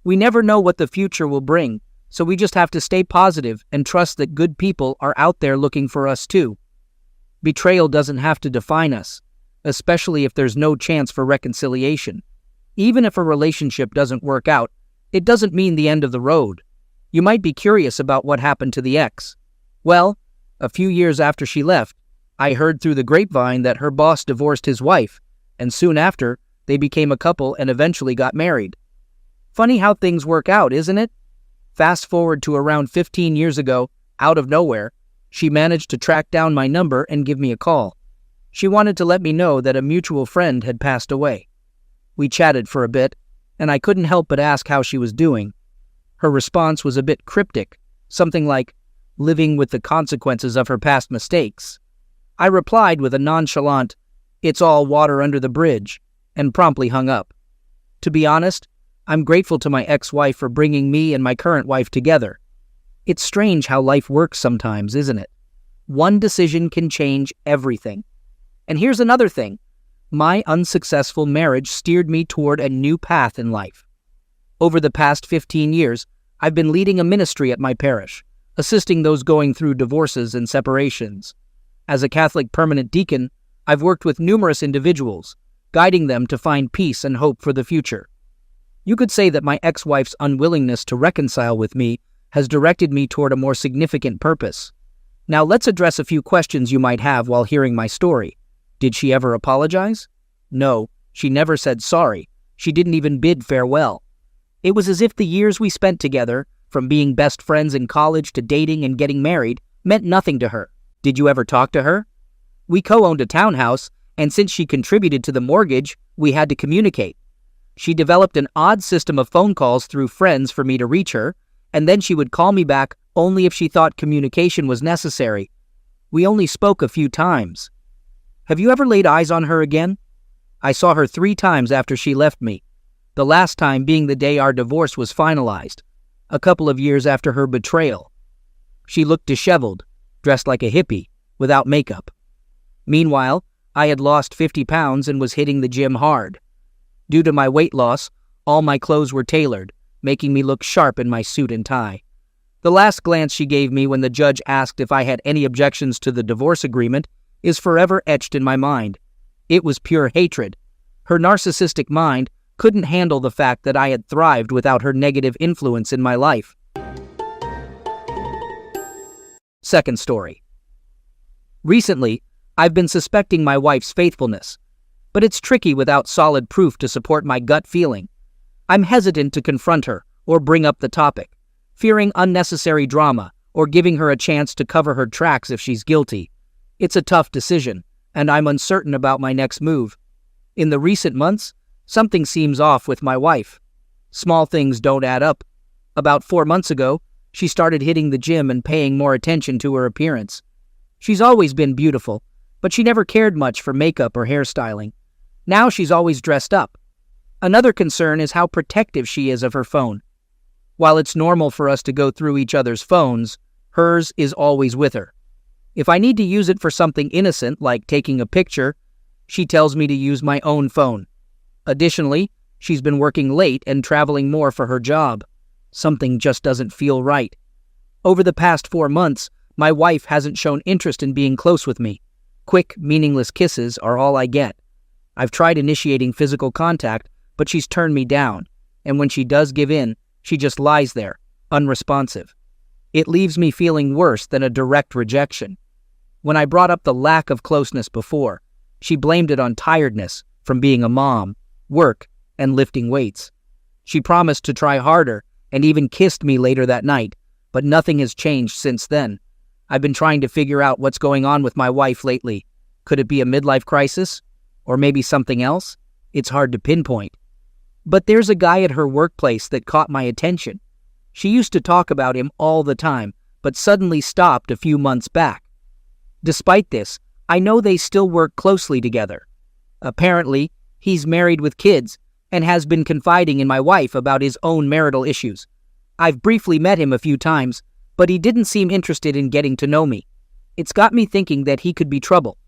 S2: We never know what the future will bring, so we just have to stay positive and trust that good people are out there looking for us too. Betrayal doesn't have to define us, especially if there's no chance for reconciliation. Even if a relationship doesn't work out, it doesn't mean the end of the road. You might be curious about what happened to the ex. Well, a few years after she left, I heard through the grapevine that her boss divorced his wife, and soon after, they became a couple and eventually got married. Funny how things work out, isn't it? Fast forward to around 15 years ago, out of nowhere, she managed to track down my number and give me a call. She wanted to let me know that a mutual friend had passed away. We chatted for a bit, and I couldn't help but ask how she was doing. Her response was a bit cryptic, something like, living with the consequences of her past mistakes. I replied with a nonchalant, "It's all water under the bridge," and promptly hung up. To be honest, I'm grateful to my ex-wife for bringing me and my current wife together. It's strange how life works sometimes, isn't it? One decision can change everything. And here's another thing. My unsuccessful marriage steered me toward a new path in life. Over the past 15 years, I've been leading a ministry at my parish, assisting those going through divorces and separations. As a Catholic permanent deacon, I've worked with numerous individuals, guiding them to find peace and hope for the future. You could say that my ex-wife's unwillingness to reconcile with me has directed me toward a more significant purpose. Now let's address a few questions you might have while hearing my story. Did she ever apologize? No, she never said sorry. She didn't even bid farewell. It was as if the years we spent together, from being best friends in college to dating and getting married, meant nothing to her. Did you ever talk to her? We co-owned a townhouse, and since she contributed to the mortgage, we had to communicate. She developed an odd system of phone calls through friends for me to reach her, and then she would call me back only if she thought communication was necessary. We only spoke a few times. Have you ever laid eyes on her again? I saw her 3 times after she left me, the last time being the day our divorce was finalized, a couple of years after her betrayal. She looked disheveled, dressed like a hippie, without makeup. Meanwhile, I had lost 50 pounds and was hitting the gym hard. Due to my weight loss, all my clothes were tailored, making me look sharp in my suit and tie. The last glance she gave me when the judge asked if I had any objections to the divorce agreement is forever etched in my mind. It was pure hatred. Her narcissistic mind couldn't handle the fact that I had thrived without her negative influence in my life. Second story. Recently, I've been suspecting my wife's faithfulness, but it's tricky without solid proof to support my gut feeling. I'm hesitant to confront her or bring up the topic, fearing unnecessary drama or giving her a chance to cover her tracks if she's guilty. It's a tough decision, and I'm uncertain about my next move. In the recent months, something seems off with my wife. Small things don't add up. About 4 months ago, she started hitting the gym and paying more attention to her appearance. She's always been beautiful, but she never cared much for makeup or hairstyling. Now she's always dressed up. Another concern is how protective she is of her phone. While it's normal for us to go through each other's phones, hers is always with her. If I need to use it for something innocent, like taking a picture, she tells me to use my own phone. Additionally, she's been working late and traveling more for her job. Something just doesn't feel right. Over the past 4 months, my wife hasn't shown interest in being close with me. Quick, meaningless kisses are all I get. I've tried initiating physical contact, but she's turned me down, and when she does give in, she just lies there, unresponsive. It leaves me feeling worse than a direct rejection. When I brought up the lack of closeness before, she blamed it on tiredness from being a mom, work, and lifting weights. She promised to try harder and even kissed me later that night, but nothing has changed since then. I've been trying to figure out what's going on with my wife lately. Could it be a midlife crisis? Or maybe something else? It's hard to pinpoint. But there's a guy at her workplace that caught my attention. She used to talk about him all the time, but suddenly stopped a few months back. Despite this, I know they still work closely together. Apparently, he's married with kids and has been confiding in my wife about his own marital issues. I've briefly met him a few times, but he didn't seem interested in getting to know me. It's got me thinking that he could be trouble.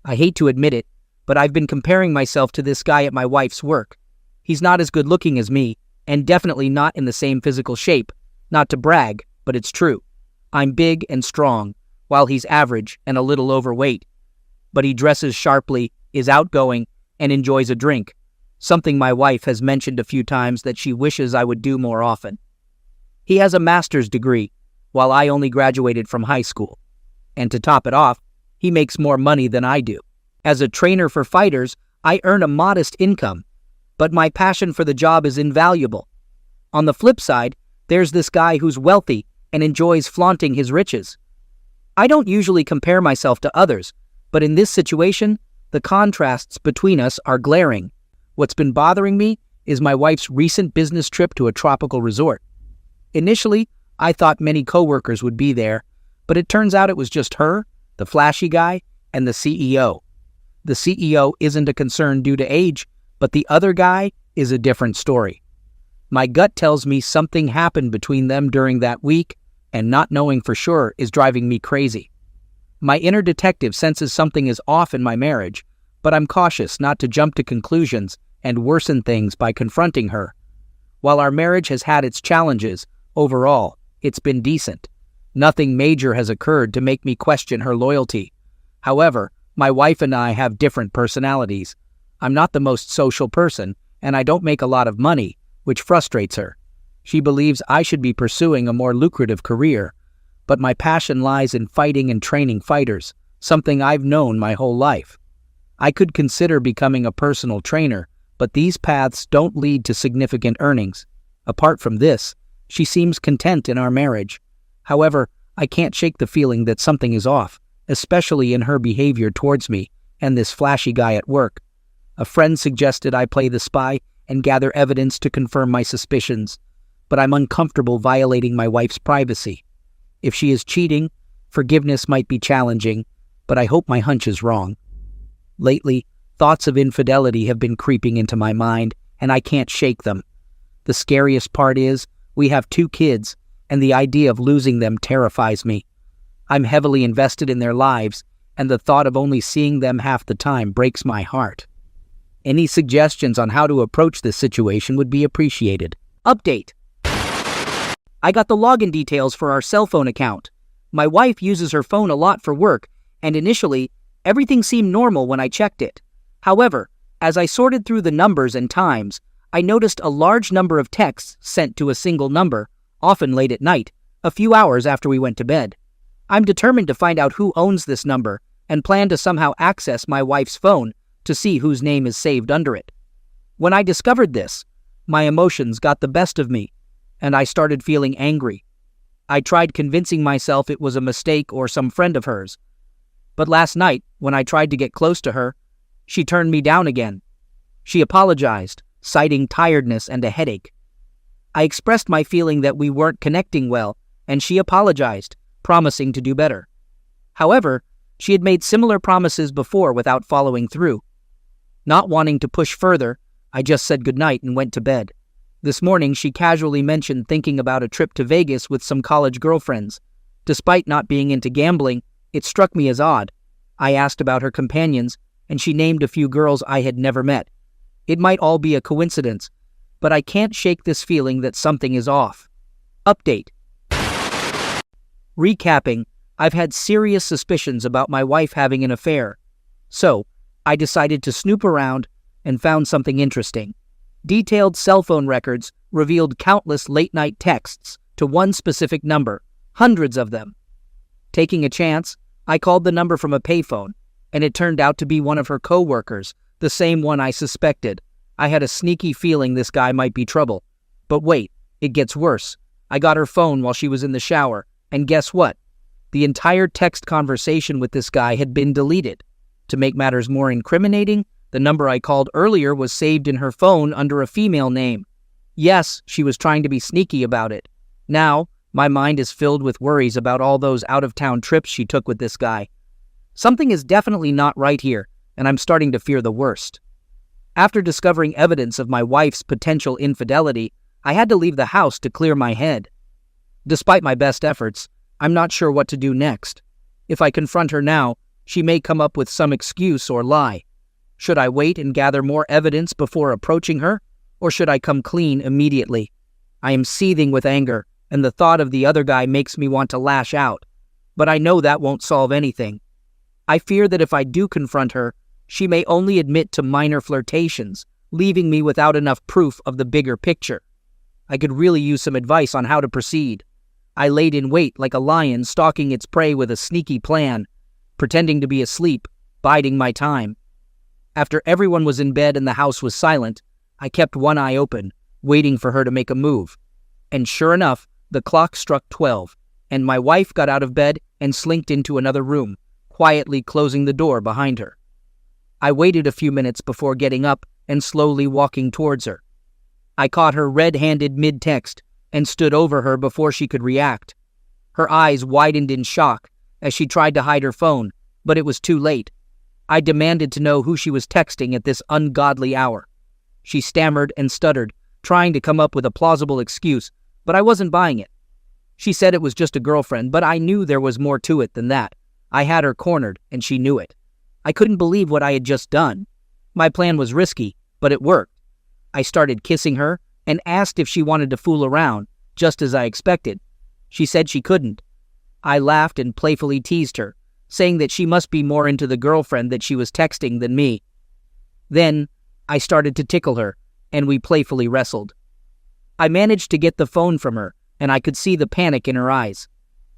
S2: I hate to admit it, but I've been comparing myself to this guy at my wife's work. He's not as good looking as me, and definitely not in the same physical shape. Not to brag, but it's true. I'm big and strong, while he's average and a little overweight. But he dresses sharply, is outgoing, and enjoys a drink, something my wife has mentioned a few times that she wishes I would do more often. He has a master's degree, while I only graduated from high school. And to top it off, he makes more money than I do. As a trainer for fighters, I earn a modest income, but my passion for the job is invaluable. On the flip side, there's this guy who's wealthy and enjoys flaunting his riches. I don't usually compare myself to others, but in this situation, the contrasts between us are glaring. What's been bothering me is my wife's recent business trip to a tropical resort. Initially, I thought many coworkers would be there, but it turns out it was just her, the flashy guy, and the CEO. The CEO isn't a concern due to age, but the other guy is a different story. My gut tells me something happened between them during that week, and not knowing for sure is driving me crazy. My inner detective senses something is off in my marriage, but I'm cautious not to jump to conclusions and worsen things by confronting her. While our marriage has had its challenges, overall, it's been decent. Nothing major has occurred to make me question her loyalty. However, my wife and I have different personalities. I'm not the most social person, and I don't make a lot of money, which frustrates her. She believes I should be pursuing a more lucrative career, but my passion lies in fighting and training fighters, something I've known my whole life. I could consider becoming a personal trainer, but these paths don't lead to significant earnings. Apart from this, she seems content in our marriage. However, I can't shake the feeling that something is off, especially in her behavior towards me and this flashy guy at work. A friend suggested I play the spy and gather evidence to confirm my suspicions, but I'm uncomfortable violating my wife's privacy. If she is cheating, forgiveness might be challenging, but I hope my hunch is wrong. Lately, thoughts of infidelity have been creeping into my mind, and I can't shake them. The scariest part is, we have 2 kids, and the idea of losing them terrifies me. I'm heavily invested in their lives, and the thought of only seeing them half the time breaks my heart. Any suggestions on how to approach this situation would be appreciated. Update. I got the login details for our cell phone account. My wife uses her phone a lot for work, and initially, everything seemed normal when I checked it. However, as I sorted through the numbers and times, I noticed a large number of texts sent to a single number, often late at night, a few hours after we went to bed. I'm determined to find out who owns this number and plan to somehow access my wife's phone to see whose name is saved under it. When I discovered this, my emotions got the best of me, and I started feeling angry. I tried convincing myself it was a mistake or some friend of hers. But last night, when I tried to get close to her, she turned me down again. She apologized, citing tiredness and a headache. I expressed my feeling that we weren't connecting well, and she apologized, promising to do better. However, she had made similar promises before without following through. Not wanting to push further, I just said goodnight and went to bed. This morning, she casually mentioned thinking about a trip to Vegas with some college girlfriends. Despite not being into gambling, it struck me as odd. I asked about her companions, and she named a few girls I had never met. It might all be a coincidence, but I can't shake this feeling that something is off. Update. Recapping, I've had serious suspicions about my wife having an affair. So, I decided to snoop around and found something interesting. Detailed cell phone records revealed countless late-night texts to one specific number, hundreds of them. Taking a chance, I called the number from a payphone, and it turned out to be one of her co-workers, the same one I suspected. I had a sneaky feeling this guy might be trouble. But wait, it gets worse. I got her phone while she was in the shower, and guess what? The entire text conversation with this guy had been deleted. To make matters more incriminating, the number I called earlier was saved in her phone under a female name. Yes, she was trying to be sneaky about it. Now, my mind is filled with worries about all those out-of-town trips she took with this guy. Something is definitely not right here, and I'm starting to fear the worst. After discovering evidence of my wife's potential infidelity, I had to leave the house to clear my head. Despite my best efforts, I'm not sure what to do next. If I confront her now, she may come up with some excuse or lie. Should I wait and gather more evidence before approaching her, or should I come clean immediately? I am seething with anger, and the thought of the other guy makes me want to lash out. But I know that won't solve anything. I fear that if I do confront her, she may only admit to minor flirtations, leaving me without enough proof of the bigger picture. I could really use some advice on how to proceed. I laid in wait like a lion stalking its prey with a sneaky plan, pretending to be asleep, biding my time. After everyone was in bed and the house was silent, I kept one eye open, waiting for her to make a move. And sure enough, the clock struck 12, and my wife got out of bed and slinked into another room, quietly closing the door behind her. I waited a few minutes before getting up and slowly walking towards her. I caught her red-handed mid-text and stood over her before she could react. Her eyes widened in shock as she tried to hide her phone, but it was too late. I demanded to know who she was texting at this ungodly hour. She stammered and stuttered, trying to come up with a plausible excuse, but I wasn't buying it. She said it was just a girlfriend, but I knew there was more to it than that. I had her cornered, and she knew it. I couldn't believe what I had just done. My plan was risky, but it worked. I started kissing her and asked if she wanted to fool around, just as I expected. She said she couldn't. I laughed and playfully teased her, saying that she must be more into the girlfriend that she was texting than me. Then, I started to tickle her, and we playfully wrestled. I managed to get the phone from her, and I could see the panic in her eyes.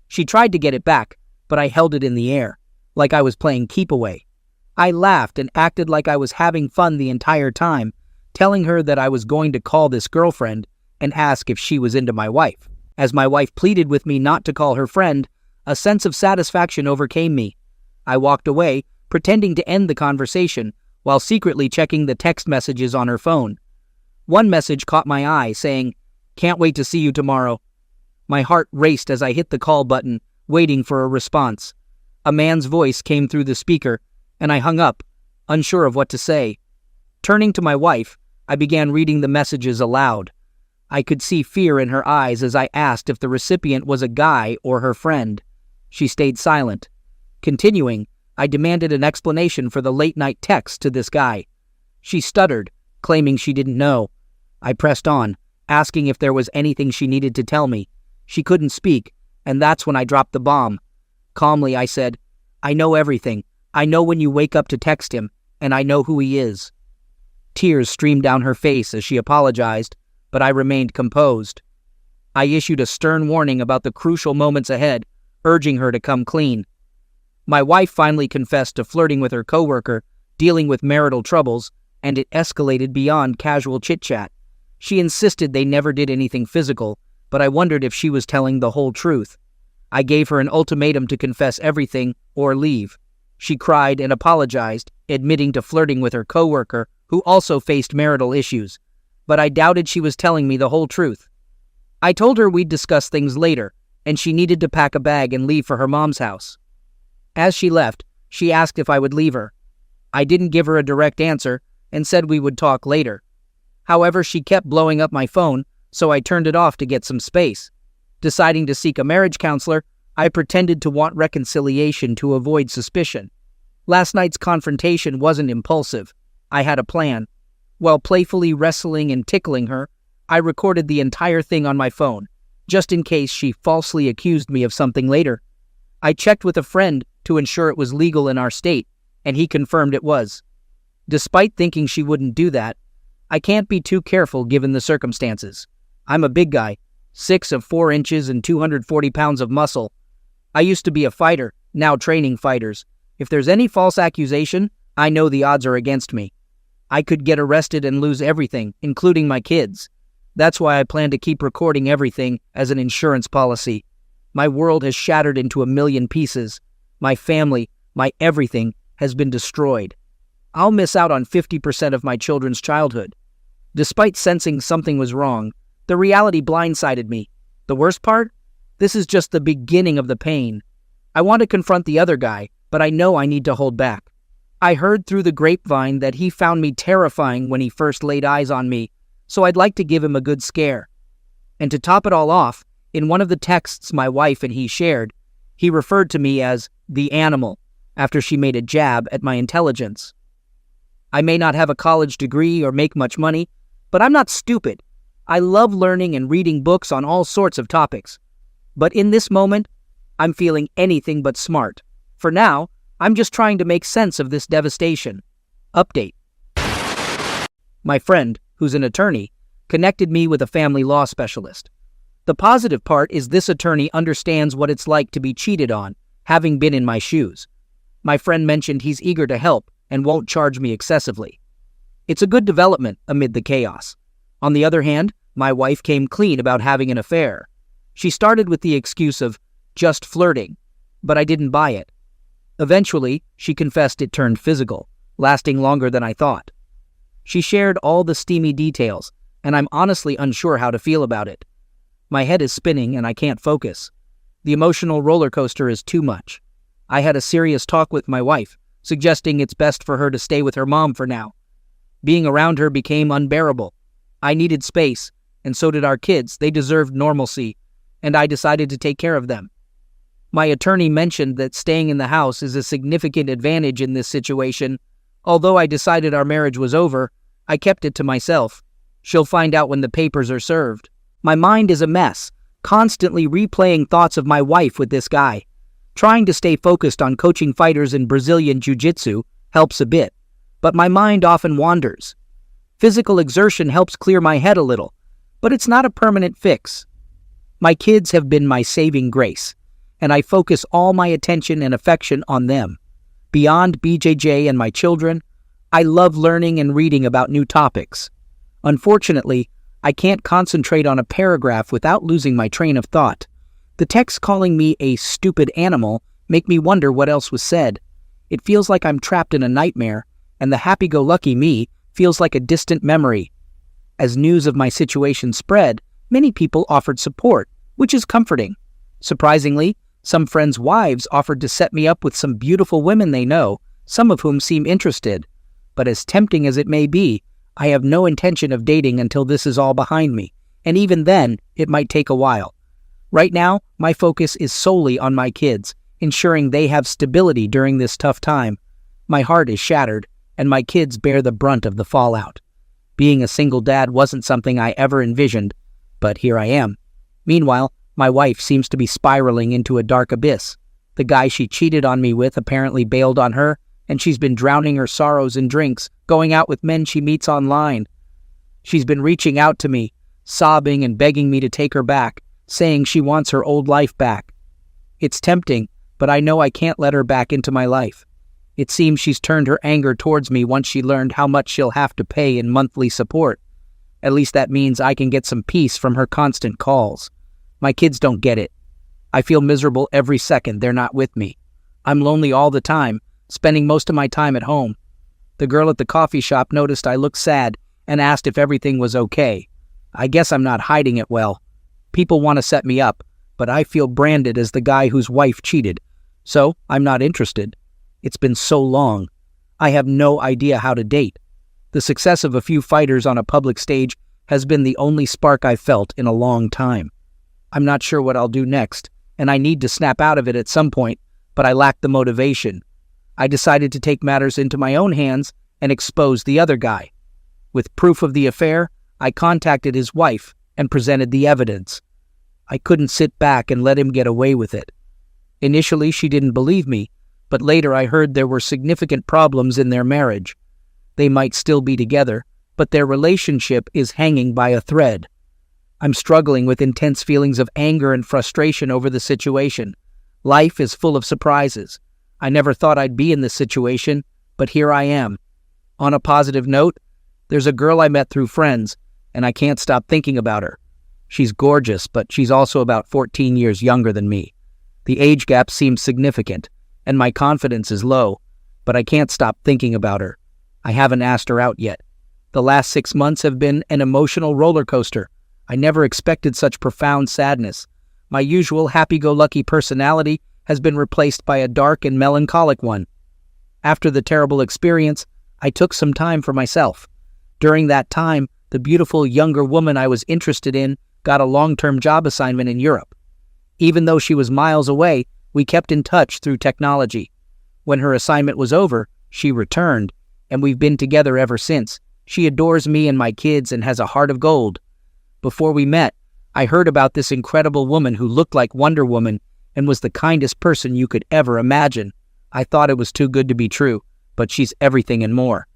S2: She tried to get it back, but I held it in the air, like I was playing keep away. I laughed and acted like I was having fun the entire time, telling her that I was going to call this girlfriend and ask if she was into my wife. As my wife pleaded with me not to call her friend, a sense of satisfaction overcame me. I walked away, pretending to end the conversation, while secretly checking the text messages on her phone. One message caught my eye, saying, "Can't wait to see you tomorrow." My heart raced as I hit the call button, waiting for a response. A man's voice came through the speaker, and I hung up, unsure of what to say. Turning to my wife, I began reading the messages aloud. I could see fear in her eyes as I asked if the recipient was a guy or her friend. She stayed silent. Continuing, I demanded an explanation for the late-night text to this guy. She stuttered, claiming she didn't know. I pressed on, asking if there was anything she needed to tell me. She couldn't speak, and that's when I dropped the bomb. Calmly, I said, "I know everything. I know when you wake up to text him, and I know who he is." Tears streamed down her face as she apologized, but I remained composed. I issued a stern warning about the crucial moments ahead, urging her to come clean. My wife finally confessed to flirting with her coworker, dealing with marital troubles, and it escalated beyond casual chit-chat. She insisted they never did anything physical, but I wondered if she was telling the whole truth. I gave her an ultimatum to confess everything or leave. She cried and apologized, admitting to flirting with her coworker, who also faced marital issues, but I doubted she was telling me the whole truth. I told her we'd discuss things later, and she needed to pack a bag and leave for her mom's house. As she left, she asked if I would leave her. I didn't give her a direct answer and said we would talk later. However, she kept blowing up my phone, so I turned it off to get some space. Deciding to seek a marriage counselor, I pretended to want reconciliation to avoid suspicion. Last night's confrontation wasn't impulsive. I had a plan. While playfully wrestling and tickling her, I recorded the entire thing on my phone, just in case she falsely accused me of something later. I checked with a friend to ensure it was legal in our state, and he confirmed it was. Despite thinking she wouldn't do that, I can't be too careful given the circumstances. I'm a big guy, 6'4" and 240 pounds of muscle. I used to be a fighter, now training fighters. If there's any false accusation, I know the odds are against me. I could get arrested and lose everything, including my kids. That's why I plan to keep recording everything as an insurance policy. My world has shattered into a million pieces. My family, my everything, has been destroyed. I'll miss out on 50% of my children's childhood. Despite sensing something was wrong, the reality blindsided me. The worst part? This is just the beginning of the pain. I want to confront the other guy, but I know I need to hold back. I heard through the grapevine that he found me terrifying when he first laid eyes on me, so I'd like to give him a good scare. And to top it all off, in one of the texts my wife and he shared, he referred to me as the animal, after she made a jab at my intelligence. I may not have a college degree or make much money, but I'm not stupid. I love learning and reading books on all sorts of topics. But in this moment, I'm feeling anything but smart. For now, I'm just trying to make sense of this devastation. Update. My friend, who's an attorney, connected me with a family law specialist. The positive part is this attorney understands what it's like to be cheated on, having been in my shoes. My friend mentioned he's eager to help and won't charge me excessively. It's a good development amid the chaos. On the other hand, my wife came clean about having an affair. She started with the excuse of just flirting, but I didn't buy it. Eventually, she confessed it turned physical, lasting longer than I thought. She shared all the steamy details, and I'm honestly unsure how to feel about it. My head is spinning and I can't focus. The emotional roller coaster is too much. I had a serious talk with my wife, suggesting it's best for her to stay with her mom for now. Being around her became unbearable. I needed space, and so did our kids. They deserved normalcy, and I decided to take care of them. My attorney mentioned that staying in the house is a significant advantage in this situation. Although I decided our marriage was over, I kept it to myself. She'll find out when the papers are served. My mind is a mess, constantly replaying thoughts of my wife with this guy. Trying to stay focused on coaching fighters in Brazilian Jiu-Jitsu helps a bit, but my mind often wanders. Physical exertion helps clear my head a little, but it's not a permanent fix. My kids have been my saving grace, and I focus all my attention and affection on them. Beyond BJJ and my children, I love learning and reading about new topics. Unfortunately, I can't concentrate on a paragraph without losing my train of thought. The texts calling me a stupid animal make me wonder what else was said. It feels like I'm trapped in a nightmare, and the happy-go-lucky me feels like a distant memory. As news of my situation spread, many people offered support, which is comforting. Surprisingly, some friends' wives offered to set me up with some beautiful women they know, some of whom seem interested. But as tempting as it may be, I have no intention of dating until this is all behind me, and even then, it might take a while. Right now, my focus is solely on my kids, ensuring they have stability during this tough time. My heart is shattered, and my kids bear the brunt of the fallout. Being a single dad wasn't something I ever envisioned, but here I am. Meanwhile, my wife seems to be spiraling into a dark abyss. The guy she cheated on me with apparently bailed on her, and she's been drowning her sorrows in drinks, going out with men she meets online. She's been reaching out to me, sobbing and begging me to take her back, saying she wants her old life back. It's tempting, but I know I can't let her back into my life. It seems she's turned her anger towards me once she learned how much she'll have to pay in monthly support. At least that means I can get some peace from her constant calls. My kids don't get it. I feel miserable every second they're not with me. I'm lonely all the time, spending most of my time at home. The girl at the coffee shop noticed I looked sad and asked if everything was okay. I guess I'm not hiding it well. People want to set me up, but I feel branded as the guy whose wife cheated, so I'm not interested. It's been so long. I have no idea how to date. The success of a few fighters on a public stage has been the only spark I've felt in a long time. I'm not sure what I'll do next, and I need to snap out of it at some point, but I lack the motivation. I decided to take matters into my own hands and expose the other guy. With proof of the affair, I contacted his wife and presented the evidence. I couldn't sit back and let him get away with it. Initially, she didn't believe me, but later I heard there were significant problems in their marriage. They might still be together, but their relationship is hanging by a thread. I'm struggling with intense feelings of anger and frustration over the situation. Life is full of surprises. I never thought I'd be in this situation, but here I am. On a positive note, there's a girl I met through friends, and I can't stop thinking about her. She's gorgeous, but she's also about 14 years younger than me. The age gap seems significant, and my confidence is low, but I can't stop thinking about her. I haven't asked her out yet. The last 6 months have been an emotional roller coaster. I never expected such profound sadness. My usual happy-go-lucky personality has been replaced by a dark and melancholic one. After the terrible experience, I took some time for myself. During that time, the beautiful younger woman I was interested in got a long-term job assignment in Europe. Even though she was miles away, we kept in touch through technology. When her assignment was over, she returned, and we've been together ever since. She adores me and my kids and has a heart of gold. Before we met, I heard about this incredible woman who looked like Wonder Woman and was the kindest person you could ever imagine. I thought it was too good to be true, but she's everything and more.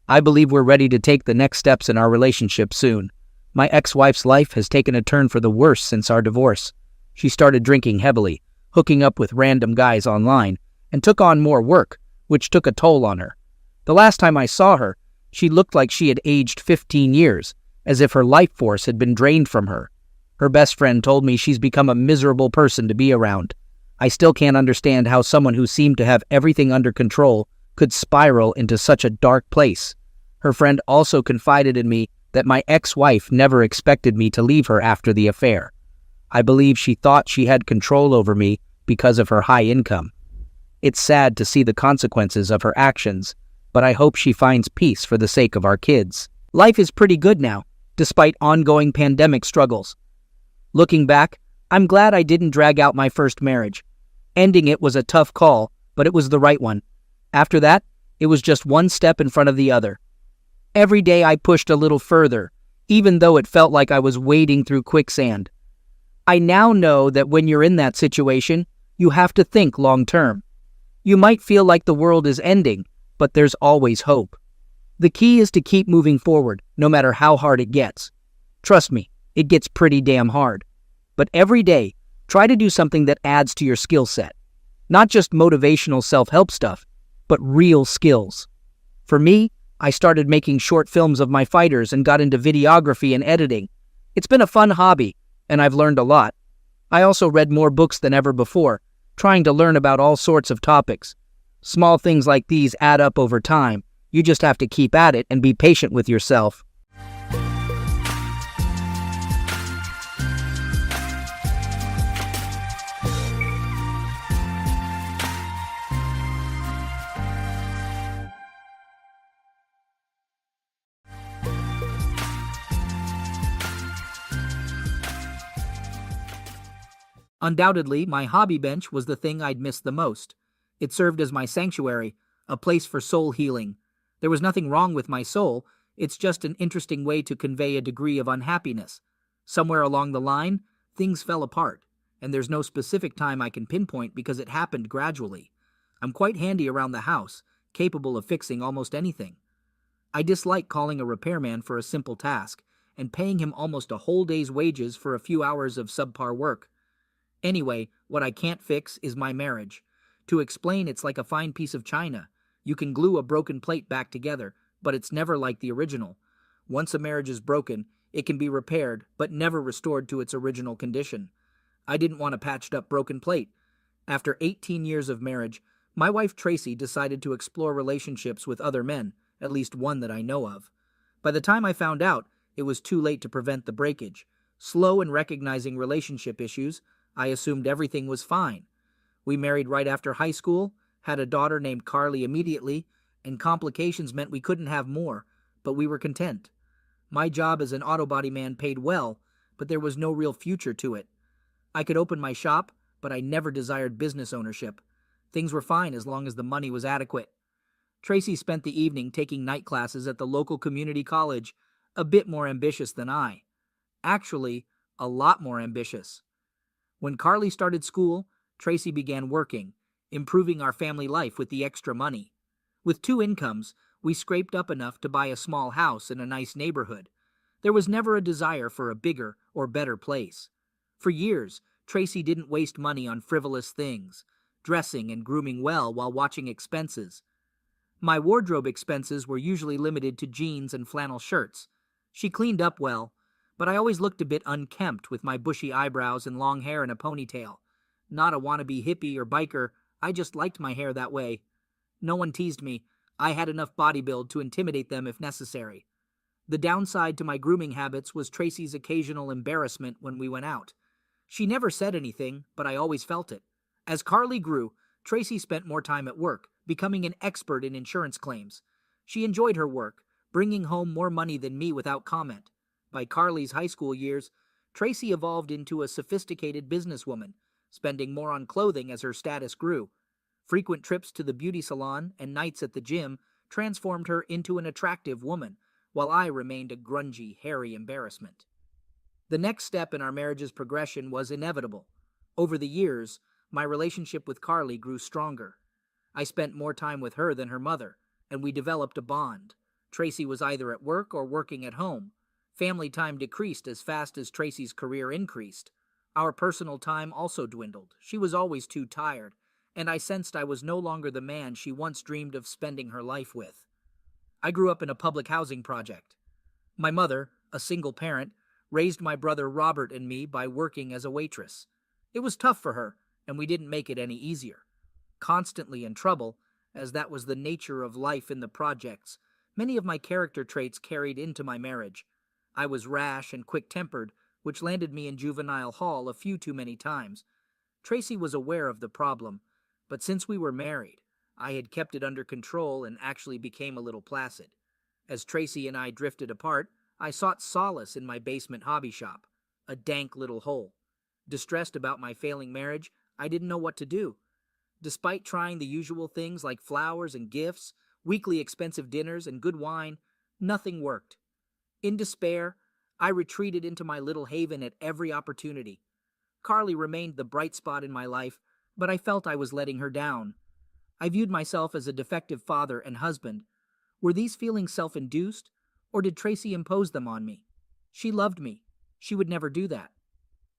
S2: I believe we're ready to take the next steps in our relationship soon. My ex-wife's life has taken a turn for the worse since our divorce. She started drinking heavily, hooking up with random guys online, and took on more work, which took a toll on her. The last time I saw her, she looked like she had aged 15 years, as if her life force had been drained from her. Her best friend told me she's become a miserable person to be around. I still can't understand how someone who seemed to have everything under control could spiral into such a dark place. Her friend also confided in me that my ex-wife never expected me to leave her after the affair. I believe she thought she had control over me because of her high income. It's sad to see the consequences of her actions, but I hope she finds peace for the sake of our kids. Life is pretty good now, despite ongoing pandemic struggles. Looking back, I'm glad I didn't drag out my first marriage. Ending it was a tough call, but it was the right one. After that, it was just one step in front of the other. Every day I pushed a little further, even though it felt like I was wading through quicksand. I now know that when you're in that situation, you have to think long-term. You might feel like the world is ending, but there's always hope. The key is to keep moving forward, no matter how hard it gets. Trust me, it gets pretty damn hard. But every day, try to do something that adds to your skill set. Not just motivational self-help stuff, but real skills. For me, I started making short films of my fighters and got into videography and editing. It's been a fun hobby, and I've learned a lot. I also read more books than ever before, trying to learn about all sorts of topics. Small things like these add up over time. You just have to keep at it and be patient with yourself. Undoubtedly, my hobby bench was the thing I'd miss the most. It served as my sanctuary, a place for soul healing. There was nothing wrong with my soul, it's just an interesting way to convey a degree of unhappiness. Somewhere along the line, things fell apart, and there's no specific time I can pinpoint because it happened gradually. I'm quite handy around the house, capable of fixing almost anything. I dislike calling a repairman for a simple task, and paying him almost a whole day's wages for a few hours of subpar work. Anyway, what I can't fix is my marriage. To explain, it's like a fine piece of china. You can glue a broken plate back together, but it's never like the original. Once a marriage is broken, it can be repaired, but never restored to its original condition. I didn't want a patched-up broken plate. After 18 years of marriage, my wife Tracy decided to explore relationships with other men, at least one that I know of. By the time I found out, it was too late to prevent the breakage. Slow in recognizing relationship issues, I assumed everything was fine. We married right after high school, had a daughter named Carly immediately, and complications meant we couldn't have more, but we were content. My job as an auto body man paid well, but there was no real future to it. I could open my shop, but I never desired business ownership. Things were fine as long as the money was adequate. Tracy spent the evening taking night classes at the local community college, a bit more ambitious than I. Actually, a lot more ambitious. When Carly started school, Tracy began working, improving our family life with the extra money. With 2 incomes, we scraped up enough to buy a small house in a nice neighborhood. There was never a desire for a bigger or better place. For years, Tracy didn't waste money on frivolous things, dressing and grooming well while watching expenses. My wardrobe expenses were usually limited to jeans and flannel shirts. She cleaned up well, but I always looked a bit unkempt with my bushy eyebrows and long hair in a ponytail. Not a wannabe hippie or biker, I just liked my hair that way. No one teased me. I had enough body build to intimidate them if necessary. The downside to my grooming habits was Tracy's occasional embarrassment when we went out. She never said anything, but I always felt it. As Carly grew, Tracy spent more time at work, becoming an expert in insurance claims. She enjoyed her work, bringing home more money than me without comment. By Carly's high school years, Tracy evolved into a sophisticated businesswoman, spending more on clothing as her status grew. Frequent trips to the beauty salon and nights at the gym transformed her into an attractive woman, while I remained a grungy, hairy embarrassment. The next step in our marriage's progression was inevitable. Over the years, my relationship with Carly grew stronger. I spent more time with her than her mother, and we developed a bond. Tracy was either at work or working at home. Family time decreased as fast as Tracy's career increased. Our personal time also dwindled. She was always too tired, and I sensed I was no longer the man she once dreamed of spending her life with. I grew up in a public housing project. My mother, a single parent, raised my brother Robert and me by working as a waitress. It was tough for her, and we didn't make it any easier. Constantly in trouble, as that was the nature of life in the projects, many of my character traits carried into my marriage. I was rash and quick-tempered, which landed me in juvenile hall a few too many times. Tracy was aware of the problem, but since we were married, I had kept it under control and actually became a little placid. As Tracy and I drifted apart, I sought solace in my basement hobby shop, a dank little hole. Distressed about my failing marriage, I didn't know what to do. Despite trying the usual things like flowers and gifts, weekly expensive dinners, and good wine, nothing worked. In despair, I retreated into my little haven at every opportunity. Carly remained the bright spot in my life, but I felt I was letting her down. I viewed myself as a defective father and husband. Were these feelings self-induced, or did Tracy impose them on me? She loved me, She would never do that.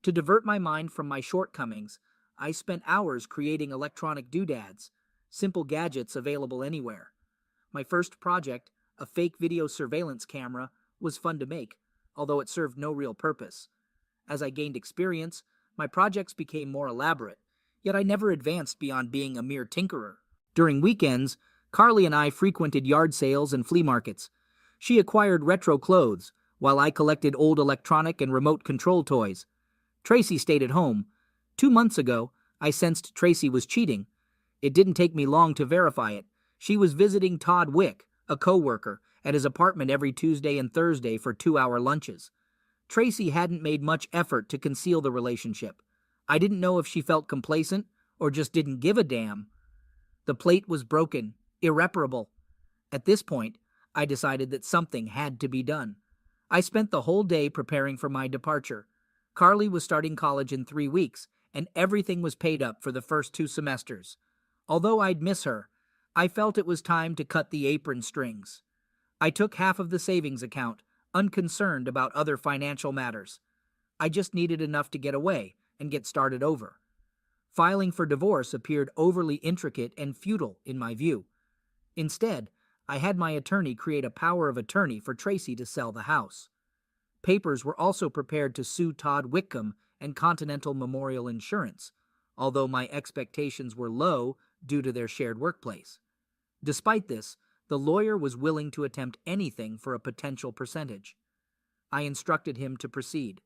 S2: To divert my mind from my shortcomings, I spent hours creating electronic doodads, simple gadgets available anywhere. My first project, a fake video surveillance camera, was fun to make, although it served no real purpose. As I gained experience, my projects became more elaborate, yet I never advanced beyond being a mere tinkerer. During weekends, Carly and I frequented yard sales and flea markets. She acquired retro clothes, while I collected old electronic and remote control toys. Tracy stayed at home. 2 months ago, I sensed Tracy was cheating. It didn't take me long to verify it. She was visiting Todd Wick, a co-worker, at his apartment every Tuesday and Thursday for 2-hour lunches. Tracy hadn't made much effort to conceal the relationship. I didn't know if she felt complacent or just didn't give a damn. The plate was broken, irreparable. At this point, I decided that something had to be done. I spent the whole day preparing for my departure. Carly was starting college in 3 weeks, and everything was paid up for the first 2 semesters. Although I'd miss her, I felt it was time to cut the apron strings. I took half of the savings account, unconcerned about other financial matters. I just needed enough to get away and get started over. Filing for divorce appeared overly intricate and futile in my view. Instead, I had my attorney create a power of attorney for Tracy to sell the house. Papers were also prepared to sue Todd Wickham and Continental Memorial Insurance, although my expectations were low due to their shared workplace. Despite this, the lawyer was willing to attempt anything for a potential percentage. I instructed him to proceed.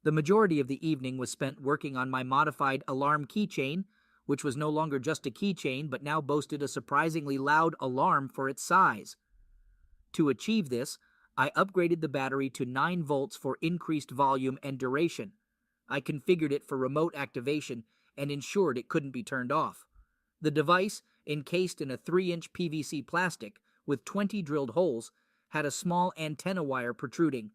S2: The majority of the evening was spent working on my modified alarm keychain, which was no longer just a keychain but now boasted a surprisingly loud alarm for its size. To achieve this, I upgraded the battery to 9 volts for increased volume and duration. I configured it for remote activation and ensured it couldn't be turned off. The device, encased in a 3-inch PVC plastic with 20 drilled holes, had a small antenna wire protruding.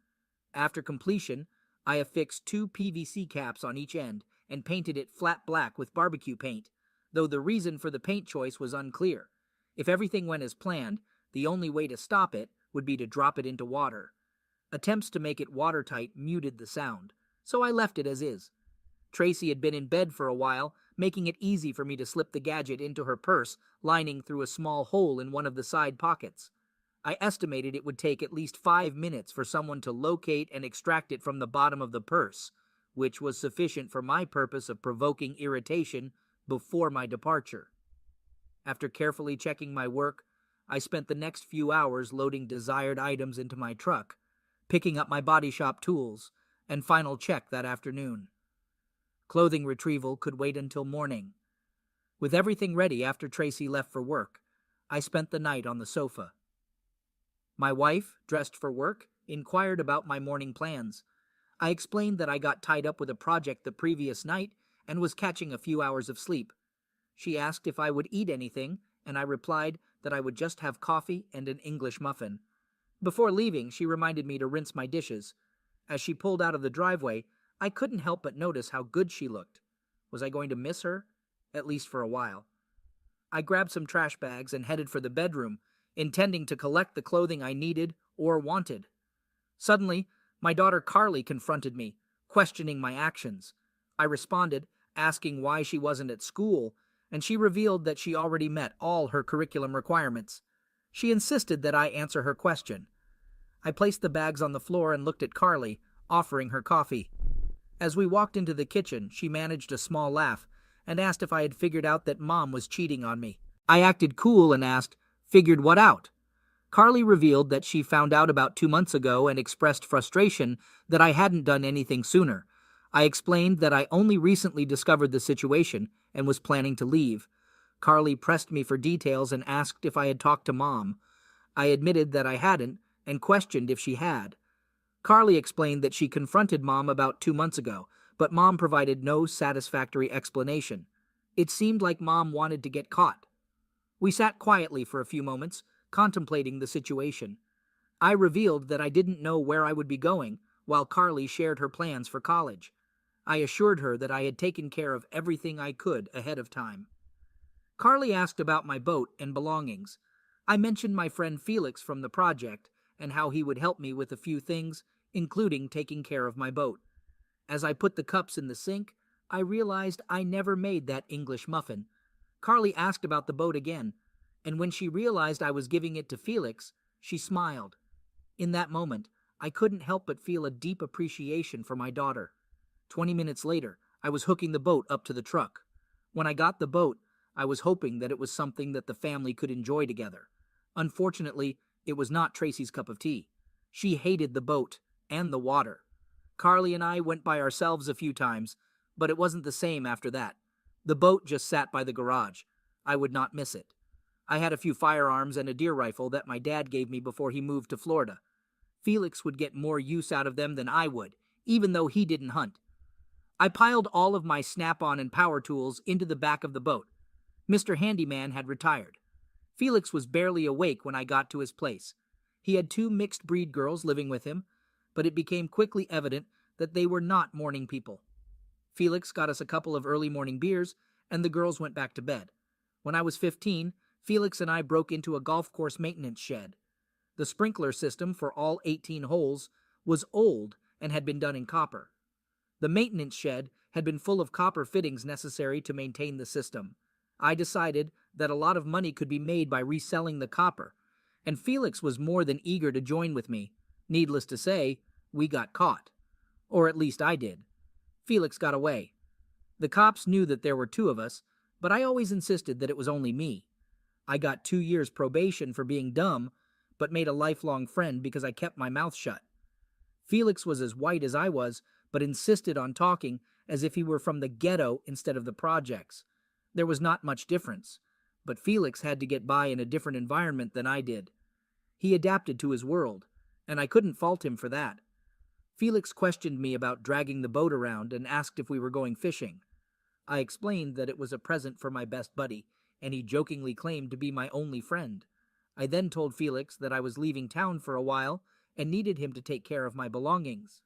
S2: After completion, I affixed 2 PVC caps on each end and painted it flat black with barbecue paint, though the reason for the paint choice was unclear. If everything went as planned, the only way to stop it would be to drop it into water. Attempts to make it watertight muted the sound, so I left it as is. Tracy had been in bed for a while, making it easy for me to slip the gadget into her purse, lining through a small hole in one of the side pockets. I estimated it would take at least 5 minutes for someone to locate and extract it from the bottom of the purse, which was sufficient for my purpose of provoking irritation before my departure. After carefully checking my work, I spent the next few hours loading desired items into my truck, picking up my body shop tools, and final check that afternoon. Clothing retrieval could wait until morning. With everything ready after Tracy left for work, I spent the night on the sofa. My wife, dressed for work, inquired about my morning plans. I explained that I got tied up with a project the previous night and was catching a few hours of sleep. She asked if I would eat anything, and I replied that I would just have coffee and an English muffin. Before leaving, she reminded me to rinse my dishes. As she pulled out of the driveway, I couldn't help but notice how good she looked. Was I going to miss her? At least for a while. I grabbed some trash bags and headed for the bedroom, intending to collect the clothing I needed or wanted. Suddenly, my daughter Carly confronted me, questioning my actions. I responded, asking why she wasn't at school, and she revealed that she already met all her curriculum requirements. She insisted that I answer her question. I placed the bags on the floor and looked at Carly, offering her coffee. As we walked into the kitchen, she managed a small laugh and asked if I had figured out that Mom was cheating on me. I acted cool and asked, "Figured what out?" Carly revealed that she found out about 2 months ago and expressed frustration that I hadn't done anything sooner. I explained that I only recently discovered the situation and was planning to leave. Carly pressed me for details and asked if I had talked to Mom. I admitted that I hadn't and questioned if she had. Carly explained that she confronted Mom about 2 months ago, but Mom provided no satisfactory explanation. It seemed like Mom wanted to get caught. We sat quietly for a few moments, contemplating the situation. I revealed that I didn't know where I would be going, while Carly shared her plans for college. I assured her that I had taken care of everything I could ahead of time. Carly asked about my boat and belongings. I mentioned my friend Felix from the project and how he would help me with a few things, including taking care of my boat. As I put the cups in the sink, I realized I never made that English muffin. Carly asked about the boat again, and when she realized I was giving it to Felix, she smiled. In that moment, I couldn't help but feel a deep appreciation for my daughter. 20 minutes later, I was hooking the boat up to the truck. When I got the boat, I was hoping that it was something that the family could enjoy together. Unfortunately, it was not Tracy's cup of tea. She hated the boat and the water. Carly and I went by ourselves a few times, but it wasn't the same after that. The boat just sat by the garage. I would not miss it. I had a few firearms and a deer rifle that my dad gave me before he moved to Florida. Felix would get more use out of them than I would, even though he didn't hunt. I piled all of my snap-on and power tools into the back of the boat. Mr. Handyman had retired. Felix was barely awake when I got to his place. He had 2 mixed-breed girls living with him, but it became quickly evident that they were not morning people. Felix got us a couple of early morning beers, and the girls went back to bed. When I was 15, Felix and I broke into a golf course maintenance shed. The sprinkler system for all 18 holes was old and had been done in copper. The maintenance shed had been full of copper fittings necessary to maintain the system. I decided that a lot of money could be made by reselling the copper, and Felix was more than eager to join with me. Needless to say, we got caught. Or at least I did. Felix got away. The cops knew that there were 2 of us, but I always insisted that it was only me. I got 2 years probation for being dumb, but made a lifelong friend because I kept my mouth shut. Felix was as white as I was, but insisted on talking as if he were from the ghetto instead of the projects. There was not much difference, but Felix had to get by in a different environment than I did. He adapted to his world, and I couldn't fault him for that. Felix questioned me about dragging the boat around and asked if we were going fishing. I explained that it was a present for my best buddy, and he jokingly claimed to be my only friend. I then told Felix that I was leaving town for a while and needed him to take care of my belongings.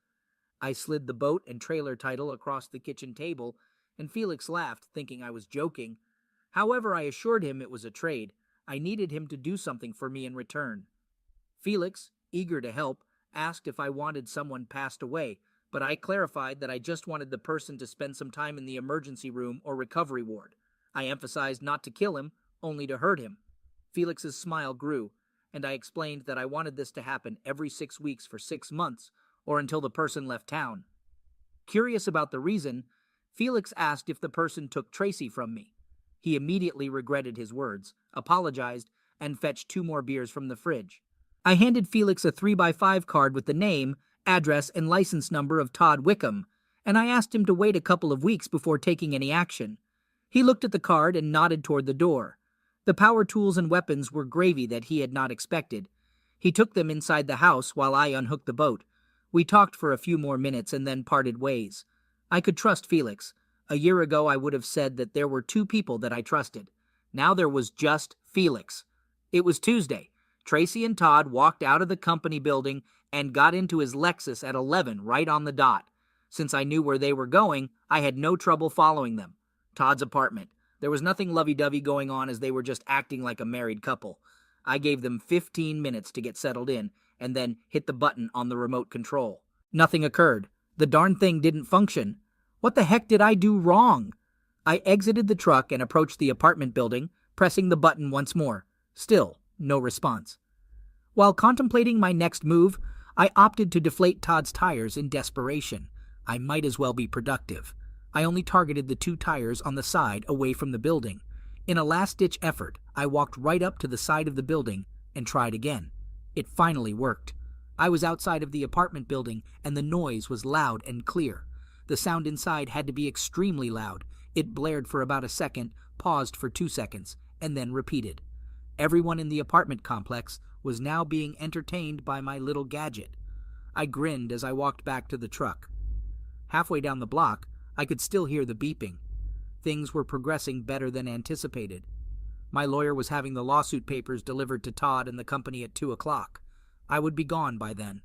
S2: I slid the boat and trailer title across the kitchen table, and Felix laughed, thinking I was joking. However, I assured him it was a trade. I needed him to do something for me in return. Felix, eager to help, asked if I wanted someone passed away, but I clarified that I just wanted the person to spend some time in the emergency room or recovery ward. I emphasized not to kill him, only to hurt him. Felix's smile grew, and I explained that I wanted this to happen every 6 weeks for 6 months, or until the person left town. Curious about the reason, Felix asked if the person took Tracy from me. He immediately regretted his words, apologized, and fetched 2 more beers from the fridge. I handed Felix a 3x5 card with the name, address, and license number of Todd Wickham, and I asked him to wait a couple of weeks before taking any action. He looked at the card and nodded toward the door. The power tools and weapons were gravy that he had not expected. He took them inside the house while I unhooked the boat. We talked for a few more minutes and then parted ways. I could trust Felix. A year ago I would have said that there were 2 people that I trusted. Now there was just Felix. It was Tuesday. Tracy and Todd walked out of the company building and got into his Lexus at 11 right on the dot. Since I knew where they were going, I had no trouble following them. Todd's apartment. There was nothing lovey-dovey going on as they were just acting like a married couple. I gave them 15 minutes to get settled in and then hit the button on the remote control. Nothing occurred. The darn thing didn't function. What the heck did I do wrong? I exited the truck and approached the apartment building, pressing the button once more. Still, no response. While contemplating my next move, I opted to deflate Todd's tires in desperation. I might as well be productive. I only targeted the 2 tires on the side away from the building. In a last-ditch effort, I walked right up to the side of the building and tried again. It finally worked. I was outside of the apartment building, and the noise was loud and clear. The sound inside had to be extremely loud. It blared for about a second, paused for 2 seconds, and then repeated. Everyone in the apartment complex was now being entertained by my little gadget. I grinned as I walked back to the truck. Halfway down the block, I could still hear the beeping. Things were progressing better than anticipated. My lawyer was having the lawsuit papers delivered to Todd and the company at 2 o'clock. I would be gone by then.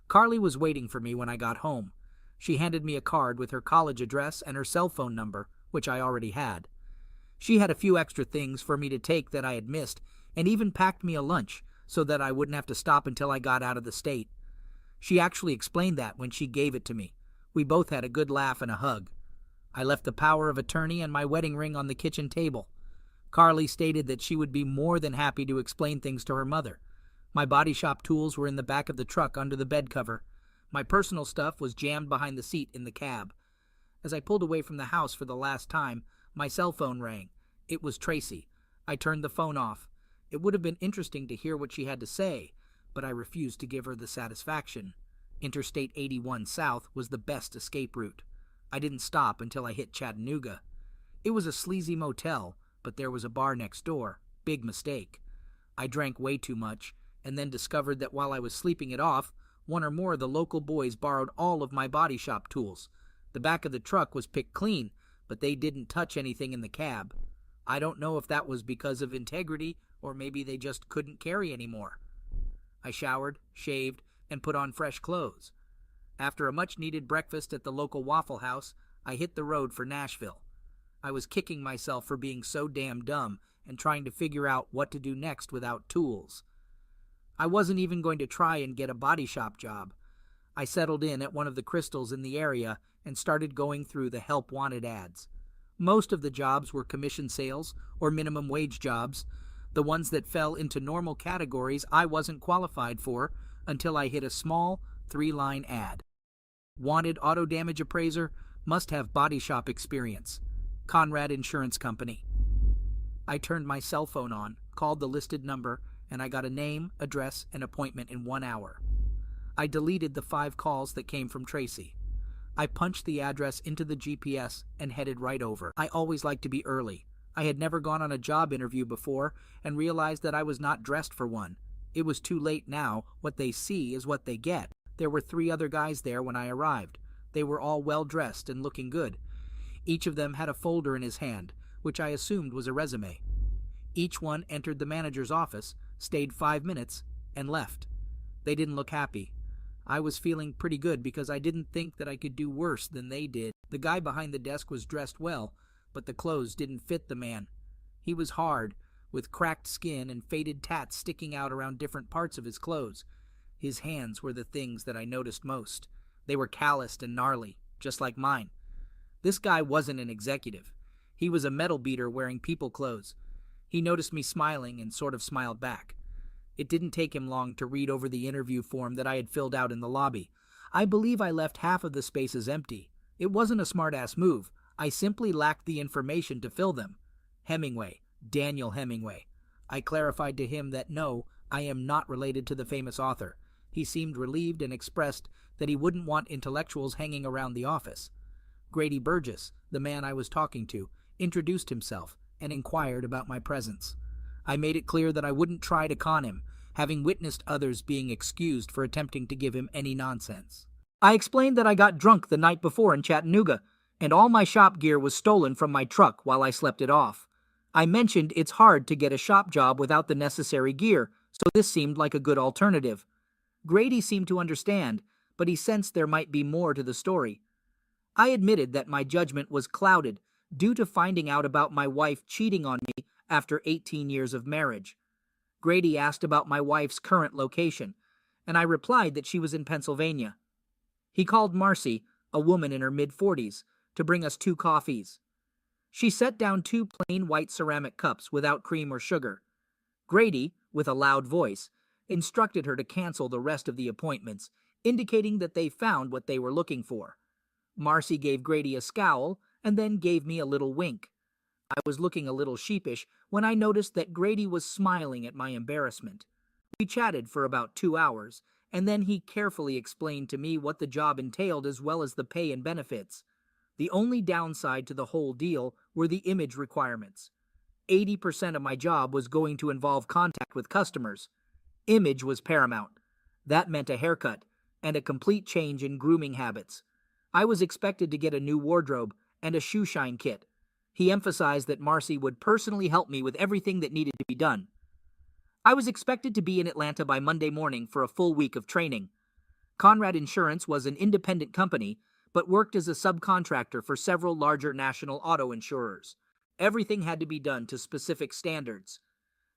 S2: Carly was waiting for me when I got home. She handed me a card with her college address and her cell phone number, which I already had. She had a few extra things for me to take that I had missed, and even packed me a lunch so that I wouldn't have to stop until I got out of the state. She actually explained that when she gave it to me. We both had a good laugh and a hug. I left the power of attorney and my wedding ring on the kitchen table. Carly stated that she would be more than happy to explain things to her mother. My body shop tools were in the back of the truck under the bed cover. My personal stuff was jammed behind the seat in the cab. As I pulled away from the house for the last time, my cell phone rang. It was Tracy. I turned the phone off. It would have been interesting to hear what she had to say, but I refused to give her the satisfaction. Interstate 81 South was the best escape route. I didn't stop until I hit Chattanooga. It was a sleazy motel, but there was a bar next door. Big mistake. I drank way too much, and then discovered that while I was sleeping it off, one or more of the local boys borrowed all of my body shop tools. The back of the truck was picked clean, but they didn't touch anything in the cab. I don't know if that was because of integrity, or maybe they just couldn't carry anymore. I showered, shaved, and put on fresh clothes. After a much-needed breakfast at the local Waffle House, I hit the road for Nashville. I was kicking myself for being so damn dumb and trying to figure out what to do next without tools. I wasn't even going to try and get a body shop job. I settled in at one of the Crystals in the area and started going through the help wanted ads. Most of the jobs were commission sales or minimum wage jobs. The ones that fell into normal categories I wasn't qualified for until I hit a small 3-line ad. Wanted auto damage appraiser, must have body shop experience. Conrad Insurance Company. I turned my cell phone on, called the listed number, and I got a name, address, and appointment in 1 hour. I deleted the 5 calls that came from Tracy. I punched the address into the GPS and headed right over. I always like to be early. I had never gone on a job interview before and realized that I was not dressed for one. It was too late now. What they see is what they get. There were 3 other guys there when I arrived. They were all well-dressed and looking good. Each of them had a folder in his hand, which I assumed was a resume. Each one entered the manager's office, stayed 5 minutes, and left. They didn't look happy. I was feeling pretty good because I didn't think that I could do worse than they did. The guy behind the desk was dressed well, but the clothes didn't fit the man. He was hard, with cracked skin and faded tats sticking out around different parts of his clothes. His hands were the things that I noticed most. They were calloused and gnarly, just like mine. This guy wasn't an executive. He was a metal beater wearing people clothes. He noticed me smiling and sort of smiled back. It didn't take him long to read over the interview form that I had filled out in the lobby. I believe I left half of the spaces empty. It wasn't a smart-ass move. I simply lacked the information to fill them. Hemingway, Daniel Hemingway. I clarified to him that no, I am not related to the famous author. He seemed relieved and expressed that he wouldn't want intellectuals hanging around the office. Grady Burgess, the man I was talking to, introduced himself and inquired about my presence. I made it clear that I wouldn't try to con him, having witnessed others being excused for attempting to give him any nonsense. I explained that I got drunk the night before in Chattanooga, and all my shop gear was stolen from my truck while I slept it off. I mentioned it's hard to get a shop job without the necessary gear, so this seemed like a good alternative. Grady seemed to understand, but he sensed there might be more to the story. I admitted that my judgment was clouded due to finding out about my wife cheating on me after 18 years of marriage. Grady asked about my wife's current location, and I replied that she was in Pennsylvania. He called Marcy, a woman in her mid-40s, to bring us 2 coffees. She set down 2 plain white ceramic cups without cream or sugar. Grady, with a loud voice, instructed her to cancel the rest of the appointments, indicating that they found what they were looking for. Marcy gave Grady a scowl and then gave me a little wink. I was looking a little sheepish when I noticed that Grady was smiling at my embarrassment. We chatted for about 2 hours, and then he carefully explained to me what the job entailed as well as the pay and benefits. The only downside to the whole deal were the image requirements. 80% of my job was going to involve contact with customers. Image was paramount. That meant a haircut and a complete change in grooming habits. I was expected to get a new wardrobe and a shoe shine kit. He emphasized that Marcy would personally help me with everything that needed to be done. I was expected to be in Atlanta by Monday morning for a full week of training. Conrad Insurance was an independent company, but worked as a subcontractor for several larger national auto insurers. Everything had to be done to specific standards.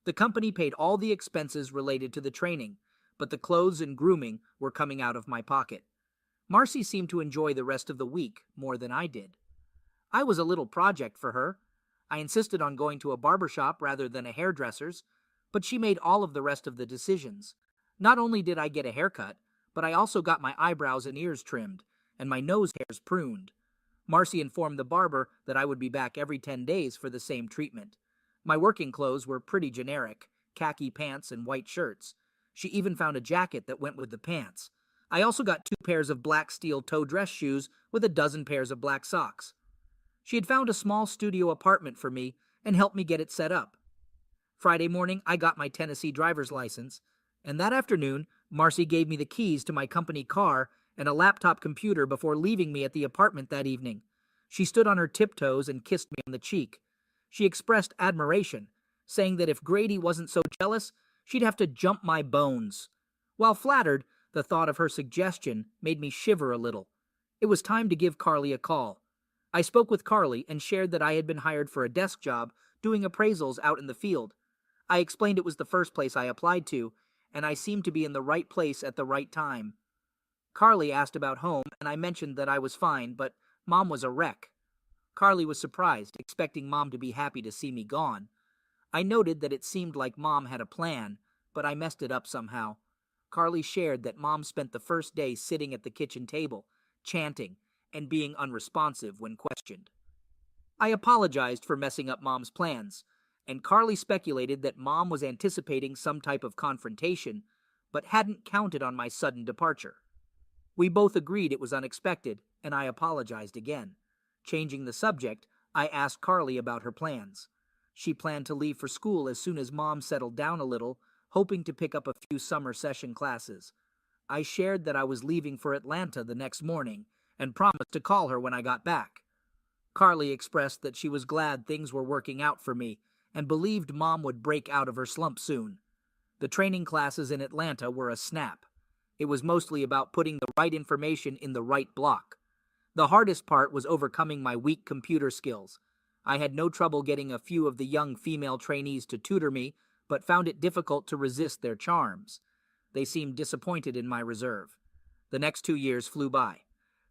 S2: The company paid all the expenses related to the training, but the clothes and grooming were coming out of my pocket. Marcy seemed to enjoy the rest of the week more than I did. I was a little project for her. I insisted on going to a barber shop rather than a hairdresser's, but she made all of the rest of the decisions. Not only did I get a haircut, but I also got my eyebrows and ears trimmed, and my nose hairs pruned. Marcy informed the barber that I would be back every 10 days for the same treatment. My working clothes were pretty generic, khaki pants and white shirts. She even found a jacket that went with the pants. I also got 2 pairs of black steel toe dress shoes with a dozen pairs of black socks. She had found a small studio apartment for me and helped me get it set up. Friday morning, I got my Tennessee driver's license, and that afternoon, Marcy gave me the keys to my company car and a laptop computer before leaving me at the apartment that evening. She stood on her tiptoes and kissed me on the cheek. She expressed admiration, saying that if Grady wasn't so jealous, she'd have to jump my bones. While flattered, the thought of her suggestion made me shiver a little. It was time to give Carly a call. I spoke with Carly and shared that I had been hired for a desk job doing appraisals out in the field. I explained it was the first place I applied to, and I seemed to be in the right place at the right time. Carly asked about home, and I mentioned that I was fine, but Mom was a wreck. Carly was surprised, expecting Mom to be happy to see me gone. I noted that it seemed like Mom had a plan, but I messed it up somehow. Carly shared that Mom spent the first day sitting at the kitchen table, chanting, and being unresponsive when questioned. I apologized for messing up Mom's plans, and Carly speculated that Mom was anticipating some type of confrontation, but hadn't counted on my sudden departure. We both agreed it was unexpected, and I apologized again. Changing the subject, I asked Carly about her plans. She planned to leave for school as soon as Mom settled down a little, hoping to pick up a few summer session classes. I shared that I was leaving for Atlanta the next morning and promised to call her when I got back. Carly expressed that she was glad things were working out for me and believed Mom would break out of her slump soon. The training classes in Atlanta were a snap. It was mostly about putting the right information in the right block. The hardest part was overcoming my weak computer skills. I had no trouble getting a few of the young female trainees to tutor me, but found it difficult to resist their charms. They seemed disappointed in my reserve. The next 2 years flew by.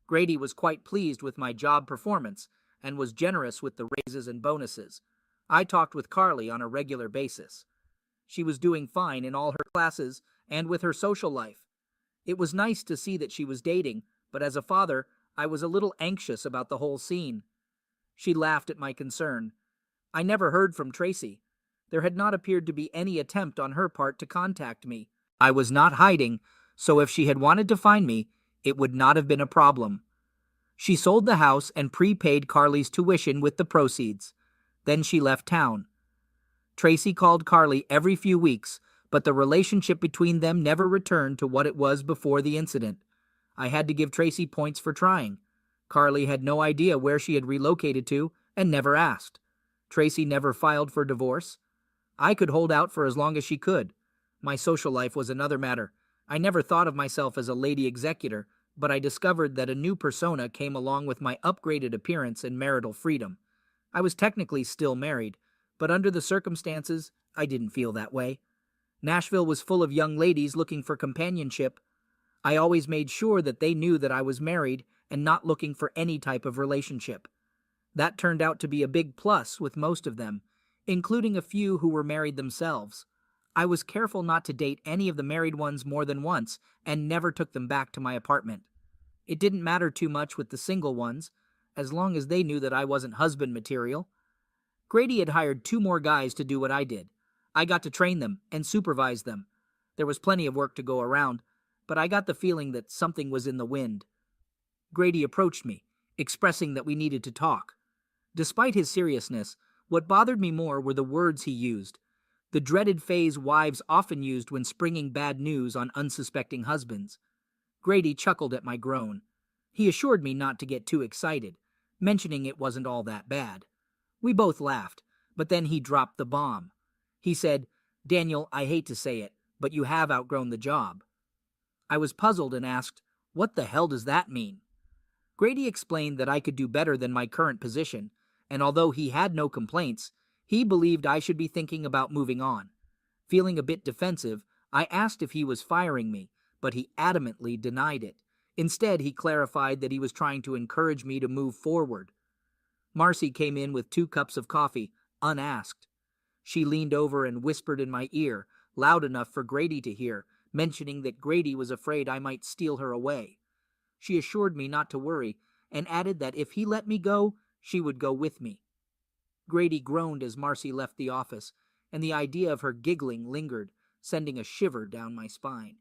S2: Grady was quite pleased with my job performance and was generous with the raises and bonuses. I talked with Carly on a regular basis. She was doing fine in all her classes and with her social life. It was nice to see that she was dating, but as a father, I was a little anxious about the whole scene. She laughed at my concern. I never heard from Tracy. There had not appeared to be any attempt on her part to contact me. I was not hiding, so if she had wanted to find me, it would not have been a problem. She sold the house and prepaid Carly's tuition with the proceeds. Then she left town. Tracy called Carly every few weeks, but the relationship between them never returned to what it was before the incident. I had to give Tracy points for trying. Carly had no idea where she had relocated to and never asked. Tracy never filed for divorce. I could hold out for as long as she could. My social life was another matter. I never thought of myself as a lady executor, but I discovered that a new persona came along with my upgraded appearance and marital freedom. I was technically still married, but under the circumstances, I didn't feel that way. Nashville was full of young ladies looking for companionship. I always made sure that they knew that I was married and not looking for any type of relationship. That turned out to be a big plus with most of them, including a few who were married themselves. I was careful not to date any of the married ones more than once and never took them back to my apartment. It didn't matter too much with the single ones, as long as they knew that I wasn't husband material. Grady had hired 2 more guys to do what I did. I got to train them and supervise them. There was plenty of work to go around, but I got the feeling that something was in the wind. Grady approached me, expressing that we needed to talk. Despite his seriousness, what bothered me more were the words he used, the dreaded phrase wives often used when springing bad news on unsuspecting husbands. Grady chuckled at my groan. He assured me not to get too excited, mentioning it wasn't all that bad. We both laughed, but then he dropped the bomb. He said, "Daniel, I hate to say it, but you have outgrown the job." I was puzzled and asked, "What the hell does that mean?" Grady explained that I could do better than my current position, and although he had no complaints, he believed I should be thinking about moving on. Feeling a bit defensive, I asked if he was firing me, but he adamantly denied it. Instead, he clarified that he was trying to encourage me to move forward. Marcy came in with 2 cups of coffee, unasked. She leaned over and whispered in my ear, loud enough for Grady to hear, mentioning that Grady was afraid I might steal her away. She assured me not to worry, and added that if he let me go, she would go with me. Grady groaned as Marcy left the office, and the idea of her giggling lingered, sending a shiver down my spine.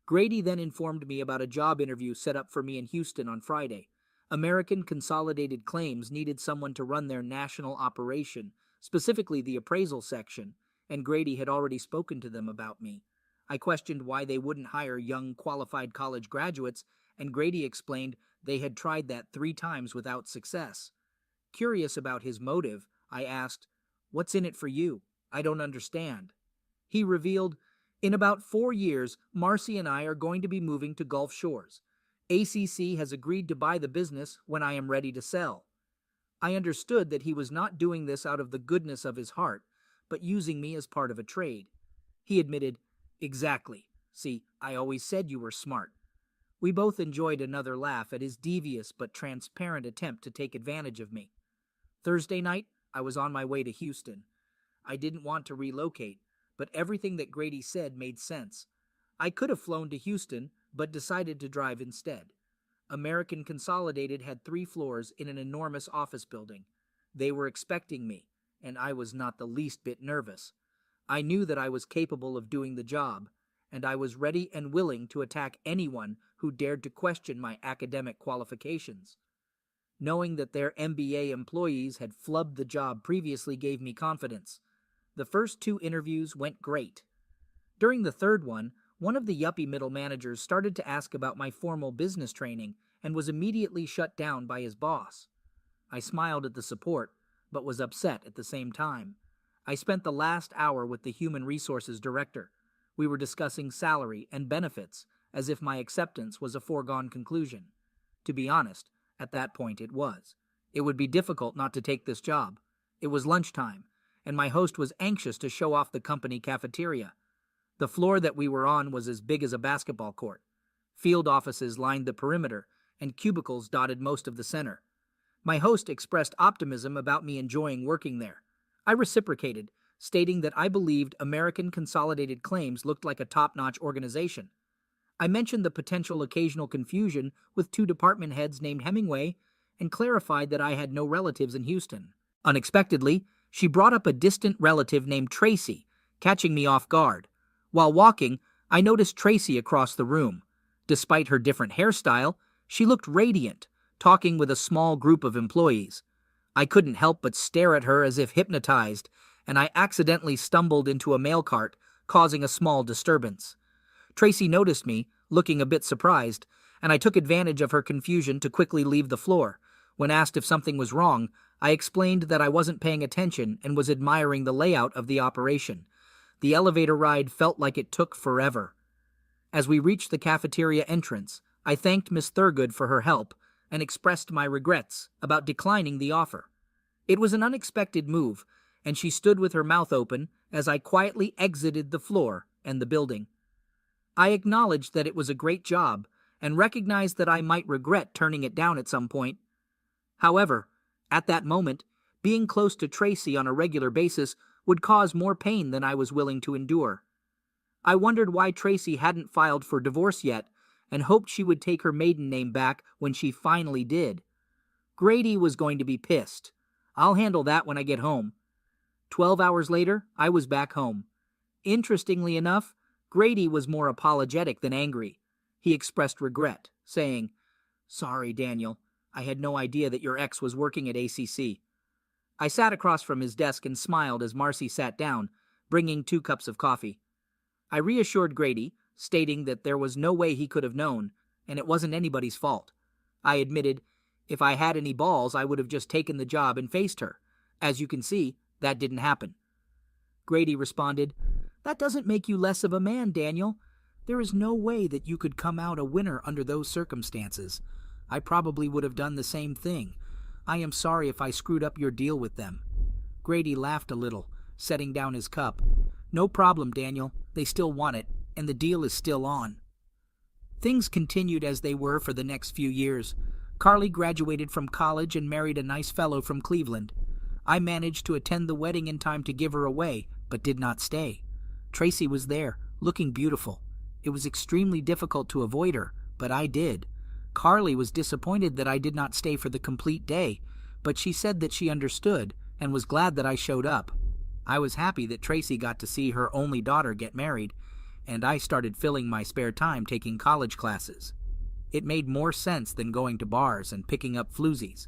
S2: Grady then informed me about a job interview set up for me in Houston on Friday. American Consolidated Claims needed someone to run their national operation, specifically the appraisal section, and Grady had already spoken to them about me. I questioned why they wouldn't hire young, qualified college graduates, and Grady explained they had tried that 3 times without success. Curious about his motive, I asked, "What's in it for you? I don't understand." He revealed, "In about 4 years, Marcy and I are going to be moving to Gulf Shores. ACC has agreed to buy the business when I am ready to sell." I understood that he was not doing this out of the goodness of his heart, but using me as part of a trade. He admitted, "Exactly. See, I always said you were smart." We both enjoyed another laugh at his devious but transparent attempt to take advantage of me. Thursday night, I was on my way to Houston. I didn't want to relocate, but everything that Grady said made sense. I could have flown to Houston, but decided to drive instead. American Consolidated had 3 floors in an enormous office building. They were expecting me, and I was not the least bit nervous. I knew that I was capable of doing the job, and I was ready and willing to attack anyone who dared to question my academic qualifications. Knowing that their MBA employees had flubbed the job previously gave me confidence. The first 2 interviews went great. During the third one of the yuppie middle managers started to ask about my formal business training and was immediately shut down by his boss. I smiled at the support, but was upset at the same time. I spent the last hour with the human resources director. We were discussing salary and benefits, as if my acceptance was a foregone conclusion. To be honest, at that point it was. It would be difficult not to take this job. It was lunchtime, and my host was anxious to show off the company cafeteria. The floor that we were on was as big as a basketball court. Field offices lined the perimeter, and cubicles dotted most of the center. My host expressed optimism about me enjoying working there. I reciprocated, stating that I believed American Consolidated Claims looked like a top-notch organization. I mentioned the potential occasional confusion with 2 department heads named Hemingway and clarified that I had no relatives in Houston. Unexpectedly, she brought up a distant relative named Tracy, catching me off guard. While walking, I noticed Tracy across the room. Despite her different hairstyle, she looked radiant, talking with a small group of employees. I couldn't help but stare at her as if hypnotized, and I accidentally stumbled into a mail cart, causing a small disturbance. Tracy noticed me, looking a bit surprised, and I took advantage of her confusion to quickly leave the floor. When asked if something was wrong, I explained that I wasn't paying attention and was admiring the layout of the operation. The elevator ride felt like it took forever. As we reached the cafeteria entrance, I thanked Miss Thurgood for her help and expressed my regrets about declining the offer. It was an unexpected move, and she stood with her mouth open as I quietly exited the floor and the building. I acknowledged that it was a great job and recognized that I might regret turning it down at some point. However, at that moment, being close to Tracy on a regular basis would cause more pain than I was willing to endure. I wondered why Tracy hadn't filed for divorce yet and hoped she would take her maiden name back when she finally did. Grady was going to be pissed. I'll handle that when I get home. 12 hours later, I was back home. Interestingly enough, Grady was more apologetic than angry. He expressed regret, saying, "Sorry, Daniel. I had no idea that your ex was working at ACC." I sat across from his desk and smiled as Marcy sat down, bringing 2 cups of coffee. I reassured Grady, stating that there was no way he could have known, and it wasn't anybody's fault. I admitted, if I had any balls, I would have just taken the job and faced her. As you can see, that didn't happen. Grady responded, "That doesn't make you less of a man, Daniel. There is no way that you could come out a winner under those circumstances. I probably would have done the same thing. I am sorry if I screwed up your deal with them." Grady laughed a little, setting down his cup. No problem, Daniel. They still want it, and the deal is still on. Things continued as they were for the next few years. Carly graduated from college and married a nice fellow from Cleveland. I managed to attend the wedding in time to give her away, but did not stay. Tracy was there, looking beautiful. It was extremely difficult to avoid her, but I did. Carly was disappointed that I did not stay for the complete day, but she said that she understood and was glad that I showed up. I was happy that Tracy got to see her only daughter get married, and I started filling my spare time taking college classes. It made more sense than going to bars and picking up floozies.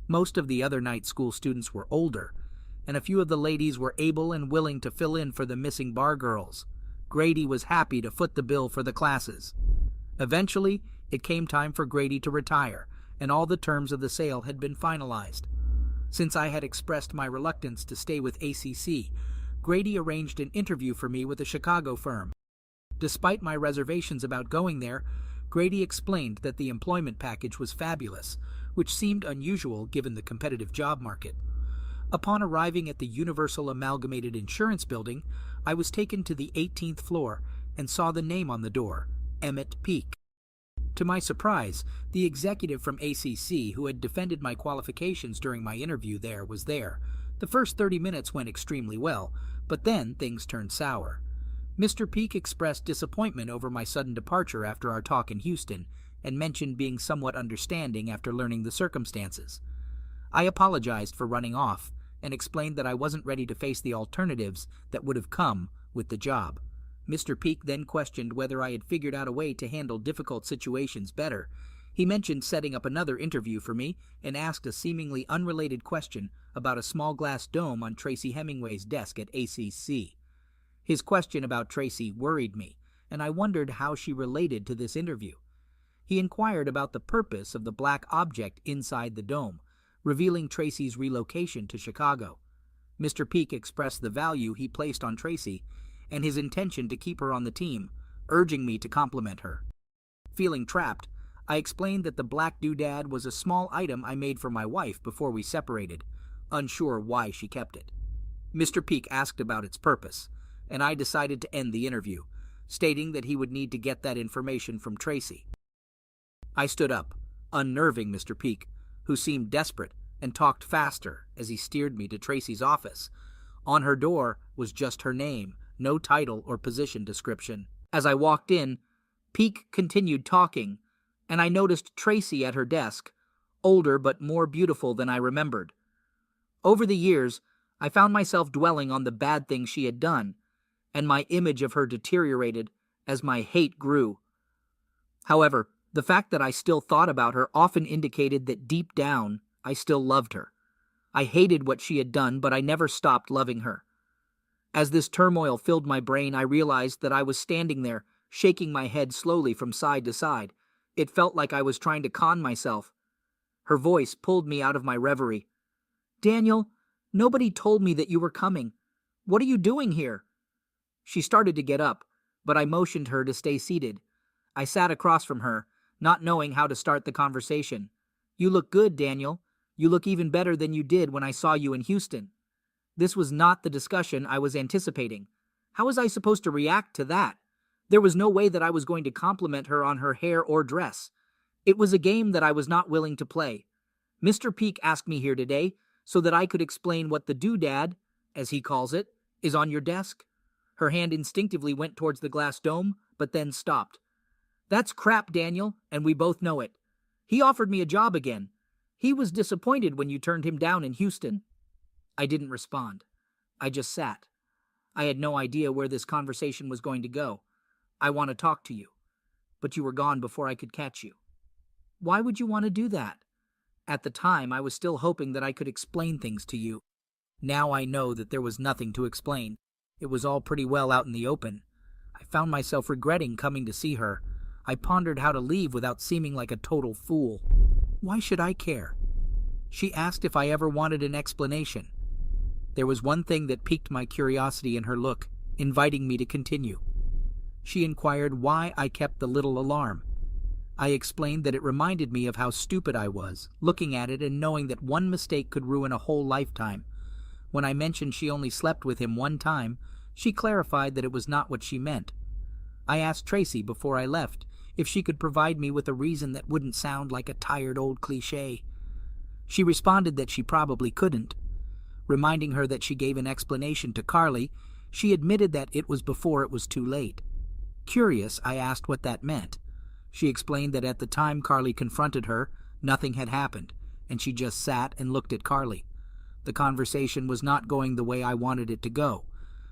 S2: Most of the other night school students were older, and a few of the ladies were able and willing to fill in for the missing bar girls. Grady was happy to foot the bill for the classes. Eventually, it came time for Grady to retire, and all the terms of the sale had been finalized. Since I had expressed my reluctance to stay with ACC, Grady arranged an interview for me with a Chicago firm. Despite my reservations about going there, Grady explained that the employment package was fabulous, which seemed unusual given the competitive job market. Upon arriving at the Universal Amalgamated Insurance Building, I was taken to the 18th floor and saw the name on the door, Emmett Peak. To my surprise, the executive from ACC who had defended my qualifications during my interview there was there. The first 30 minutes went extremely well, but then things turned sour. Mr. Peak expressed disappointment over my sudden departure after our talk in Houston and mentioned being somewhat understanding after learning the circumstances. I apologized for running off and explained that I wasn't ready to face the alternatives that would have come with the job. Mr. Peak then questioned whether I had figured out a way to handle difficult situations better. He mentioned setting up another interview for me and asked a seemingly unrelated question about a small glass dome on Tracy Hemingway's desk at ACC. His question about Tracy worried me, and I wondered how she related to this interview. He inquired about the purpose of the black object inside the dome, revealing Tracy's relocation to Chicago. Mr. Peak expressed the value he placed on Tracy and his intention to keep her on the team, urging me to compliment her. Feeling trapped, I explained that the black doodad was a small item I made for my wife before we separated, unsure why she kept it. Mr. Peak asked about its purpose, and I decided to end the interview, stating that he would need to get that information from Tracy. I stood up, unnerving Mr. Peak, who seemed desperate and talked faster as he steered me to Tracy's office. On her door was just her name, no title or position description. As I walked in, Peak continued talking, and I noticed Tracy at her desk, older but more beautiful than I remembered. Over the years, I found myself dwelling on the bad things she had done, and my image of her deteriorated as my hate grew. However, the fact that I still thought about her often indicated that deep down, I still loved her. I hated what she had done, but I never stopped loving her. As this turmoil filled my brain, I realized that I was standing there, shaking my head slowly from side to side. It felt like I was trying to con myself. Her voice pulled me out of my reverie. "Daniel, nobody told me that you were coming. What are you doing here?" She started to get up, but I motioned her to stay seated. I sat across from her, not knowing how to start the conversation. "You look good, Daniel. You look even better than you did when I saw you in Houston." This was not the discussion I was anticipating. How was I supposed to react to that? There was no way that I was going to compliment her on her hair or dress. It was a game that I was not willing to play. Mr. Peak asked me here today so that I could explain what the doodad, as he calls it, is on your desk. Her hand instinctively went towards the glass dome, but then stopped. "That's crap, Daniel, and we both know it. He offered me a job again. He was disappointed when you turned him down in Houston." I didn't respond. I just sat. I had no idea where this conversation was going to go. "I want to talk to you, but you were gone before I could catch you." "Why would you want to do that?" At the time, I was still hoping that I could explain things to you. Now I know that there was nothing to explain. It was all pretty well out in the open. I found myself regretting coming to see her. I pondered how to leave without seeming like a total fool. Why should I care? She asked if I ever wanted an explanation. There was one thing that piqued my curiosity in her look, inviting me to continue. She inquired why I kept the little alarm. I explained that it reminded me of how stupid I was, looking at it and knowing that one mistake could ruin a whole lifetime. When I mentioned she only slept with him one time, She clarified that it was not what she meant. I asked Tracy before I left if she could provide me with a reason that wouldn't sound like a tired old cliché. She responded that she probably couldn't. Reminding her that she gave an explanation to Carly, she admitted that it was before it was too late. Curious, I asked what that meant. She explained that at the time Carly confronted her, nothing had happened, and she just sat and looked at Carly. The conversation was not going the way I wanted it to go.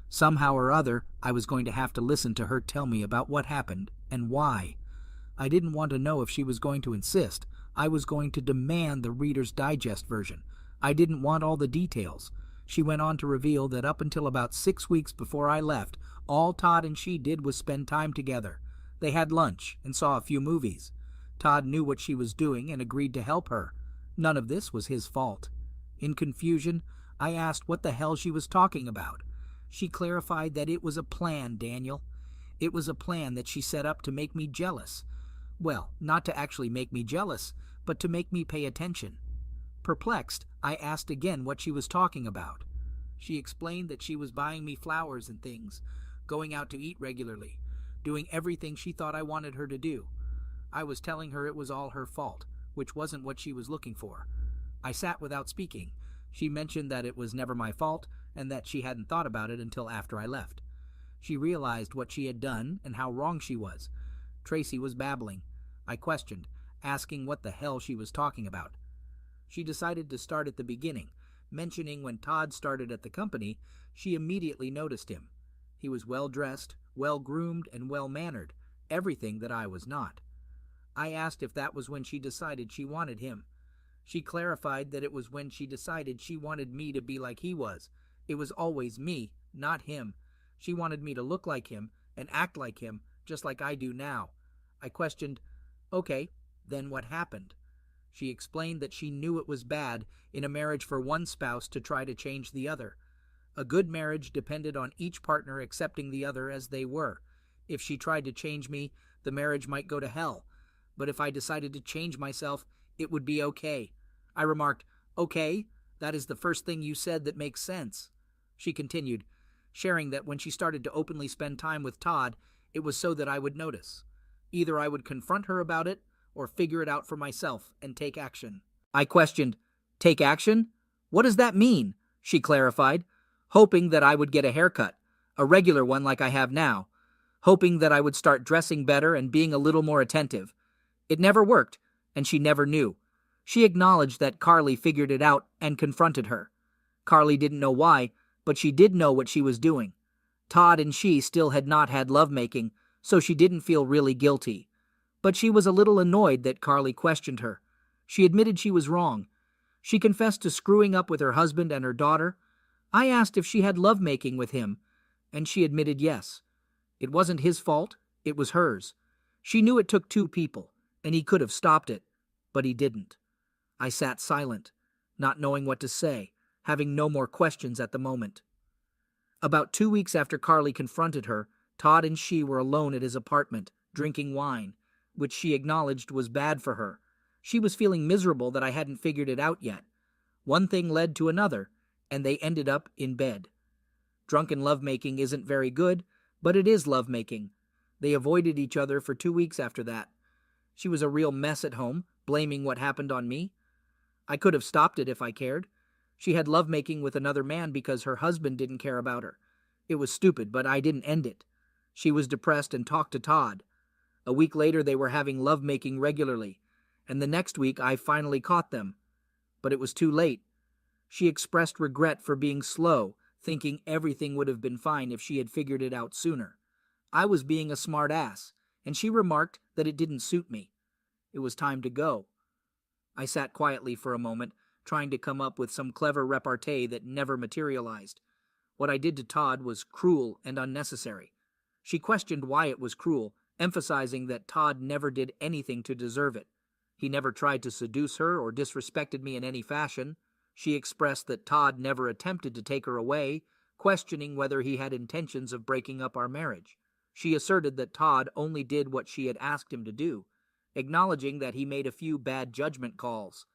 S2: Somehow or other, I was going to have to listen to her tell me about what happened and why. I didn't want to know if she was going to insist. I was going to demand the Reader's Digest version. I didn't want all the details. She went on to reveal that up until about 6 weeks before I left, all Todd and she did was spend time together. They had lunch and saw a few movies. Todd knew what she was doing and agreed to help her. None of this was his fault. In confusion, I asked what the hell she was talking about. She clarified that it was a plan, Daniel. It was a plan that she set up to make me jealous. Well, not to actually make me jealous, but to make me pay attention. Perplexed, I asked again what she was talking about. She explained that she was buying me flowers and things, going out to eat regularly, doing everything she thought I wanted her to do. I was telling her it was all her fault, which wasn't what she was looking for. I sat without speaking. She mentioned that it was never my fault and that she hadn't thought about it until after I left. She realized what she had done and how wrong she was. Tracy was babbling. I questioned, asking what the hell she was talking about. She decided to start at the beginning, mentioning when Todd started at the company, she immediately noticed him. He was well-dressed, well-groomed, and well-mannered, everything that I was not. I asked if that was when she decided she wanted him. She clarified that it was when she decided she wanted me to be like he was. It was always me, not him. She wanted me to look like him and act like him, just like I do now. I questioned, okay, then what happened? She explained that she knew it was bad in a marriage for one spouse to try to change the other. A good marriage depended on each partner accepting the other as they were. If she tried to change me, the marriage might go to hell. But if I decided to change myself, it would be okay. I remarked, okay, that is the first thing you said that makes sense. She continued, sharing that when she started to openly spend time with Todd, it was so that I would notice. Either I would confront her about it, or figure it out for myself and take action. I questioned, take action? What does that mean? She clarified, hoping that I would get a haircut, a regular one like I have now, hoping that I would start dressing better and being a little more attentive. It never worked, and she never knew. She acknowledged that Carly figured it out and confronted her. Carly didn't know why, but she did know what she was doing. Todd and she still had not had lovemaking, so she didn't feel really guilty. But she was a little annoyed that Carly questioned her. She admitted she was wrong. She confessed to screwing up with her husband and her daughter. I asked if she had lovemaking with him, and she admitted yes. It wasn't his fault, it was hers. She knew it took two people, and he could have stopped it, but he didn't. I sat silent, not knowing what to say, having no more questions at the moment. About 2 weeks after Carly confronted her, Todd and she were alone at his apartment, drinking wine, which she acknowledged was bad for her. She was feeling miserable that I hadn't figured it out yet. One thing led to another, and they ended up in bed. Drunken lovemaking isn't very good, but it is lovemaking. They avoided each other for 2 weeks after that. She was a real mess at home, blaming what happened on me. I could have stopped it if I cared. She had lovemaking with another man because her husband didn't care about her. It was stupid, but I didn't end it. She was depressed and talked to Todd. A week later they were having lovemaking regularly, and the next week I finally caught them. But it was too late. She expressed regret for being slow, thinking everything would have been fine if she had figured it out sooner. I was being a smart ass, and she remarked that it didn't suit me. It was time to go. I sat quietly for a moment, trying to come up with some clever repartee that never materialized. What I did to Todd was cruel and unnecessary. She questioned why it was cruel, emphasizing that Todd never did anything to deserve it. He never tried to seduce her or disrespected me in any fashion. She expressed that Todd never attempted to take her away, questioning whether he had intentions of breaking up our marriage. She asserted that Todd only did what she had asked him to do, acknowledging that he made a few bad judgment calls.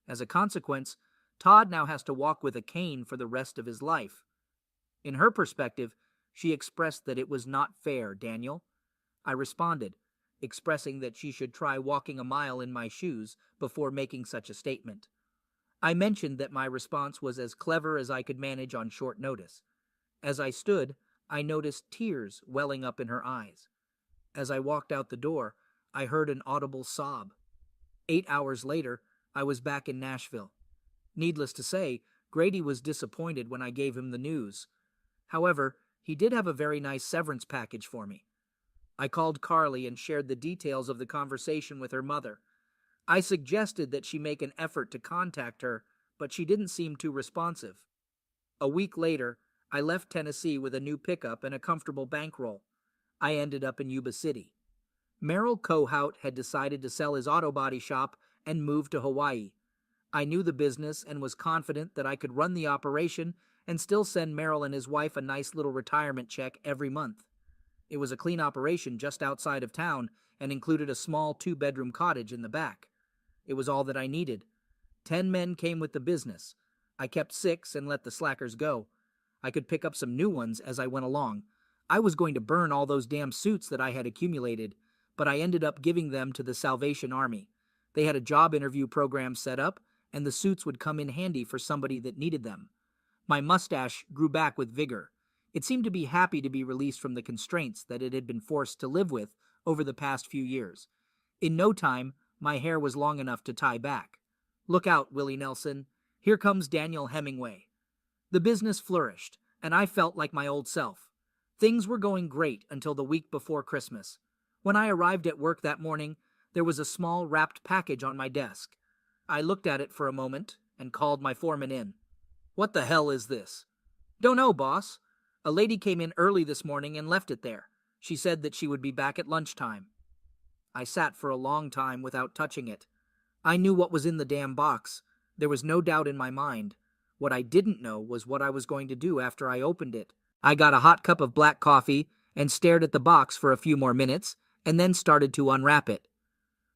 S2: As a consequence, Todd now has to walk with a cane for the rest of his life. In her perspective, She expressed that it was not fair, Daniel. I responded, expressing that she should try walking a mile in my shoes before making such a statement. I mentioned that my response was as clever as I could manage on short notice. As I stood, I noticed tears welling up in her eyes. As I walked out the door, I heard an audible sob. 8 hours later, I was back in Nashville. Needless to say, Grady was disappointed when I gave him the news. However, he did have a very nice severance package for me. I called Carly and shared the details of the conversation with her mother. I suggested that she make an effort to contact her, but she didn't seem too responsive. A week later, I left Tennessee with a new pickup and a comfortable bankroll. I ended up in Yuba City. Merrill Kohout had decided to sell his auto body shop and move to Hawaii. I knew the business and was confident that I could run the operation and still send Merrill and his wife a nice little retirement check every month. It was a clean operation just outside of town and included a small 2-bedroom cottage in the back. It was all that I needed. 10 men came with the business. I kept 6 and let the slackers go. I could pick up some new ones as I went along. I was going to burn all those damn suits that I had accumulated, but I ended up giving them to the Salvation Army. They had a job interview program set up, and the suits would come in handy for somebody that needed them. My mustache grew back with vigor. It seemed to be happy to be released from the constraints that it had been forced to live with over the past few years. In no time, my hair was long enough to tie back. Look out, Willie Nelson. Here comes Daniel Hemingway. The business flourished, and I felt like my old self. Things were going great until the week before Christmas. When I arrived at work that morning, there was a small wrapped package on my desk. I looked at it for a moment and called my foreman in. "What the hell is this?" "Don't know, boss. A lady came in early this morning and left it there. She said that she would be back at lunchtime." I sat for a long time without touching it. I knew what was in the damn box. There was no doubt in my mind. What I didn't know was what I was going to do after I opened it. I got a hot cup of black coffee and stared at the box for a few more minutes and then started to unwrap it.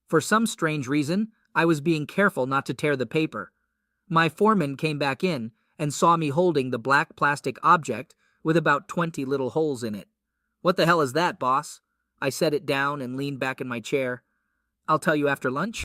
S2: For some strange reason, I was being careful not to tear the paper. My foreman came back in and saw me holding the black plastic object with about 20 little holes in it. "What the hell is that, boss?" I set it down and leaned back in my chair. "I'll tell you after lunch."